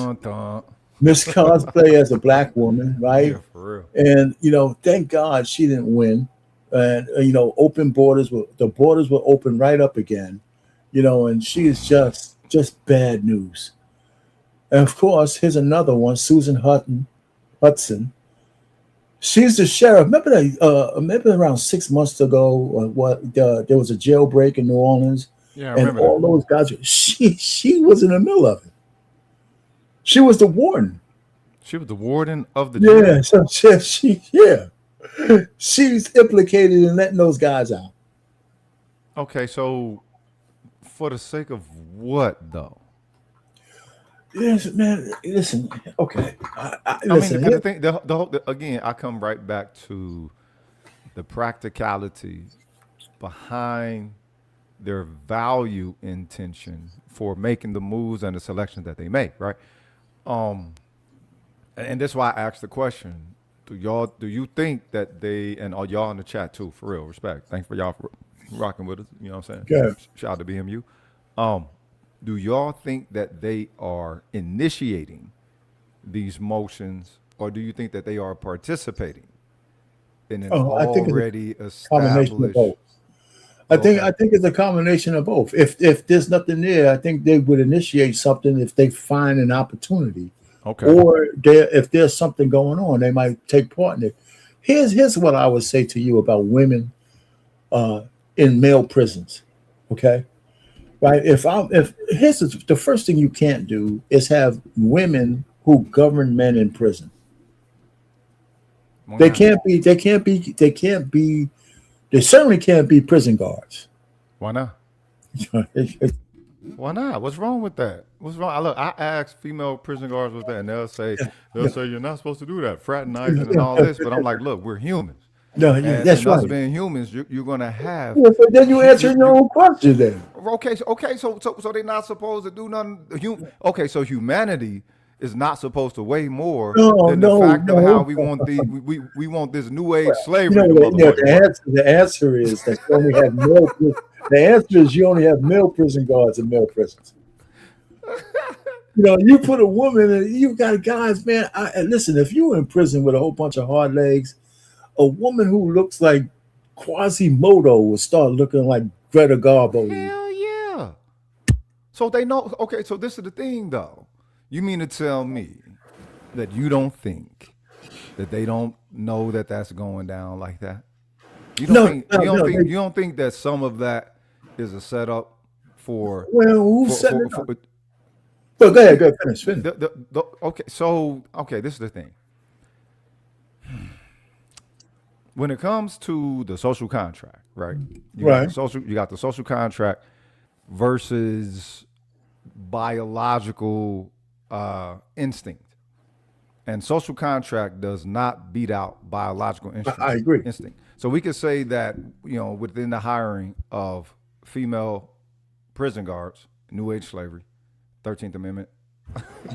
Miss Cosplay as a black woman, right? Yeah, for real. And, thank God she didn't win. And, open borders, the borders were open right up again, and she is just bad news. And of course, here's another one, Susan Hudson. She's the sheriff. Remember maybe around 6 months ago, there was a jailbreak in New Orleans. Yeah, I and remember all that. those guys, she was in the middle of it. She was the warden. She was the warden of the jail. Yeah, so she's implicated in letting those guys out. Okay, so for the sake of what though? Yes, man. Listen, okay. Listen, the thing, the whole, again, I come right back to the practicality behind their value intention for making the moves and the selections that they make, right? And that's why I asked the question: do you think that they, and all y'all in the chat too, for real, respect. Thanks for y'all for rocking with us. You know what I'm saying? Okay. Shout out to BMU. Do y'all think that they are initiating these motions, or do you think that they are participating in an already established? Combination of both. I think it's a combination of both. If there's nothing there, I think they would initiate something if they find an opportunity. Okay. Or if there's something going on, they might take part in it. Here's what I would say to you about women in male prisons. Okay. Right. If here's the first thing you can't do is have women who govern men in prison. They certainly can't be prison guards. Why not? Why not? What's wrong with that? What's wrong? Look, I asked female prison guards what's that, and they'll say you're not supposed to do that, fraternizing and all this. But I'm like, look, we're humans. No, that's right. Us being humans, you're gonna have. Yeah, so then you answer your own question then. Okay. So they're not supposed to do nothing. Okay, so humanity is not supposed to weigh more than the fact of how we want we want this new age slavery. The answer is that you only have male. The answer is you only have male prison guards in male prisons. You put a woman and you got guys, man. Listen, if you're in prison with a whole bunch of hard legs, a woman who looks like Quasimodo will start looking like Greta Garbo. Hell yeah. So they know. Okay, so this is the thing, though. You mean to tell me that you don't think that they don't know that that's going down like that? You don't think that some of that is a setup for? Well, who's setting it up? But go ahead, finish. Okay, this is the thing. When it comes to the social contract, right? You got the social contract versus biological instinct, and social contract does not beat out biological instinct. I agree. So we could say that within the hiring of female prison guards, New Age slavery, 13th Amendment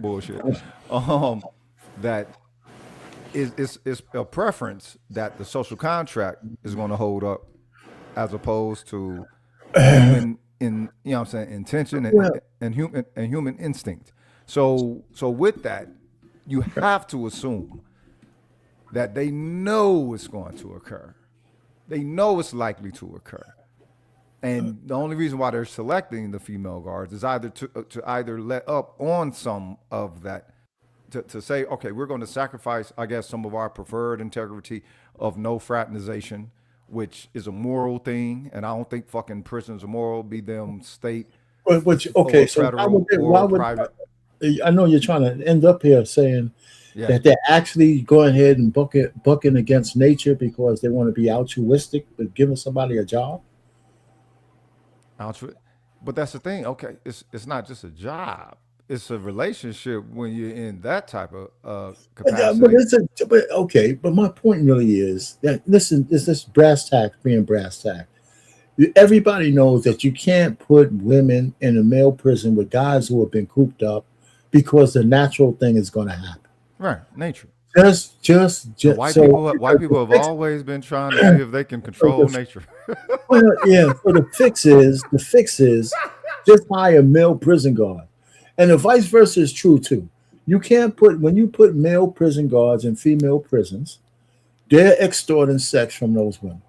bullshit, that is a preference that the social contract is going to hold up as opposed to human in what I'm saying, intention and human instinct. So with that, you have to assume that they know it's going to occur. They know it's likely to occur. And the only reason why they're selecting the female guards is either to either let up on some of that, to say, okay, we're going to sacrifice, I guess, some of our preferred integrity of no fraternization, which is a moral thing, and I don't think fucking prisons are moral, be them state. Okay, so why would private? I know you're trying to end up here saying that they're actually going ahead and bucking against nature because they want to be altruistic, but giving somebody a job. But that's the thing. Okay, it's not just a job; it's a relationship when you're in that type of capacity. But my point really is that listen, is this brass tack being brass tack? Everybody knows that you can't put women in a male prison with guys who have been cooped up because the natural thing is going to happen. Right, nature. Just white people have always been trying to see if they can control nature. Well, yeah. So the fix is just hire male prison guard, and the vice versa is true too. You can't when you put male prison guards in female prisons, they're extorting sex from those women.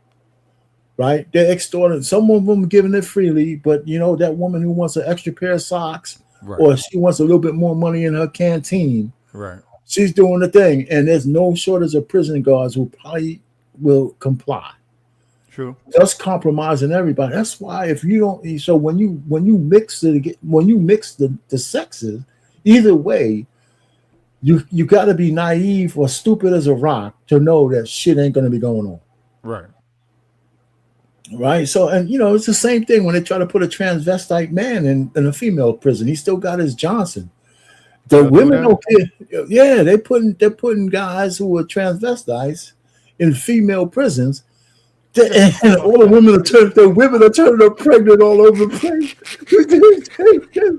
Right? They're extorting. Some of them giving it freely, but you know that woman who wants an extra pair of socks, or she wants a little bit more money in her canteen. Right. She's doing the thing, and there's no shortage of prison guards who probably will comply. True. Just compromising everybody. That's why if you don't, so when you mix the sexes, either way, you got to be naive or stupid as a rock to know that shit ain't gonna be going on. Right. Right. So, and you know, it's the same thing when they try to put a transvestite man in a female prison. He still got his Johnson. The women don't care. Yeah, they're putting guys who are transvestites in female prisons, and all the women are turning up pregnant all over the place.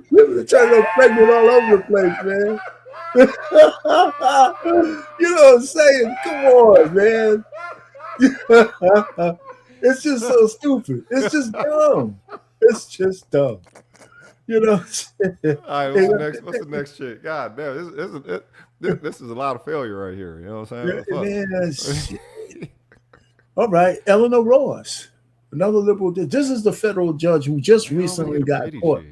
Women are turning up pregnant all over the place, man. You know what I'm saying? Come on, man. It's just so stupid. It's just dumb. It's just dumb. You know. All right, what's the next shit? God damn, this is a lot of failure right here. You know what I'm saying? All right, Eleanor Ross, another liberal. This is the federal judge who just recently got caught.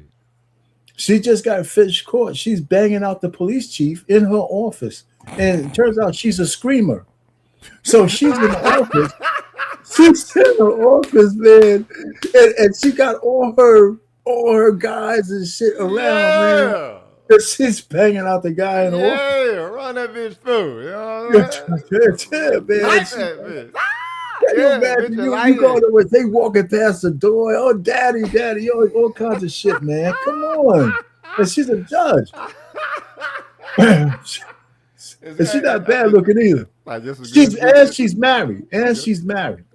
She just got finished court. She's banging out the police chief in her office, and it turns out she's a screamer. So she's in the office. She's in her office, man, and she got all her guys and shit around, man. And she's banging out the guy in the office. Yeah, run that bitch through. You know what I mean? You go to it, they walking past the door. Oh, daddy, all kinds of shit, man. Come on. And she's a judge. And she's not bad looking either. She's married.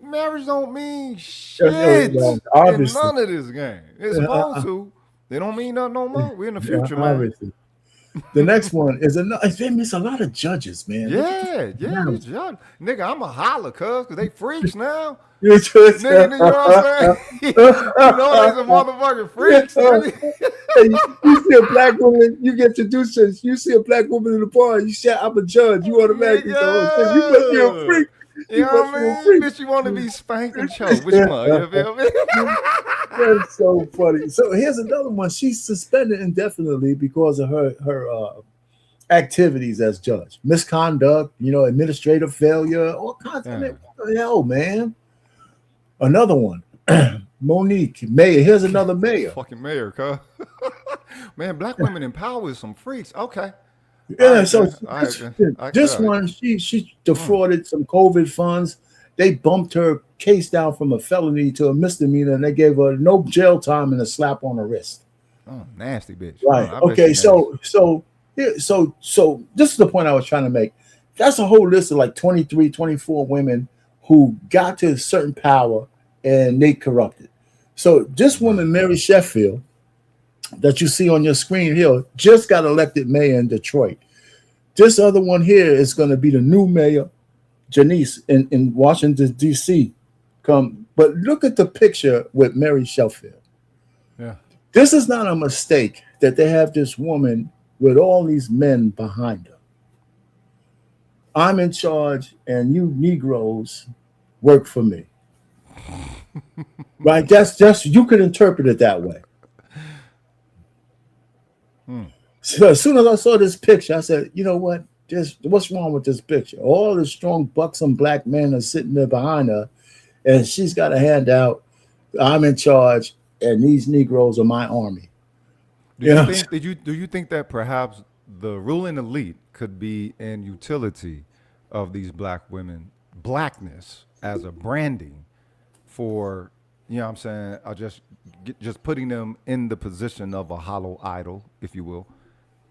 Marriage don't mean shit in none of this game. It's supposed to. They don't mean nothing no more. We're in the future, man. Obviously. The next one is they miss a lot of judges, man. Yeah, these judges. Nigga, I'm a holler, cuz they freaks now. Nigga, you know what I'm saying? You know these are motherfucking freaks. You see a black woman, you get introduced. You see a black woman in the bar, you say, I'm a judge. You automatically say, you must be a freak. You know what I mean? Bitch, you want to be spanked and choked. Which one? You feel me? That's so funny. So here's another one. She's suspended indefinitely because of her activities as judge. Misconduct, administrative failure, all kinds of things. What the hell, man? Another one. Monique, mayor. Here's another mayor. Fucking mayor, cuz. Man, black women in power is some freaks. Okay. Yeah, so this one, she defrauded some COVID funds. They bumped her case down from a felony to a misdemeanor, and they gave her no jail time and a slap on the wrist. Oh, nasty bitch. Right. Okay. So this is the point I was trying to make. That's a whole list of like 23, 24 women who got to a certain power and they corrupted. So this woman, Mary Sheffield, that you see on your screen here, just got elected mayor in Detroit. This other one here is going to be the new mayor, Janice, in Washington, D.C. come But look at the picture with Mary Sheffield. Yeah. This is not a mistake that they have this woman with all these men behind her. I'm in charge, and you Negroes work for me. Right? That's just, you could interpret it that way. So as soon as I saw this picture, I said, you know what? What's wrong with this picture? All the strong, buxom black men are sitting there behind her, and she's got a hand out. I'm in charge, and these Negroes are my army. Do you think that perhaps the ruling elite could be in utility of these black women, blackness as a branding for, you know what I'm saying, just putting them in the position of a hollow idol, if you will,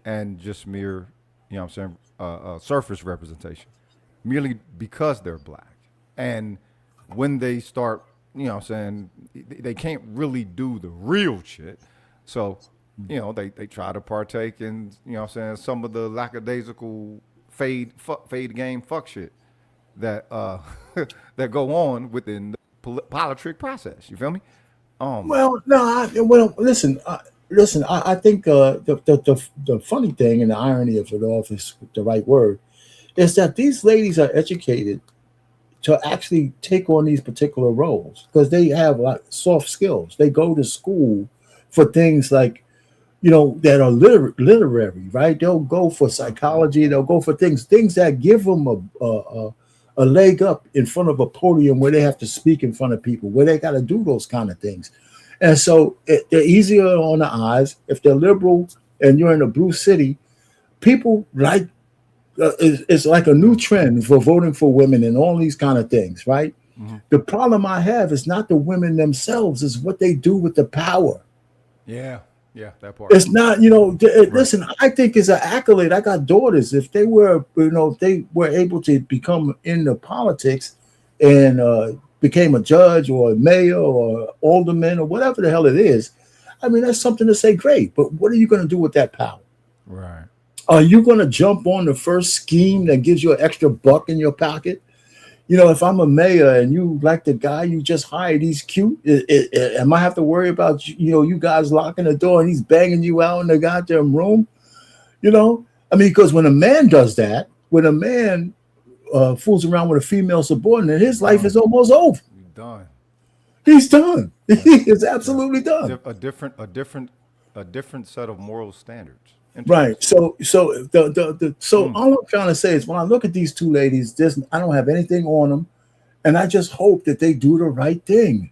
and just mere, you know what I'm saying, surface representation, merely because they're black. And when they start, you know what I'm saying, they can't really do the real shit. So, you know, they try to partake in, you know what I'm saying, some of the lackadaisical fade game fuck shit that that go on within the politic process. You feel me? Listen. I think the funny thing and the irony of it all, if it's the right word, is that these ladies are educated to actually take on these particular roles because they have like soft skills. They go to school for things like, you know, that are literary, right? They'll go for psychology. They'll go for things that give them a leg up in front of a podium where they have to speak in front of people, where they got to do those kind of things. And so they're easier on the eyes. If they're liberal and you're in a blue city, people like, it's like a new trend for voting for women and all these kind of things, right? Mm-hmm. The problem I have is not the women themselves, is what they do with the power. Yeah, that part. It's not, you know, listen, I think it's an accolade. I got daughters. If they were, you know, if they were able to become into politics and became a judge or a mayor or alderman or whatever the hell it is, I mean, that's something to say, great. But what are you going to do with that power? Right. Are you going to jump on the first scheme that gives you an extra buck in your pocket? You know, if I'm a mayor and you like the guy you just hired, he's cute. Am I have to worry about, you know, you guys locking the door and he's banging you out in the goddamn room? You know, I mean, because when a man does that, when a man fools around with a female subordinate, his life is almost over. Done. He's done. He is absolutely done. A different set of moral standards. Right. So all I'm trying to say is when I look at these two ladies, I don't have anything on them, and I just hope that they do the right thing.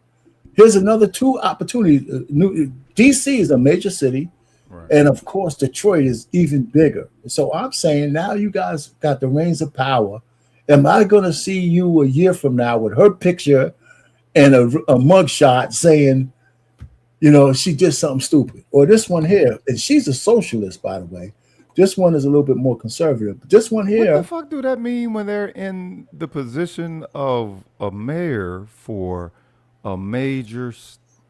Here's another two opportunities. DC is a major city, right, and of course Detroit is even bigger. So I'm saying now you guys got the reins of power. Am I going to see you a year from now with her picture and a mugshot saying, you know, she did something stupid? Or this one here, and she's a socialist, by the way. This one is a little bit more conservative. But this one here. What the fuck do that mean when they're in the position of a mayor for a major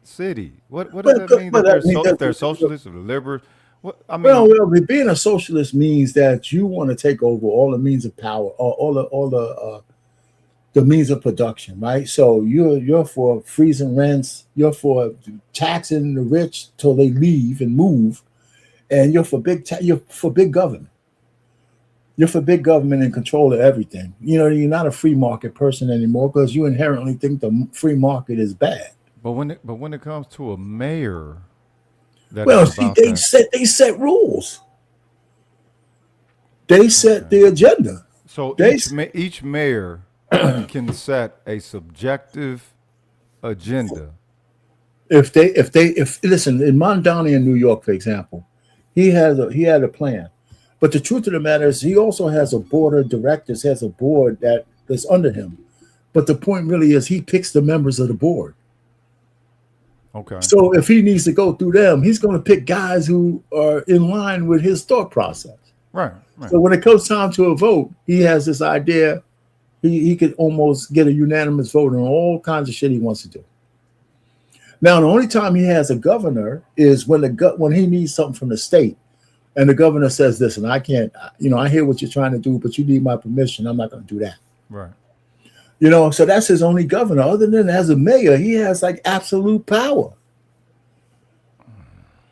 city? What does that mean? That they're socialists or liberals? What, I mean, well, being a socialist means that you want to take over all the means of power, all the means of production, right? So you're for freezing rents, you're for taxing the rich till they leave and move, and you're for big government. You're for big government and control of everything. You know, you're not a free market person anymore because you inherently think the free market is bad. But when it comes to a mayor, they set rules. They set the agenda. So each mayor can set a subjective agenda. If listen, in Mondani in New York, for example, he had a plan. But the truth of the matter is he also has a board of directors, has a board that's under him. But the point really is he picks the members of the board. Okay. So if he needs to go through them, he's going to pick guys who are in line with his thought process. Right. So when it comes time to a vote, he has this idea. He could almost get a unanimous vote on all kinds of shit he wants to do. Now, the only time he has a governor is when he needs something from the state, and the governor says, "Listen, I can't. You know, I hear what you're trying to do, but you need my permission. I'm not going to do that." Right. You know, so that's his only governor. Other than as a mayor, he has like absolute power.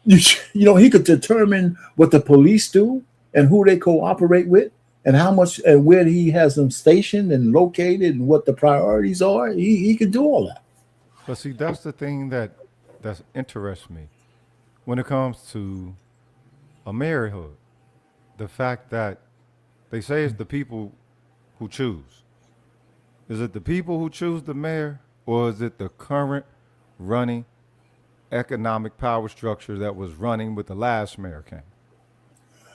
You know, he could determine what the police do and who they cooperate with and how much and where he has them stationed and located and what the priorities are. He could do all that. But see, that's the thing that interests me when it comes to a mayorhood. The fact that they say it's the people who choose. Is it the people who choose the mayor, or is it the current running economic power structure that was running with the last mayor came?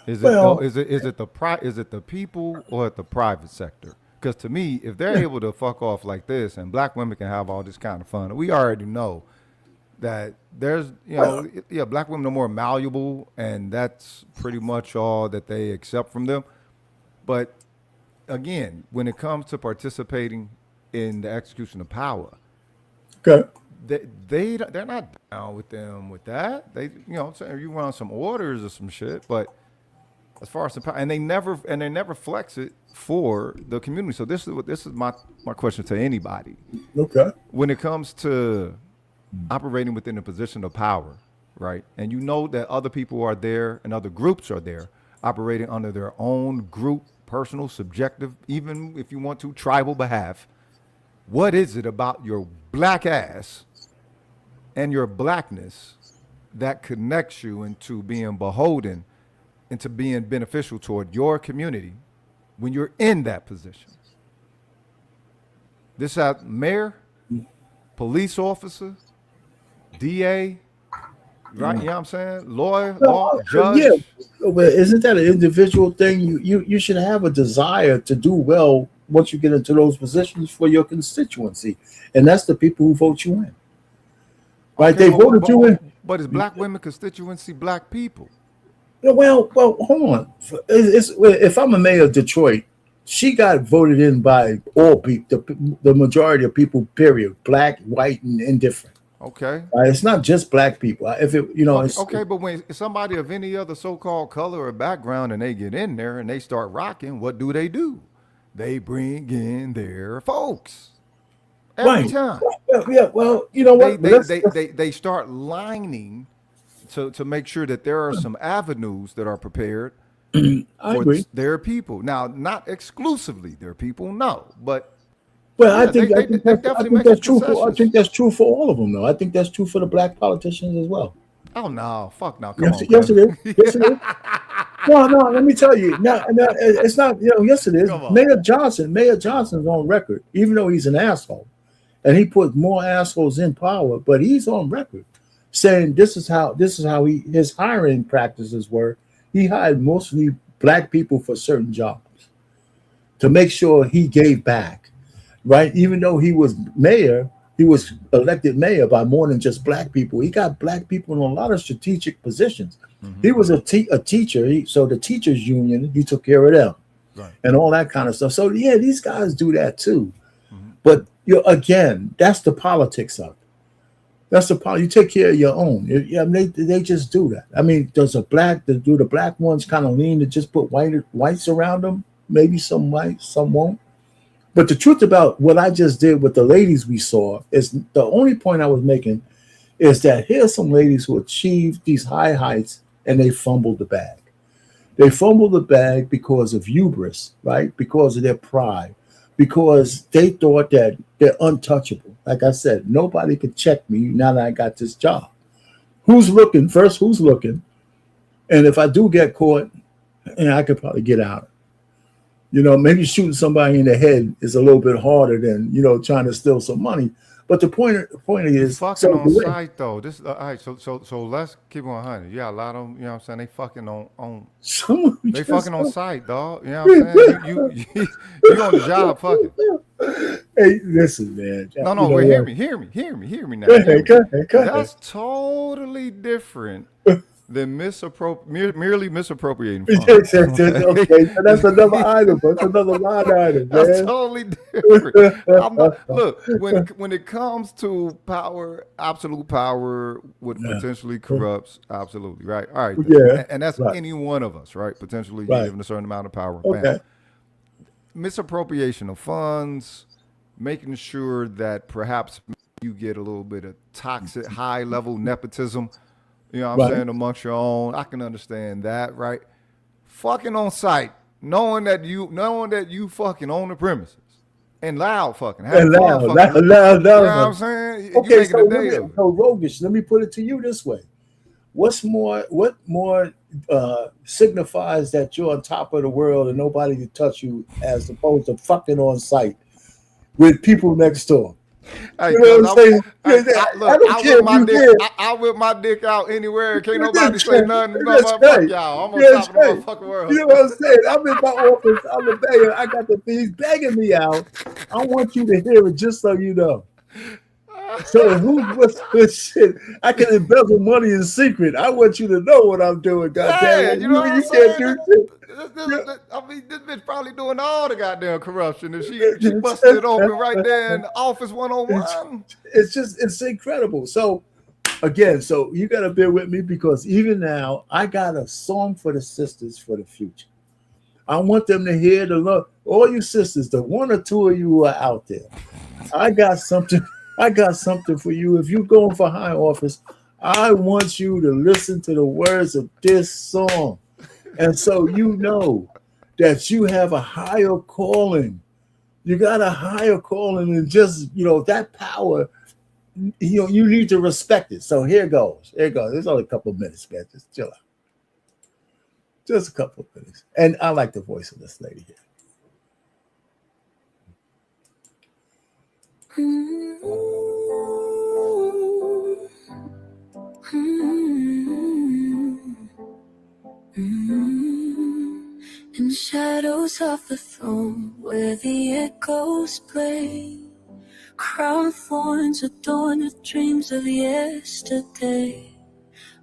Is it the people or the private sector? Because to me, if they're able to fuck off like this and black women can have all this kind of fun, we already know that there's, black women are more malleable, and that's pretty much all that they accept from them. But again, when it comes to participating in the execution of power, okay, they're not down with them with that. They, you run some orders or some shit, but as far as the power, and they never flex it for the community. So this is my question to anybody. Okay, when it comes to operating within a position of power, right? And you know that other people are there and other groups are there operating under their own group, personal, subjective, even if you want to, tribal behalf. What is it about your black ass and your blackness that connects you into being beholden, into being beneficial toward your community when you're in that position? This has mayor, police officer, DA, right? You know what I'm saying? Lawyer, judge. Yeah, but isn't that an individual thing? You should have a desire to do well once you get into those positions for your constituency, and that's the people who vote you in. Right? Okay, they voted you in. But it's black women constituency, black people. Well, hold on. If I'm a mayor of Detroit, she got voted in by all people, the majority of people, period, black, white, and indifferent. Okay. It's not just black people. If it, okay, but when somebody of any other so-called color or background and they get in there and they start rocking, what do? They bring in their folks every time. Yeah, well, you know what? They start lining to make sure that there are some avenues that are prepared for their people. Now, not exclusively their people, no, but. Well, I think that's true. I think that's true for all of them, though. I think that's true for the black politicians as well. Oh no, fuck no! Yes, it is. Yes, it is. No, let me tell you. No, it's not. Yes, it is. Mayor Johnson's on record, even though he's an asshole, and he put more assholes in power. But he's on record saying this is how his hiring practices were. He hired mostly black people for certain jobs to make sure he gave back. Right, even though he was mayor, he was elected mayor by more than just black people. He got black people in a lot of strategic positions. Mm-hmm. He was a teacher, so the teachers union, he took care of them, right, and all that kind of stuff. So yeah, these guys do that too. Mm-hmm. But again, that's the politics of it. That's the part. You take care of your own. They just do that. I mean, do the black ones kind of lean to just put whites around them? Maybe some white, some won't. But the truth about what I just did with the ladies we saw is the only point I was making is that here's some ladies who achieved these high heights and they fumbled the bag. They fumbled the bag because of hubris, right? Because of their pride, because they thought that they're untouchable. Like I said, nobody could check me now that I got this job. Who's looking? First, who's looking? And if I do get caught, I could probably get out. Maybe shooting somebody in the head is a little bit harder than, trying to steal some money. But the point is, fucking on site though. This all right. So let's keep on 100. Yeah, a lot of them. You know what I'm saying? They fucking on. They fucking on site, dog. You know what I'm saying? You on the job, fucking. Hey, listen, man. No. Wait, hear me now. Go ahead. That's totally different than merely misappropriating funds. Okay, so that's another item. That's another line item, man. That's totally different. Look, when it comes to power, absolute power would potentially corrupts. Absolutely, right. All right. Yeah, and that's right. Any one of us, right? Potentially right. given a certain amount of power. Okay. Misappropriation of funds, making sure that perhaps you get a little bit of toxic, high-level nepotism, you know what I'm saying, amongst your own. I can understand that, right? Fucking on site, knowing that you fucking own the premises. And loud fucking. Loud. You know what I'm saying? Okay, you so, Rogish, let me put it to you this way. What more signifies that you're on top of the world and nobody can touch you as opposed to fucking on site with people next door? Hey, you know what I'm saying? I whip my dick out anywhere. Can't nobody say nothing. Fuck y'all. I'm on top of the motherfucking world. You know what I'm saying? I'm in my office. I'm a mayor. I got the things begging me out. I want you to hear it just so you know. So what's this shit? I can embezzle money in secret. I want you to know what I'm doing, goddamn. You know what I'm saying? Can't do shit. I mean, this bitch probably doing all the goddamn corruption. And she busted it open right there in Office 101. It's incredible. So again, you gotta bear with me because even now I got a song for the sisters for the future. I want them to hear the love. All you sisters, the one or two of you who are out there. I got something for you. If you're going for high office, I want you to listen to the words of this song. And so you know that you have a higher calling. You got a higher calling and just, that power, you need to respect it. So here goes. There's only a couple of minutes, man. Just chill out. Just a couple of minutes. And I like the voice of this lady here. In shadows of the throne where the echoes play, crown thorns adorn with dreams of yesterday.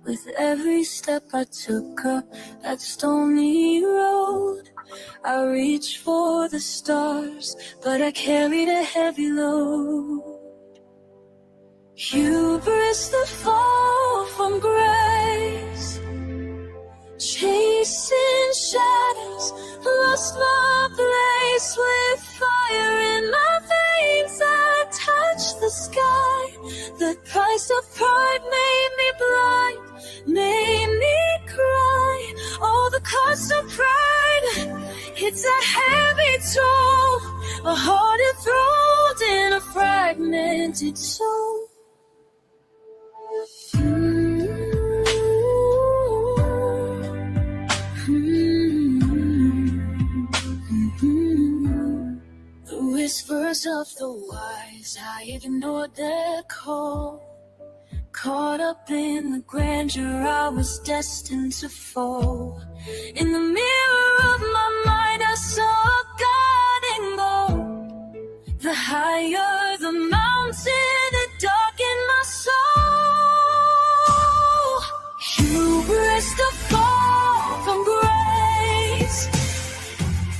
With every step I took up that stony road, I reached for the stars, but I carried a heavy load. Hubris, the fall from grace, chasing shadows, lost my place with fire in my veins. I touched the sky. The price of pride made me blind, made me cry. Oh, the cost of pride, it's a heavy toll, a heart enthralled in a fragmented soul. The whispers of the wise, I ignored their call. Caught up in the grandeur, I was destined to fall. In the mirror of my mind, I saw God and gold. The higher the mountain, the darkened my soul. Hubris, the fall from grace,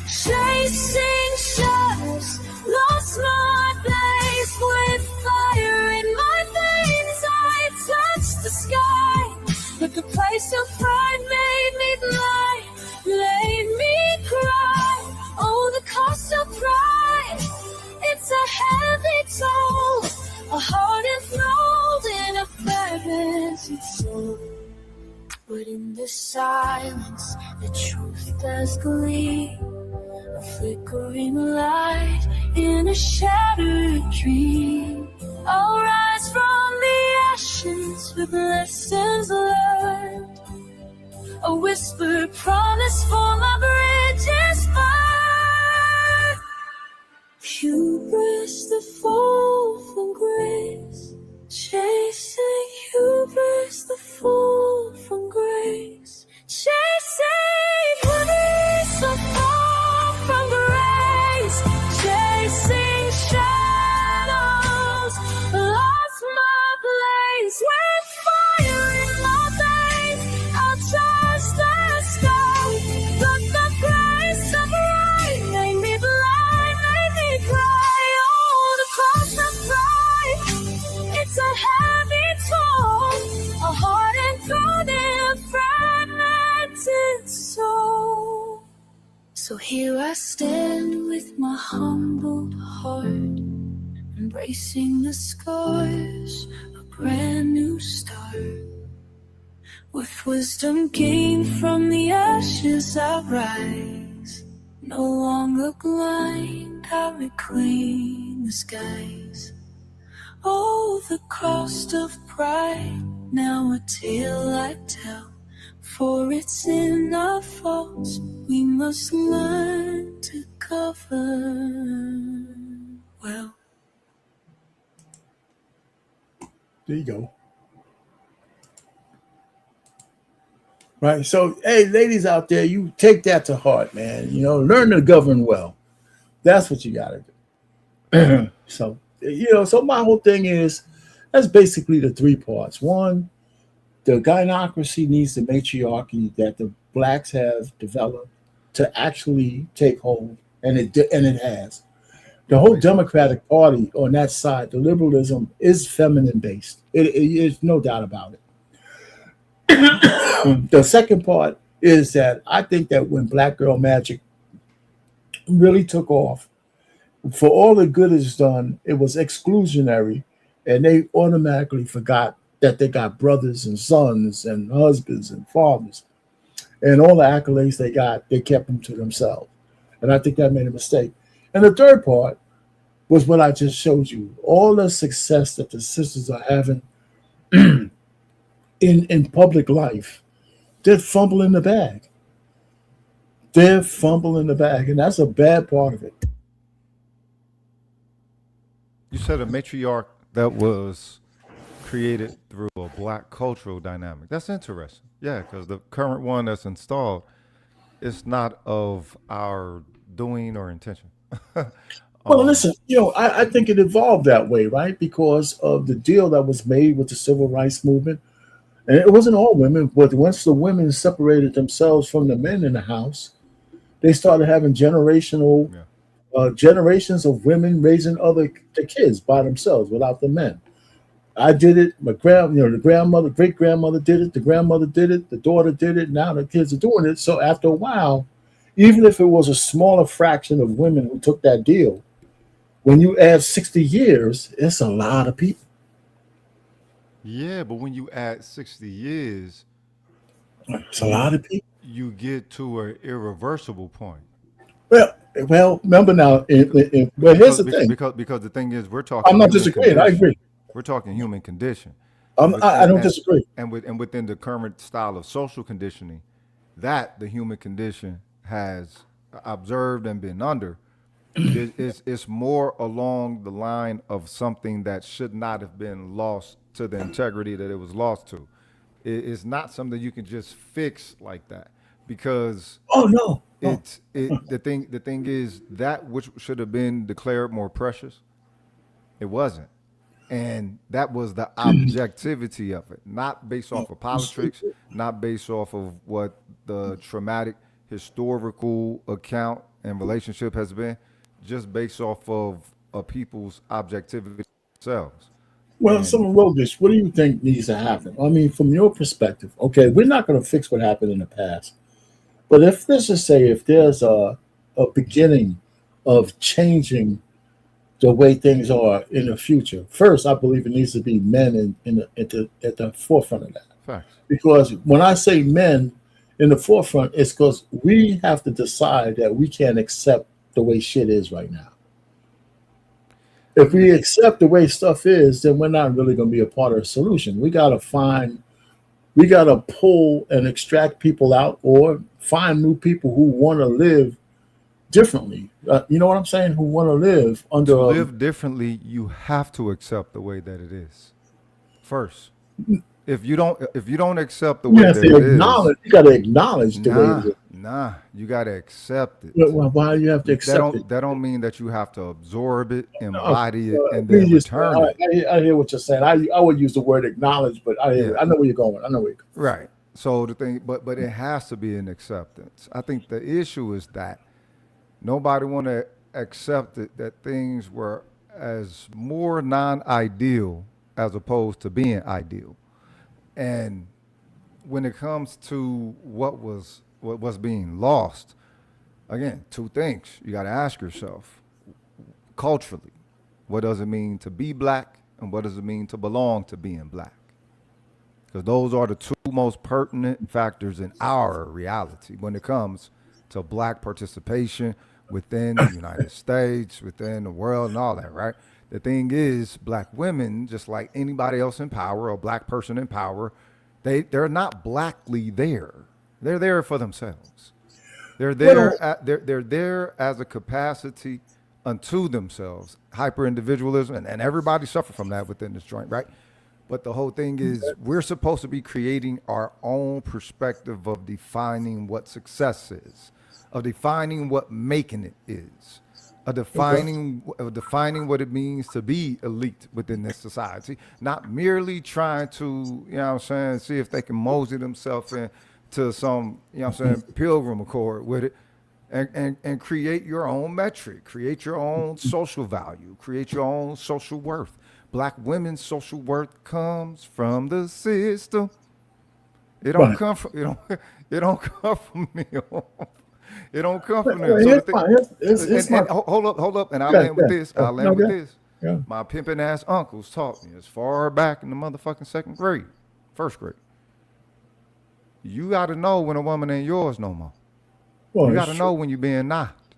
chasing shadows, lost my place with fire in my veins. I touched the sky, but the price of pride made me blind, made me cry. Oh, the cost of pride, it's a heavy toll, a heart enthralled in a fragmented soul. But in the silence, the truth does gleam, a flickering light in a shattered dream. I'll rise from the ashes with lessons learned, a whispered promise for my bridges burned. Hubris, the fall from grace, chasing hubris, the fall from grace, chasing hubris, the fall from grace, chasing shadows, lost my place with fire in my veins. I'll touch the sky, but the grace of right made me blind, made me cry. Oh, the cost of pride, it's a heavy toll, a heart enthralled in a fragmented soul. So here I stand with my humbled heart, embracing the scars, a brand new start. With wisdom gained from the ashes I rise, no longer blind, I reclaim the skies. Oh, the cost of pride, now a tale I tell, for it's in our faults we must learn to cover well. There you go. Right. So, hey, ladies out there, you take that to heart, man. You know, learn to govern well. That's what you got to do. So, you know, so my whole thing is that's basically the three parts. One, the gynocracy needs the matriarchy that the blacks have developed to actually take hold, and it has. The whole Democratic Party on that side, the liberalism is feminine based. It's no doubt about it. The second part is that I think that when Black Girl Magic really took off, for all the good it's done, it was exclusionary, and they automatically forgot that they got brothers and sons and husbands and fathers, and all the accolades they got, they kept them to themselves. And I think that made a mistake. And the third part was what I just showed you. All the success that the sisters are having in public life, they're fumbling the bag. They're fumbling the bag, and that's a bad part of it. You said a matriarch that was created through a black cultural dynamic. That's interesting. Yeah, because the current one that's installed is not of our doing or intention. Well, listen, you know, I think it evolved that way, right? Because of the deal that was made with the civil rights movement. And it wasn't all women, but once the women separated themselves from the men in the house, they started having generations of women raising the kids by themselves without the men. I did it. The grandmother, great grandmother did it. The grandmother did it. The daughter did it. Now the kids are doing it. So after a while, even if it was a smaller fraction of women who took that deal, when you add 60 years, it's a lot of people. Yeah, but when you add 60 years, it's a lot of people. You get to an irreversible point. Well, remember now. Well, here's the thing. Because the thing is, we're talking. I'm not disagreeing. I agree. We're talking human condition. I don't disagree. And within the current style of social conditioning, that the human condition has observed and been under, it's more along the line of something that should not have been lost to the integrity that it was lost to. It's not something you can just fix like that, because the thing is that which should have been declared more precious, it wasn't. And that was the objectivity of it, not based off of politics, not based off of what the traumatic historical account and relationship has been, just based off of a people's objectivity themselves. Well, someone wrote this. What do you think needs to happen? I mean, from your perspective, okay, we're not going to fix what happened in the past. But if, let's just say, if there's a beginning of changing the way things are in the future, first, I believe it needs to be men at the forefront of that. Facts. Because when I say men in the forefront, it's because we have to decide that we can't accept the way shit is right now. If we accept the way stuff is, then we're not really going to be a part of the solution. We got to pull and extract people out, or find new people who want to live differently. You know what I'm saying? Who want to live under. To live differently, you have to accept the way that it is first. If you don't accept the way that it is, you got to acknowledge the way it is. Nah, you got to accept it. Well, why do you have to accept it? That don't mean that you have to absorb it, embody it, and then return it. I hear what you're saying. I would use the word acknowledge, but I know where you're going. Right. So the thing, but it has to be an acceptance. I think the issue is that nobody want to accept it, that things were as more non-ideal as opposed to being ideal. And when it comes to what's being lost, again, two things you got to ask yourself: culturally, What does it mean to be black? And what does it mean to belong to being black? Because those are the two most pertinent factors in our reality when it comes to black participation within the United States, within the world, and all that, right? The thing is, black women, just like anybody else in power, or black person in power, they're not blackly there. They're there for themselves. They're there. They're there as a capacity unto themselves. Hyper individualism, and everybody suffer from that within this joint, right? But the whole thing is, we're supposed to be creating our own perspective of defining what success is, of defining what making it is, of defining what it means to be elite within this society, not merely trying to, you know what I'm saying, see if they can mosey themselves into some, you know what I'm saying, pilgrim accord with it, and create your own metric, create your own social value, create your own social worth. Black women's social worth comes from the system. It don't come from it don't come from me. It don't come from them. So hold up, and I'll end with this. Yeah. My pimping ass uncles taught me as far back in the motherfucking first grade. You got to know when a woman ain't yours no more. Well, you got to know when you're being knocked.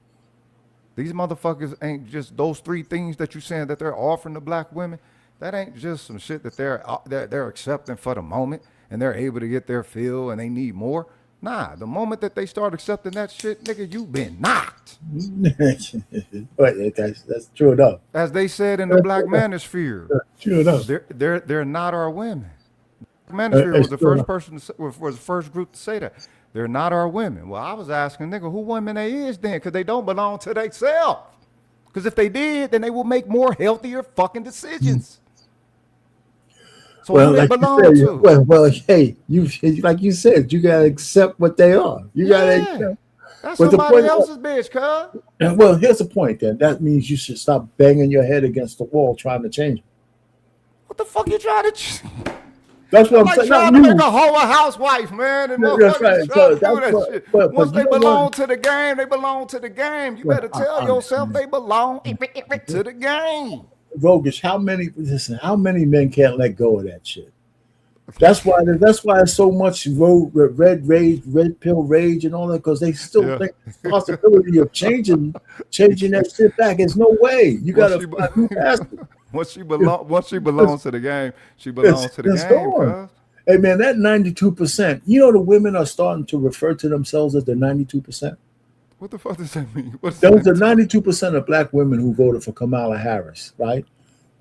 These motherfuckers ain't just those three things that you saying that they're offering to black women. That ain't just some shit that they're accepting for the moment and they're able to get their fill and they need more. Nah, the moment that they start accepting that shit, nigga, you been knocked. That's true enough. As they said in the black manosphere, true enough. They're not our women. Manosphere was the first person was the first group to say that. They're not our women. Well, I was asking, nigga, who women they is then? Because they don't belong to themselves. Because if they did, then they will make more healthier fucking decisions. So who they belong to? Well, hey, you like you said, you gotta accept what they are. You gotta accept. That's somebody else's bitch, cuz. Well, here's the point then. That means you should stop banging your head against the wall trying to change it. What the fuck you trying to That's what I'm saying. Trying to make a whole housewife, man, and motherfuckers trying to do that shit. Once they belong to the game, they belong to the game. You better tell yourself they belong to the game. Rogish, how many men can't let go of that shit? That's why there's so much red rage, red pill rage, and all that, because they still think the possibility of changing that shit back. There's no way. You gotta find new pastors. Once she belongs to the game, she belongs to the game. Hey man, that 92%. You know the women are starting to refer to themselves as the 92%. What the fuck does that mean? Those are 92% of black women who voted for Kamala Harris, right?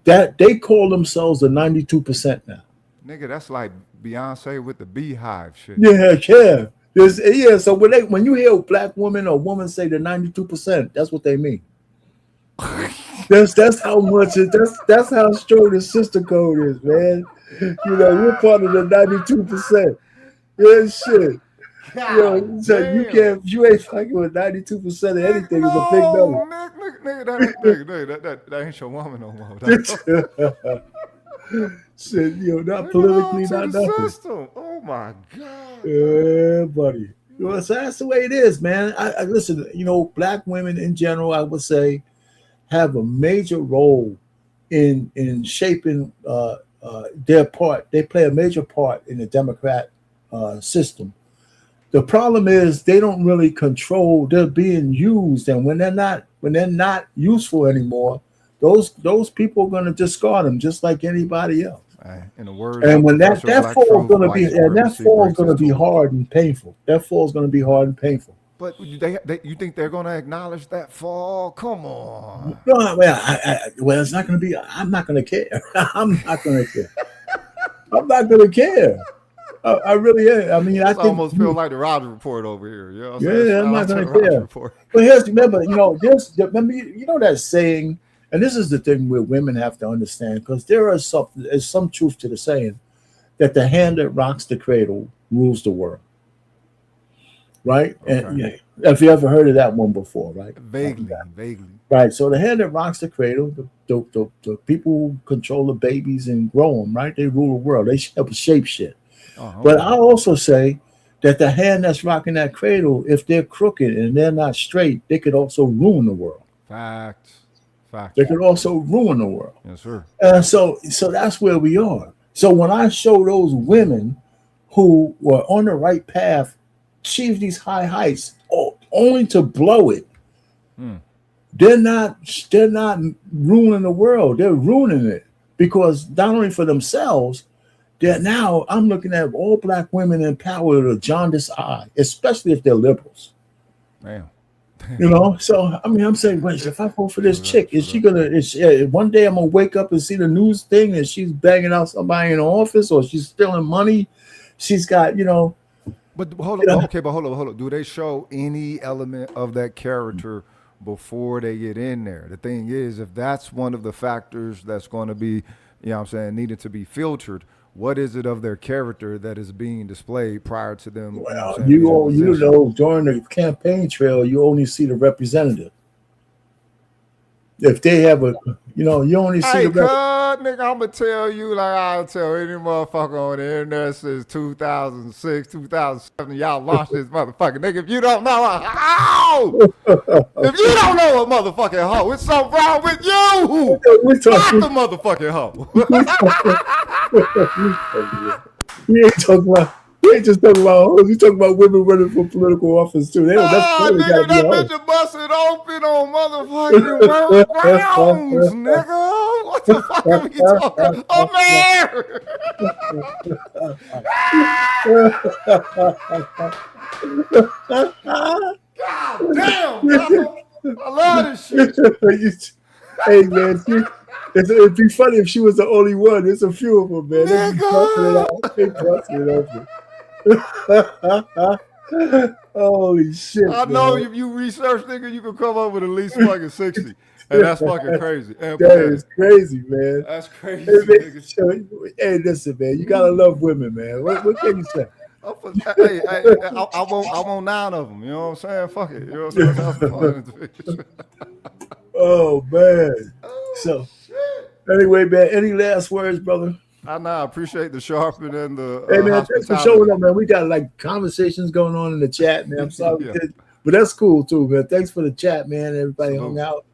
That they call themselves the 92% now. Nigga, that's like Beyonce with the beehive shit. Yeah. So when you hear a black woman or woman say the 92%, that's what they mean. That's how much that's how strong the sister code is, man. You know, we're part of the 92%. Yeah, shit. So you ain't fucking with 92% of anything is a big number. Nigga, that ain't your woman no more. Shit, not politically, not nothing. System. Oh my God. Yeah, buddy. Well, so that's the way it is, man. I listen, black women in general, I would say, have a major role in shaping their part. They play a major part in the Democrat system. The problem is they don't really control. They're being used, and when they're not useful anymore, those people are going to discard them just like anybody else. In the words, and when that fall is going to be hard and painful. That fall is going to be hard and painful. But you think they're going to acknowledge that fall? Come on. No, well, it's not going to be. I'm not going to care. I'm not going to care. I'm not going to care. I really am. I mean, I think almost feel like the Roger Report over here. You know I'm not going to care. But remember, that saying, and this is the thing where women have to understand, because there's some truth to the saying that the hand that rocks the cradle rules the world. Right? Okay. And if you ever heard of that one before, right? Vaguely. Right. So the hand that rocks the cradle, the people who control the babies and grow them, right? They rule the world. They shape shit. Okay. But I also say that the hand that's rocking that cradle, if they're crooked and they're not straight, they could also ruin the world. Facts. Fact. They could also ruin the world. Yes, sir. So that's where we are. So when I show those women who were on the right path, achieve these high heights, only to blow it, they're not ruining the world. They're ruining it because not only for themselves, they're now. I'm looking at all black women in power with a jaundiced eye, especially if they're liberals. Damn. You know, so I mean, I'm saying, wait, if I vote for this chick, is she gonna? One day I'm gonna wake up and see the news thing and she's banging out somebody in the office, or she's stealing money. She's got, But hold on, okay, but hold on. Do they show any element of that character before they get in there? The thing is, if that's one of the factors that's going to be, needed to be filtered, what is it of their character that is being displayed prior to them? Well, during the campaign trail, you only see the representative. If they have you only see nigga, I'm gonna tell you like I'll tell any motherfucker on the internet since 2006, 2007. Y'all launched this motherfucker, nigga. If you don't know a hoe, if you don't know a motherfucking hoe, it's something wrong with you. Fuck the motherfucking hoe. We ain't just talking about hoes. We talking about women running for political office too. Nigga, that bitch busted open on motherfucking grounds, nigga. What the fuck are we talking about? Oh, man. God damn, I love this shit. Hey, man, it'd be funny if she was the only one. There's a few of them, man. They busting it open. Holy shit! I know if you research, nigga, you can come up with at least fucking 60, and that's fucking crazy. That is crazy, man. That's crazy. Hey, listen, man, you gotta love women, man. What can you say? I want 9 of them. You know what I'm saying? Fuck it. You know what I'm saying? Oh man. So anyway, man, any last words, brother? I appreciate the sharpening and the hey man, thanks for showing up, man. We got like conversations going on in the chat, man. I'm sorry, but that's cool too, man. Thanks for the chat, man. Everybody hung out.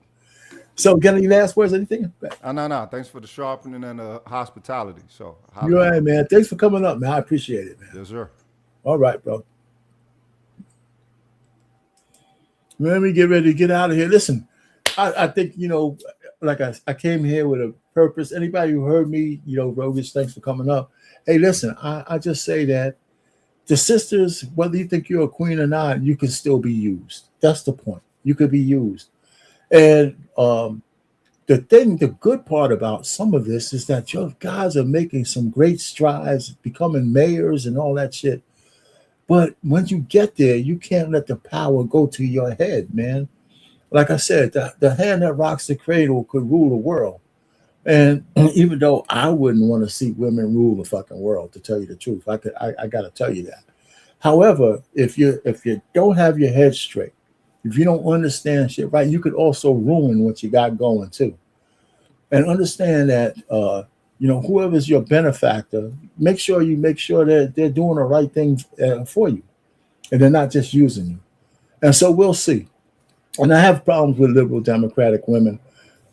So, got any last words? Anything? No. Thanks for the sharpening and the hospitality. So, you're right, man. Thanks for coming up, man. I appreciate it, man. Yes, sir. All right, bro. Let me get ready to get out of here. Listen, I think like I came here with a purpose. Anybody who heard me, Rogish, thanks for coming up. Hey, listen, I just say that the sisters, whether you think you're a queen or not, you can still be used. That's the point. You could be used. And the good part about some of this is that your guys are making some great strides, becoming mayors and all that shit. But when you get there, you can't let the power go to your head, man. Like I said, the hand that rocks the cradle could rule the world. And even though I wouldn't want to see women rule the fucking world, to tell you the truth, I got to tell you that. However, if you don't have your head straight, if you don't understand shit right, you could also ruin what you got going too. And understand that, whoever's your benefactor, make sure that they're doing the right thing for you, and they're not just using you. And so we'll see. And I have problems with liberal democratic women.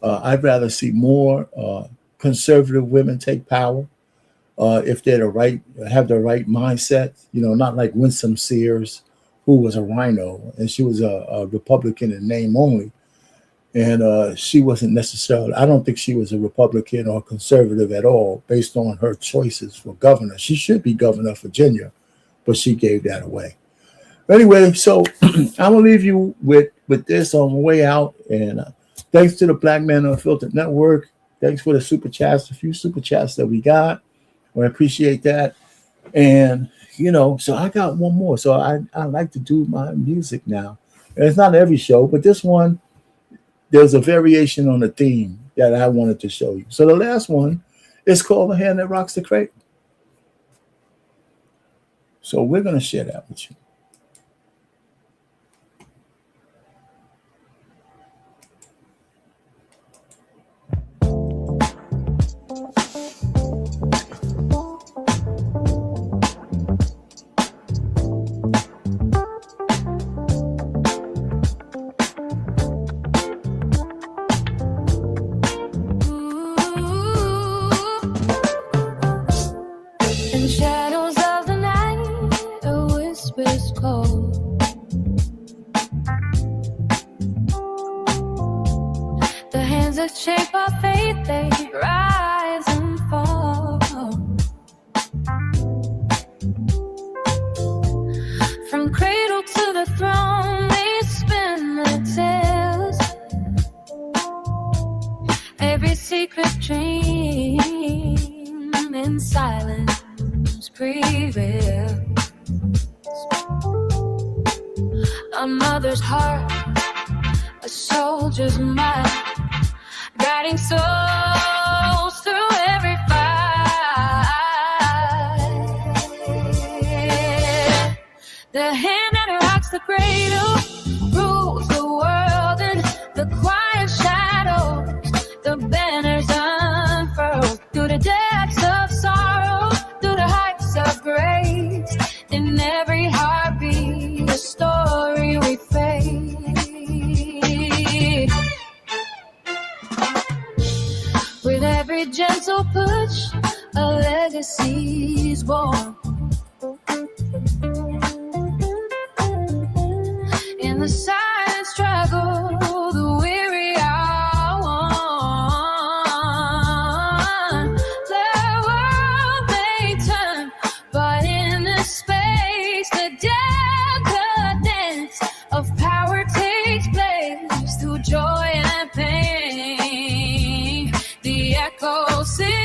I'd rather see more conservative women take power if they're have the right mindset. Not like Winsome Sears, who was a rhino, and she was a Republican in name only. And she wasn't necessarily, I don't think she was a Republican or conservative at all based on her choices for governor. She should be governor of Virginia, but she gave that away. Anyway, so I'm going to leave you with this on the way out. And thanks to the Black Man Unfiltered Network. Thanks for the super chats, a few super chats that we got. I appreciate that. And, so I got one more. So I like to do my music now. And it's not every show, but this one, there's a variation on the theme that I wanted to show you. So the last one is called The Hand That Rocks the Cradle. So we're going to share that with you. is cold. The hands that shape our fate, they rise and fall. From cradle to the throne, they spin their tales. Every secret dream in silence prevails. A mother's heart, a soldier's mind, guiding souls through every fight. The hand that rocks the cradle rules the world in the quiet shadows. The banners unfurled through the depths of sorrow, through the heights of grace. In every heartbeat, a story we face. With every gentle push, a legacy's born. In the silent struggle, the weary are one. The world may turn, but in this space, the decadence of power takes place through joy and pain. The echoes sing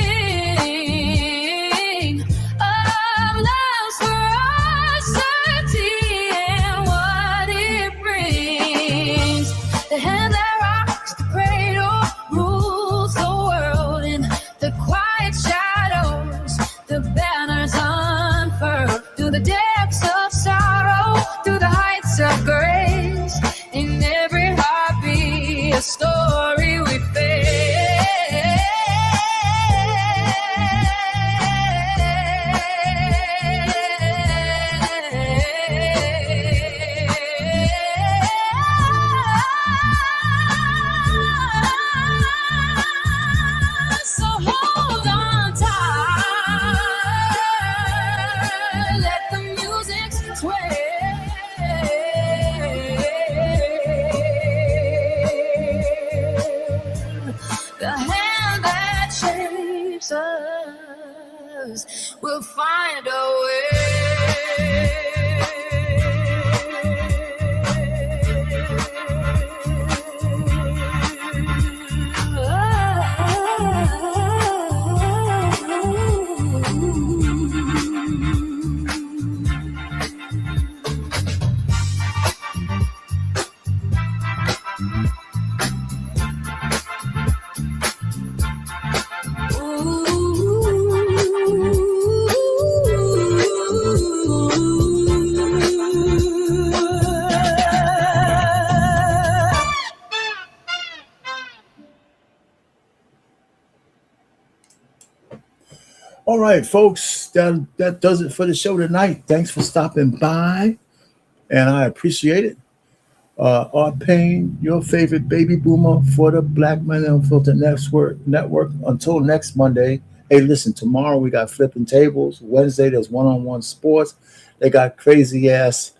of love's ferocity and what it brings. The hand that rocks the cradle rules the world in the quiet shadows. The banners unfurled through the depths of sorrow, through the heights of grace. In every heartbeat, a story we face. So hold on tight, let the music sway. The hand that shapes us will find a All right, folks, that does it for the show tonight. Thanks for stopping by, and I appreciate it. Art Payne, your favorite baby boomer for the Black Men Unfiltered Network. Until next Monday. Hey, listen, tomorrow we got flipping tables. Wednesday, there's one-on-one sports. They got crazy ass,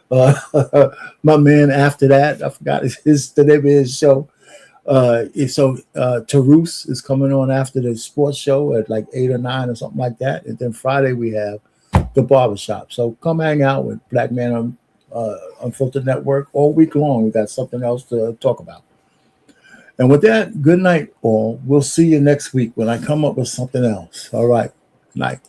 my man after that. I forgot the name of his show. Tarus is coming on after the sports show at like 8 or 9 or something like that. And then Friday we have the barbershop. So come hang out with Black Man Unfiltered Network all week long. We got something else to talk about. And with that, good night, all. We'll see you next week when I come up with something else. All right. Night.